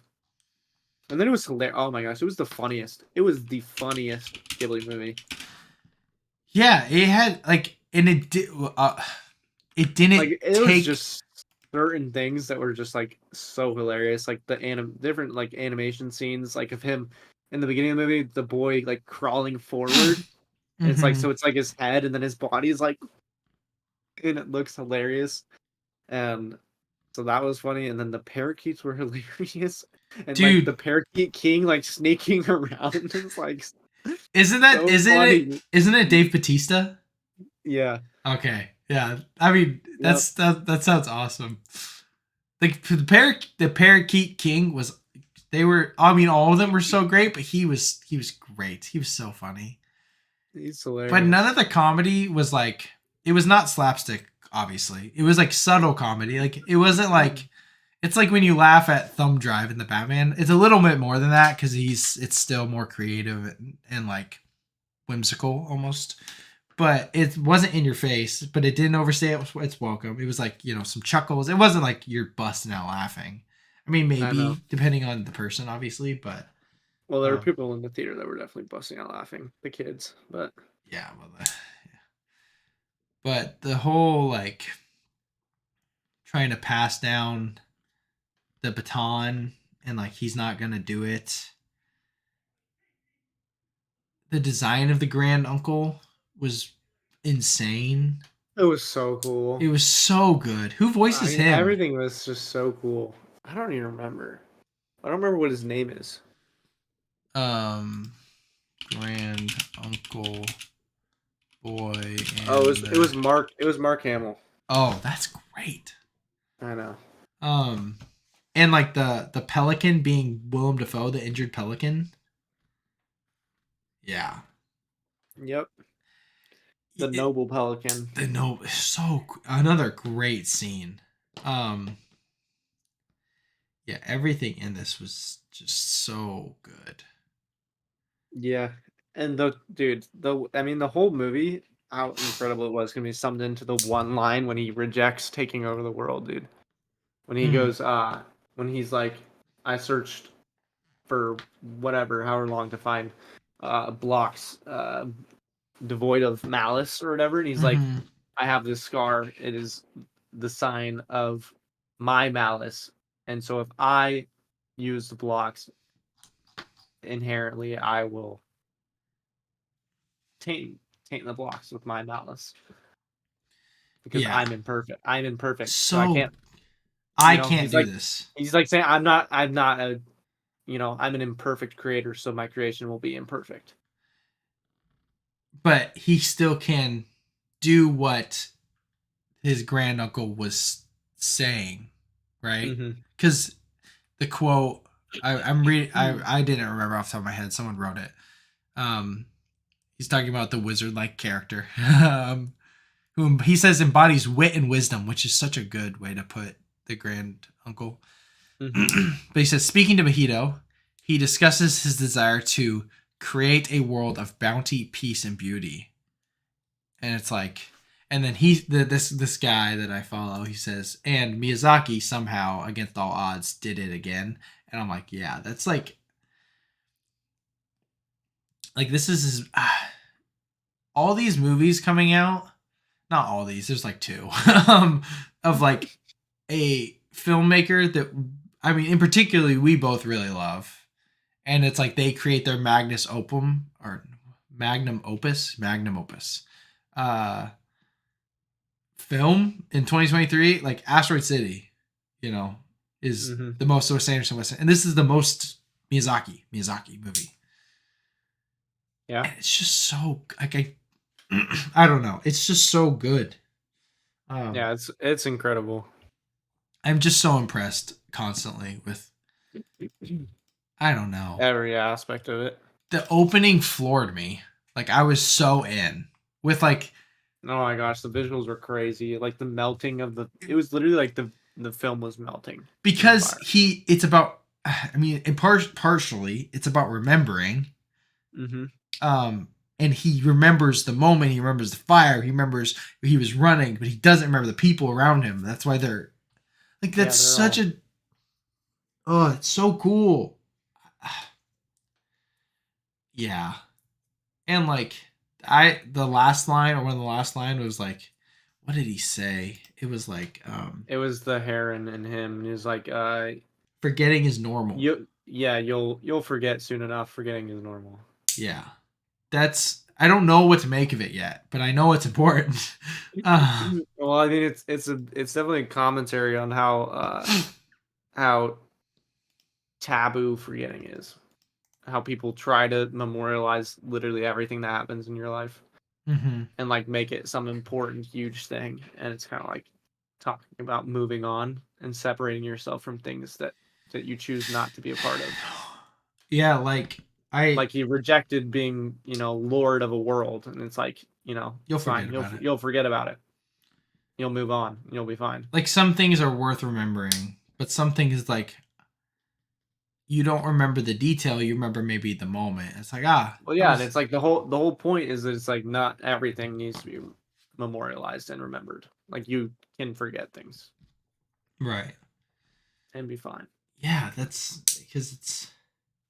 And then it was hilarious. Oh my gosh, it was the funniest. It was the funniest Ghibli movie. Yeah, it had like, and it didn't. Like, it was just certain things that were just like so hilarious, like the different like animation scenes, like of him in the beginning of the movie, the boy like crawling forward. It's like, so it's like his head and then his body is like, and it looks hilarious, and so that was funny. And then the parakeets were hilarious, and like the parakeet king like sneaking around is like. Isn't it Dave Bautista? Yeah. Okay. Yeah. I mean, that sounds awesome. Like the Parakeet King was, all of them were so great, but he was great. He was so funny. He's hilarious. But none of the comedy was like, it was not slapstick, obviously. It was like subtle comedy. Like, it wasn't like, it's like when you laugh at Thumb Drive in the Batman. It's a little bit more than that because it's still more creative and like whimsical almost. But it wasn't in your face, but it didn't overstay its welcome. It was like, some chuckles. It wasn't like you're busting out laughing. I mean, maybe depending on the person, obviously, but. Well, there were people in the theater that were definitely busting out laughing. The kids, but. Yeah, but the whole like trying to pass down the baton and like he's not gonna do it. The design of the grand uncle was insane. It was so cool. It was so good. Who voices him? Everything was just so cool. I don't even remember. I don't remember what his name is. Grand Uncle Boy. It was Mark. It was Mark Hamill. Oh, that's great. I know. And like the pelican being Willem Dafoe, the injured pelican. Yeah. Yep. The noble pelican. Another great scene. Yeah, everything in this was just so good. Yeah, and the whole movie, how incredible it was gonna be summed into the one line when he rejects taking over the world, dude. When he goes, when he's like, I searched for however long to find blocks devoid of malice or whatever, and he's like, I have this scar. It is the sign of my malice, and so if I use the blocks, inherently I will taint the blocks with my malice because I'm imperfect. So I can't do this. He's like saying I'm not a I'm an imperfect creator, so my creation will be imperfect. but he still can do what his granduncle was saying, right? Mm-hmm. Because the quote I'm reading, I didn't remember off the top of my head. Someone wrote it. Um, he's talking about the wizard-like character, whom he says embodies wit and wisdom, which is such a good way to put the grand uncle. Mm-hmm. But he says, speaking to Mahito, he discusses his desire to create a world of bounty, peace, and beauty. And it's like, and then this guy that I follow, he says, and Miyazaki somehow, against all odds, did it again. And I'm like, yeah, that's like this is his, all these movies coming out. Not all these. There's like two of like a filmmaker that I mean, in particularly, we both really love, and it's like they create their magnus opum or magnum opus, uh, film in 2023. Like Asteroid City, you know, is Mm-hmm. the most Wes Anderson West, and this is the most Miyazaki movie, Yeah. and it's just so like I don't know, it's just so good. Um, Yeah. It's incredible. I'm just so impressed constantly with I don't know. Every aspect of it. The opening floored me. Like I was so in with like Oh my gosh, the visuals were crazy. Like the melting of the. It was literally like the film was melting in the because fire. it's about I mean, partially it's about remembering Mm-hmm. um and he remembers the moment, he remembers the fire, he remembers he was running, but he doesn't remember the people around him. That's why they're like Yeah, that's they're such all. a oh, it's so cool. Yeah. And like the last line or one of the last line was like what did he say? It was like It was the Heron and him. He was like, forgetting is normal. you'll forget soon enough. Forgetting is normal. Yeah. That's I don't know what to make of it yet, but I know it's important. uh, Well, I mean, it's definitely a commentary on how taboo forgetting is. How people try to memorialize literally everything that happens in your life mhm. and like make it some important, huge thing. And it's kind of like talking about moving on and separating yourself from things that you choose not to be a part of. Yeah, like I Like he rejected being, lord of a world, and it's like, you'll forget fine, about it. you'll forget about it. You'll move on. You'll be fine. Like some things are worth remembering, but some things like you don't remember the detail, you remember maybe the moment. It's like, Well, that yeah, and was it's like the whole point is that it's like not everything needs to be memorialized and remembered. Like you can forget things right. and be fine. Yeah, that's because it's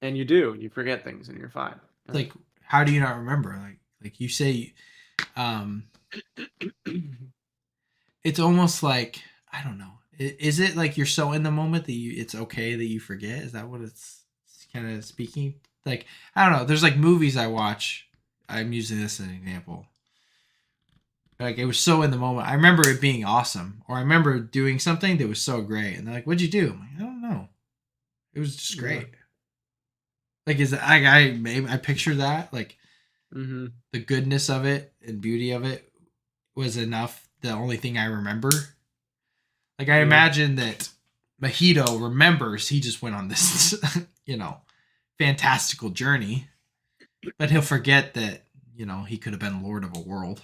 And you do. You forget things and you're fine. like how do you not remember? Like you say um it's almost like I don't know. Is it like you're so in the moment that it's okay that you forget? Is that what it's kind of speaking? Like I don't know. There's like movies I watch. I'm using this as an example. Like it was so in the moment. I remember it being awesome, or I remember doing something that was so great, and they're like, "What'd you do?" I'm like, "I don't know. It was just Yeah. great." Like is I picture that like Mm-hmm. the goodness of it and beauty of it was enough. The only thing I remember. Like I Yeah. imagine that Mahito remembers he just went on this, fantastical journey, but he'll forget that, he could have been lord of a world.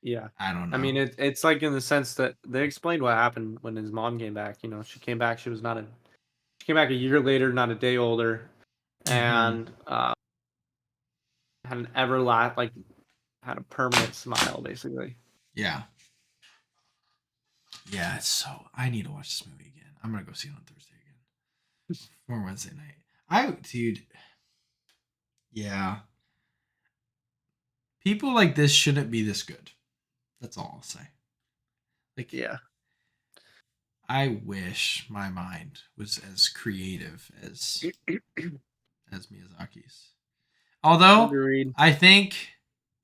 Yeah. I don't I know. mean, it's like in the sense that they explained what happened when his mom came back. She came back. She came back a year later, not a day older, Mm-hmm. and had an everlast like had a permanent smile, basically. Yeah. Yeah, it's so I need to watch this movie again. I'm gonna go see it on Thursday again. Or Wednesday night. Dude, yeah. People like this shouldn't be this good. That's all I'll say. Like, Yeah. I wish my mind was as creative as Miyazaki's. Although Agreed. I think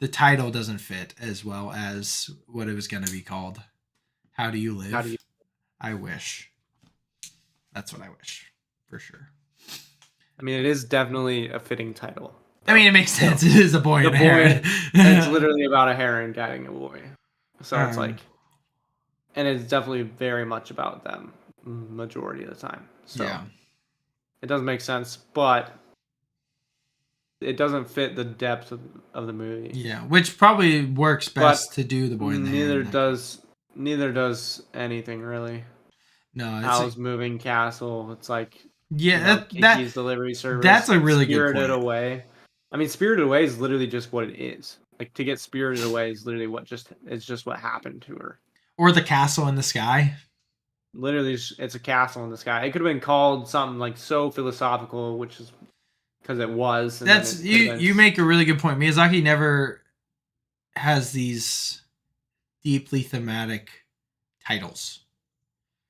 the title doesn't fit as well as what it was going to be called. How do you How do you? live? I wish. That's what I wish for sure. I mean, it is definitely a fitting title. I mean, it makes sense. It is a boy The and a heron. boy, it's literally about a heron guiding a boy. So it's Um, like, and it's definitely very much about them majority of the time. So yeah. it doesn't make sense, but it doesn't fit the depth of the movie. Yeah, which probably works But best to do the boy and the heron. neither That case. does anything really. No, it's Howl's Moving Castle. It's like, yeah, that Kiki's Delivery that's Service, a really good Spirited point. Away. I mean, Spirited Away is literally just what it is. Like to get spirited away is literally it's just what happened to her. Or the castle in the sky. Literally, it's a castle in the sky. It could have been called something like so philosophical, which is because it was, and then That's it could have been. you make a really good point. Miyazaki never has these deeply thematic titles.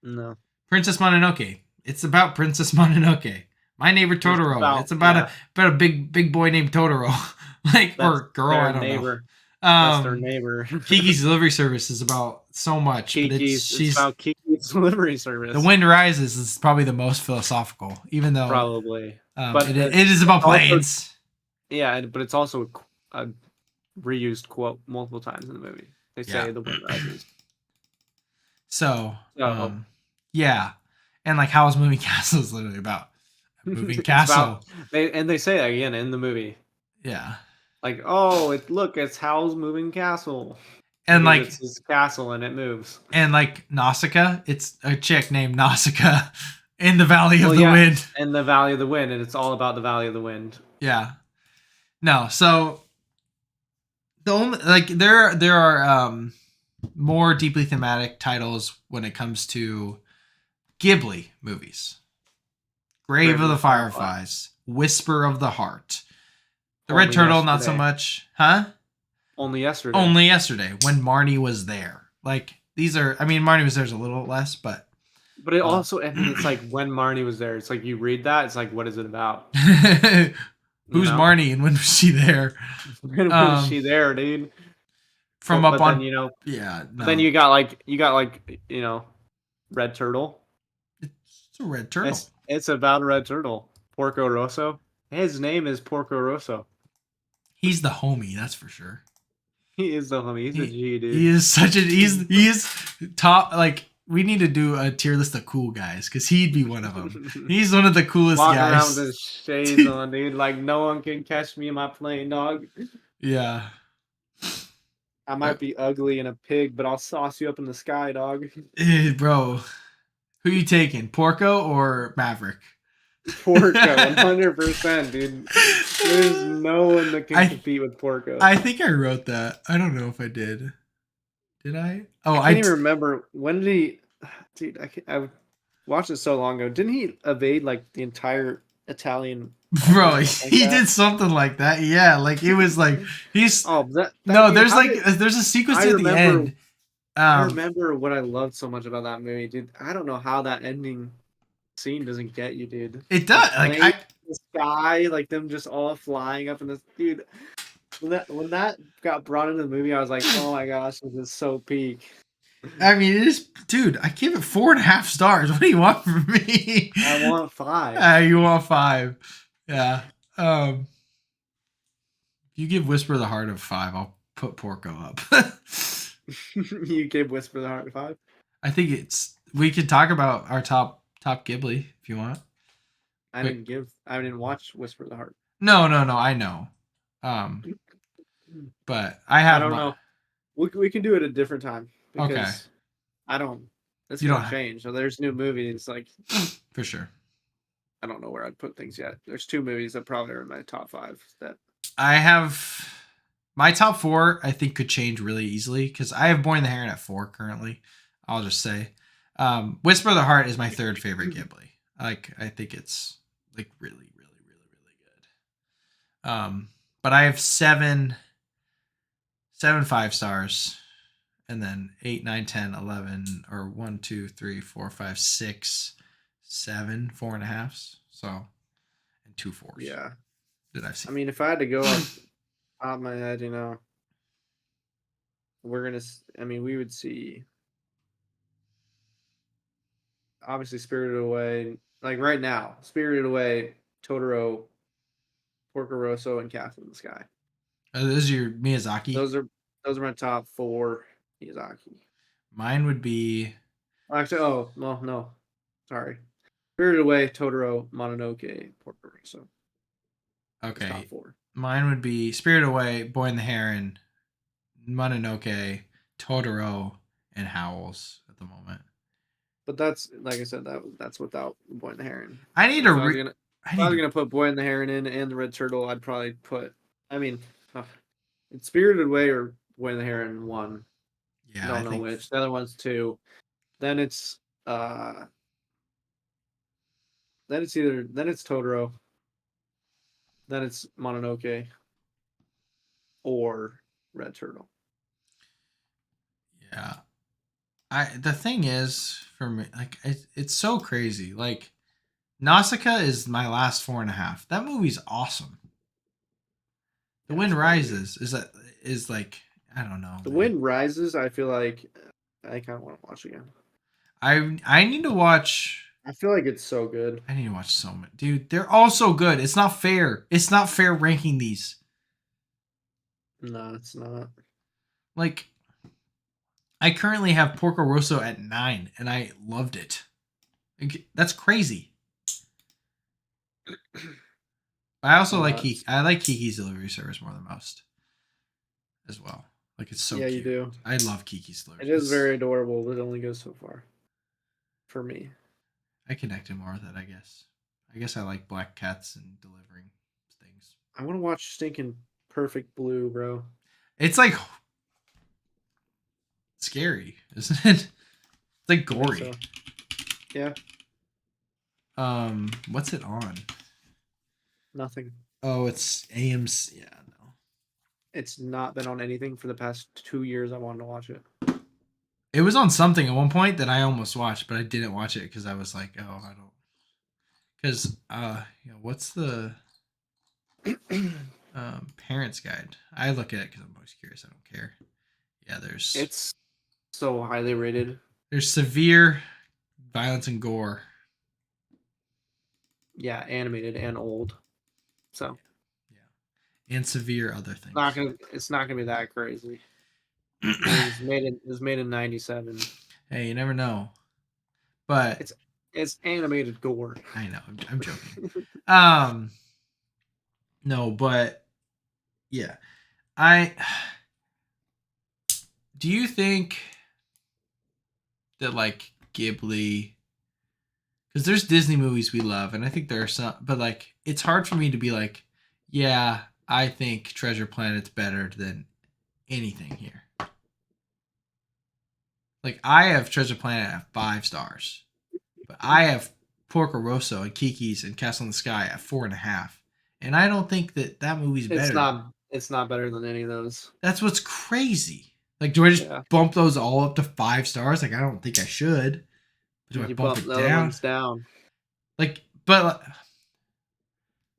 No, Princess Mononoke. It's about Princess Mononoke. My Neighbor Totoro. It's about a big boy named Totoro. Like that's or girl, their I don't know. neighbor. That's their neighbor. Kiki's Delivery Service is about so much, but It's about Kiki's Delivery Service. The Wind Rises is probably the most philosophical, even though Probably, but it is about planes. Yeah, but it's also a reused quote multiple times in the movie. They say the wind rises. So, yeah, and like Howl's Moving Castle is literally about a moving castle. They say that again in the movie. Yeah, like it's Howl's Moving Castle, and like it's his castle and it moves. And like Nausicaa, it's a chick named Nausicaa in the Valley of the Wind. In the Valley of the Wind, and it's all about the Valley of the Wind. Yeah. No, so the only there are more deeply thematic titles when it comes to Ghibli movies. Grave of the Fireflies, Whisper of the Heart. The Red Turtle, not so much. Huh? Only yesterday. Only yesterday, when Marnie was there. Like, these are, I mean, Marnie was there's a little less, but. But it also, I mean, it's like when Marnie was there, it's like you read that, it's like, what is it about? Who's Marnie and when was she there? When was she there, dude? From up on, then, yeah. No. Then you got like, Red Turtle. It's a red turtle. It's about a red turtle. Porco Rosso. His name is Porco Rosso. He's the homie, that's for sure. He is the homie. He's a G, dude. He is such a he's top. Like, we need to do a tier list of cool guys because he'd be one of them. He's one of the coolest Walking guys. around with his shades on, dude. Like, no one can catch me in my plane, dog. Yeah. I might be ugly and a pig, but I'll sauce you up in the sky, dog. Bro, who you taking, Porco or Maverick? Porco, 100%, dude. There's no one that can compete with Porco. I think I wrote that. I don't know if I did. Did I? Oh, I can't even remember. When did he... Dude, I watched it so long ago. Didn't he evade, like, the entire Italian... Bro, he did something like that. Yeah, like, it was like... He's... there's a sequence at the end. I remember what I loved so much about that movie, dude. I don't know how that ending... scene doesn't get you, dude. It does. Like the sky, like them just all flying up in this, dude. When that got brought into the movie, I was like, oh my gosh, this is so peak. I mean, it is, dude. I give it 4.5 stars. What do you want from me? I want 5. You want 5? Yeah. If you give Whisper of the Heart of 5, I'll put Porco up. You gave Whisper of the Heart a 5? I think it's. We could talk about our top Ghibli if you want. I didn't watch Whisper of the Heart. No, I know. But I have. I don't know. We can do it a different time because okay. It's gonna change. So there's new movies like for sure. I don't know where I'd put things yet. There's 2 movies that probably are in my top 5 that I have. My top 4 I think could change really easily because I have Boy and the Heron at 4 currently. I'll just say. Whisper of the Heart is my 3rd favorite Ghibli. Like, I think it's like really, really, really, really good. But I have 7 5 stars, and then 8, 9, 10, 11, or 1, 2, 3, 4, 5, 6, 7 4.5s. So, and 2 4s. Yeah. That I've seen. I mean, if I had to go off top of my head, we would see. Obviously, Spirited Away. Like right now, Spirited Away, Totoro, Porco Rosso, and Castle in the Sky. This is your Miyazaki. Those are my top 4 Miyazaki. Mine would be Actually, oh no, sorry. Spirited Away, Totoro, Mononoke, Porco Rosso. okay. Top 4. Mine would be Spirited Away, Boy and the Heron, Mononoke, Totoro, and Howls at the moment. But that's like I said, that's without Boy and the Heron. I need If to. I was gonna put Boy and the Heron in and the Red Turtle, I'd probably put. I mean, it's Spirited Away or Boy and the Heron 1. Yeah, Don't know which. The other one's 2. Then it's Then it's Totoro. Then it's Mononoke or Red Turtle. Yeah. The thing is for me, like it's so crazy. Like Nausicaa is my last 4.5. That movie's awesome. The Wind Rises is like, I don't know. The Wind Rises, I feel like I kind of want to watch again. I need to watch. I feel like it's so good. I need to watch so much, dude. They're all so good. It's not fair. It's not fair ranking these. No, it's not. Like, I currently have Porco Rosso at 9, and I loved it. Like, that's crazy. I also like Kiki. I like Kiki's Delivery Service more than most, as well. Like, it's so cute. You do. I love Kiki's Delivery. It is very adorable, but it only goes so far. For me, I connected more with it. I guess. I guess I like black cats and delivering things. I want to watch Stinking Perfect Blue, bro. It's like scary, isn't it? It's like gory. So. Yeah. What's it on? Nothing. Oh, it's AMC. Yeah, no. It's not been on anything for the past 2 years. I wanted to watch it. It was on something at one point that I almost watched, but I didn't watch it because I was like, oh, I don't. Because what's the Parents Guide? I look at it because I'm always curious. I don't care. Yeah, it's so highly rated. There's severe violence and gore. Yeah, animated and old. So. Yeah. And severe other things. It's not gonna be that crazy. It was made in 97. Hey, you never know. But it's animated gore. I know. I'm joking. No, but yeah. Do you think that like Ghibli, because there's Disney movies we love, and I think there are some, but like it's hard for me to be like, yeah, I think Treasure Planet's better than anything here. Like I have Treasure Planet at 5 stars, but I have Porco Rosso and Kiki's and Castle in the Sky at 4.5, and I don't think that movie's better. It's not better than any of those. That's what's crazy. Like, do I just bump those all up to 5 stars? Like, I don't think I should. Do I bump it the other ones down? Like, but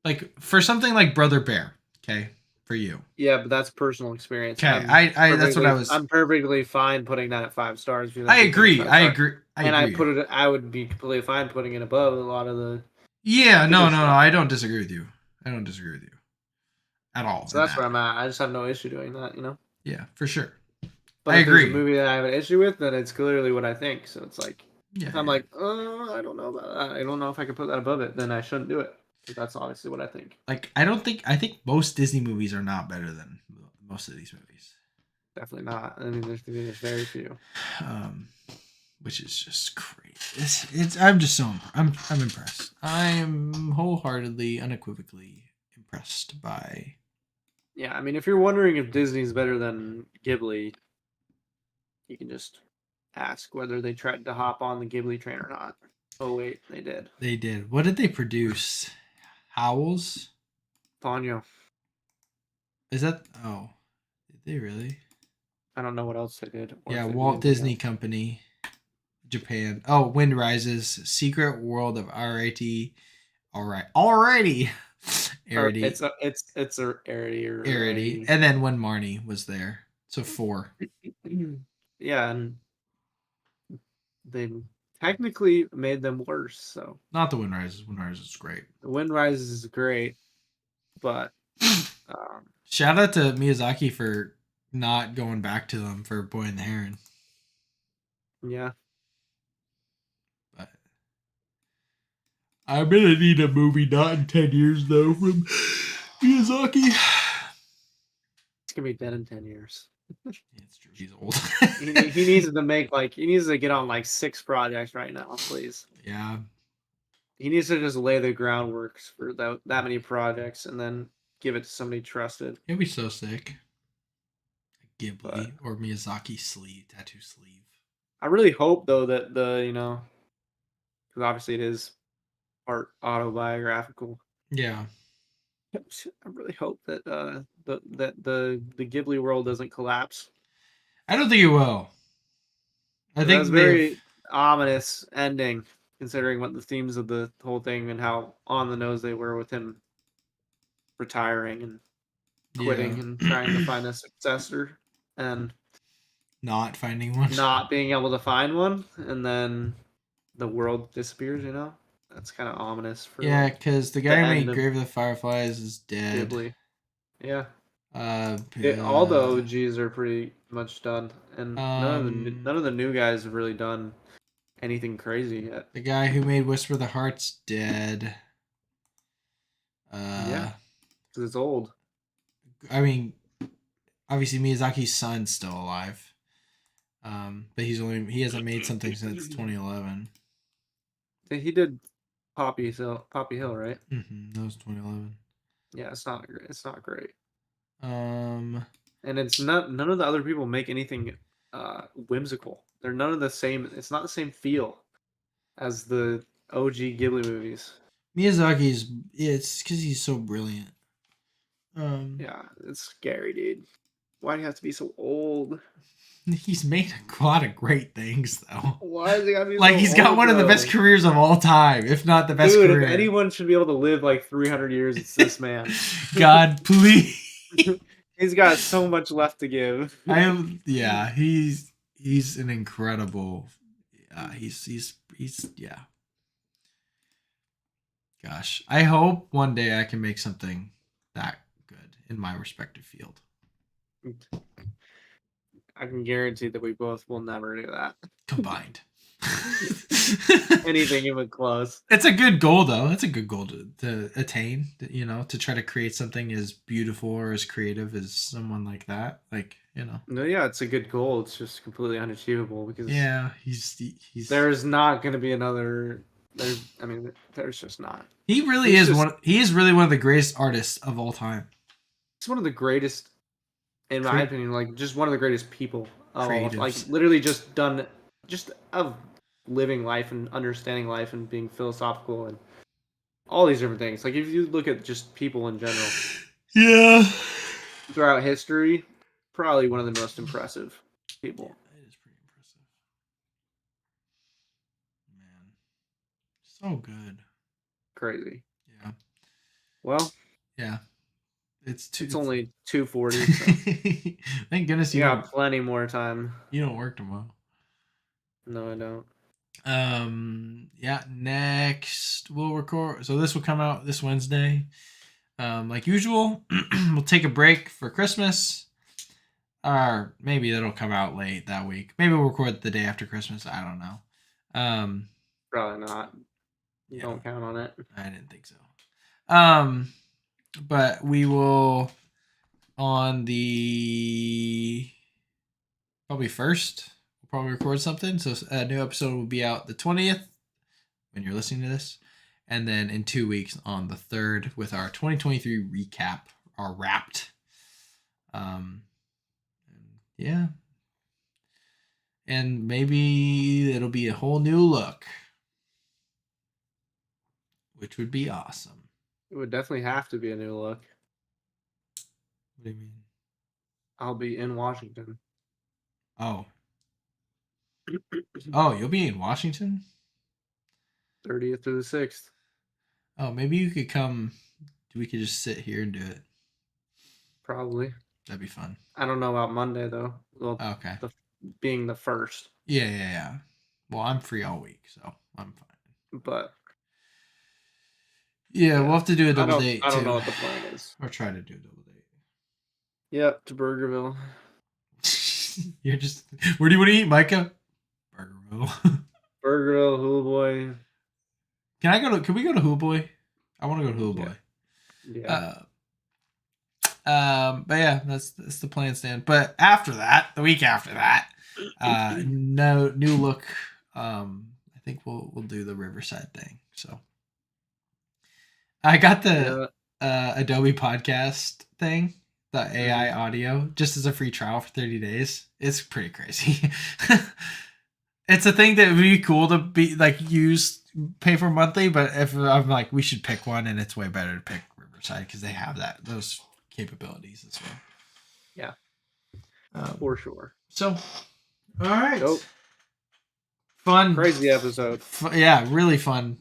like for something like Brother Bear, okay, for you. Yeah, but that's personal experience. Okay, I that's what I was. I'm perfectly fine putting that at 5 stars. I agree. I would be completely fine putting it above a lot of the. Yeah, no. I don't disagree with you. At all. So that's where I'm at. I just have no issue doing that, you know? Yeah, for sure. But if there's a movie that I have an issue with, then it's clearly what I think. So it's like, if I'm like, I don't know about that. I don't know if I can put that above it, then I shouldn't do it. But that's obviously what I think. Like, I think most Disney movies are not better than most of these movies. Definitely not. I mean, there's very few. Which is just crazy. I'm just so I'm impressed. I'm wholeheartedly, unequivocally impressed by. Yeah, I mean, if you're wondering if Disney's better than Ghibli, you can just ask whether they tried to hop on the Ghibli train or not. Oh wait, they did. They did. What did they produce? Howls? Ponyo. Is that? Oh, did they really? I don't know what else they did. Yeah, Walt Disney Company, Japan. Oh, Wind Rises, Secret World of Arity. All right, alrighty. Arity. It's a Arity. And then when Marnie was there, so 4. Yeah, and they technically made them worse. So not the Wind Rises. Wind Rises is great. The Wind Rises is great. But um, Shout out to Miyazaki for not going back to them for Boy and the Heron. yeah, But I'm gonna need a movie not in 10 years though from Miyazaki. it's gonna be dead in 10 years. It's true. He's old. He needs to make he needs to get on like 6 projects right now, please. Yeah. He needs to just lay the groundwork for that many projects and then give it to somebody trusted. It'd be so sick. But Ghibli or Miyazaki tattoo sleeve. I really hope though that because obviously it is art autobiographical. Yeah. I really hope that the Ghibli world doesn't collapse. I don't think it will. I That's think they've. very ominous ending, considering what the themes of the whole thing and how on the nose they were with him retiring and Yeah. quitting and trying to find a successor and Not finding one. not being able to find one, and then the world disappears. That's kind of ominous for Yeah, because the the guy who end made of Grave of the Fireflies is dead. Ghibli. Yeah, Uh, all the uh, OGs are pretty much done, and um, none of the new guys have really done anything crazy yet. the guy who made Whisper of the Heart's dead. Yeah, Uh, because it's old. I mean, obviously Miyazaki's son's still alive. But he hasn't made something since 2011. He did Poppy Hill, right? That was 2011. Yeah, it's not great. It's not great, Um, and it's not. None of the other people make anything whimsical. They're none of the same. It's not the same feel as the OG Ghibli movies. Miyazaki's it's because he's so brilliant. Yeah, it's scary, dude. Why do you have to be so old? He's made a lot of great things though. Why is he gotta be Like so he's got old, one of the though? best careers of all time, if not the best Dude, if career. anyone should be able to live like 300 years, it's this man. God, please. He's got so much left to give. Yeah, he's an incredible. He's yeah. Gosh, I hope one day I can make something that good in my respective field. I can guarantee that we both will never do that. Combined. Anything even close. It's a good goal, though. It's a good goal to attain. To try to create something as beautiful or as creative as someone like that. No, yeah, it's a good goal. It's just completely unachievable because Yeah, he's. there's not going to be another. There's just not. He really He's is just- one. He is really one of the greatest artists of all time. He's one of the greatest, in my opinion, like just one of the greatest people of all. Like Creatives. literally just done, just of living life and understanding life and being philosophical and all these different things. Like if you look at just people in general Yeah. throughout history, probably one of the most impressive people. It is pretty impressive. Man, so good. Crazy. Yeah. Well, Yeah. it's only 2:40. So. Thank goodness You got plenty more time. you don't work tomorrow. No, I don't. Yeah, next we'll record. So this will come out this Wednesday. Like usual, we'll take a break for Christmas. Or maybe that'll come out late that week. Maybe we'll record the day after Christmas. I don't know. Probably not. Yeah, Don't count on it. I didn't think so. But we will on the probably first. We'll probably record something. So a new episode will be out the 20th when you're listening to this, and then in 2 weeks on the 3rd with our 2023 recap, our wrapped. Yeah, and maybe it'll be a whole new look, which would be awesome. It would definitely have to be a new look. What do you mean? I'll be in Washington. Oh. Oh, you'll be in Washington? 30th to the 6th. Oh, maybe you could come. We could just sit here and do it. Probably. That'd be fun. I don't know about Monday, though. Well, Okay. being the first. Yeah. Well, I'm free all week, so I'm fine. But Yeah, we'll have to do a I double don't. date I don't know too, what the plan is. or try to do a double date. Yep, to Burgerville. You're just. Where do you want to eat, Micah? Burgerville. Burgerville, Hula Boy. Can I go to? Can we go to Hula Boy? I want to go to Hula Yeah. Boy. Yeah. But yeah, that's the plan, Stan. But after that, the week after that, no new look. I think we'll do the Riverside thing. So I got the Adobe podcast thing, the AI audio, just as a free trial for 30 days. It's pretty crazy. It's a thing that would be cool to be like use pay for monthly, but if I'm like we should pick one, and it's way better to pick Riverside because they have those capabilities as well. Yeah, for sure. So, all right, Nope. Fun, crazy episode. Yeah, really fun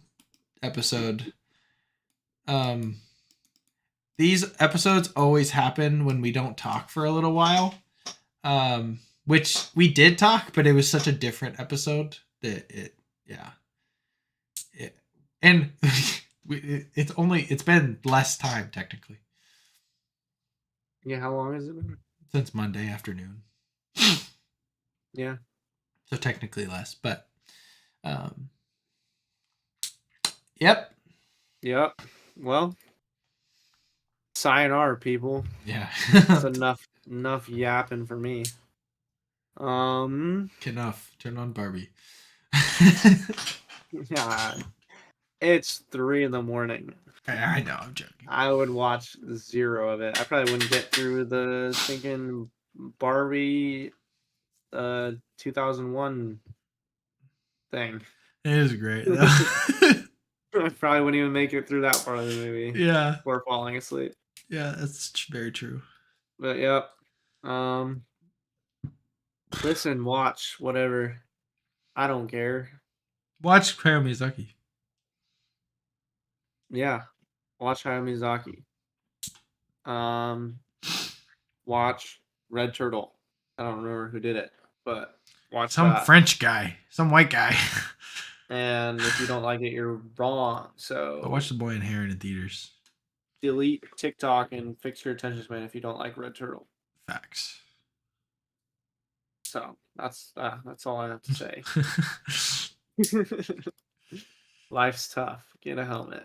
episode. These episodes always happen when we don't talk for a little while. Which we did talk, but it was such a different episode that and it's been less time technically. Yeah, how long has it been? Since Monday afternoon. Yeah. So technically less, but yep. Well, sayonara, people. Yeah. That's enough yapping for me. Enough. Turn on Barbie. Yeah. It's 3 a.m. I know, I'm joking. I would watch 0 of it. I probably wouldn't get through the thinking Barbie 2001 thing. It is great. I probably wouldn't even make it through that part of the movie. Yeah. Before falling asleep. Yeah, that's very true. But yep. Listen, watch, whatever. I don't care. Watch Hayao Miyazaki. Yeah. Watch Hayao Miyazaki. Watch Red Turtle. I don't remember who did it, but watch some that. French guy, some white guy. And if you don't like it, you're wrong. So but watch The Boy and Heron in theaters. Delete TikTok and fix your attention span if you don't like Red Turtle. Facts. So that's all I have to say. Life's tough. Get a helmet.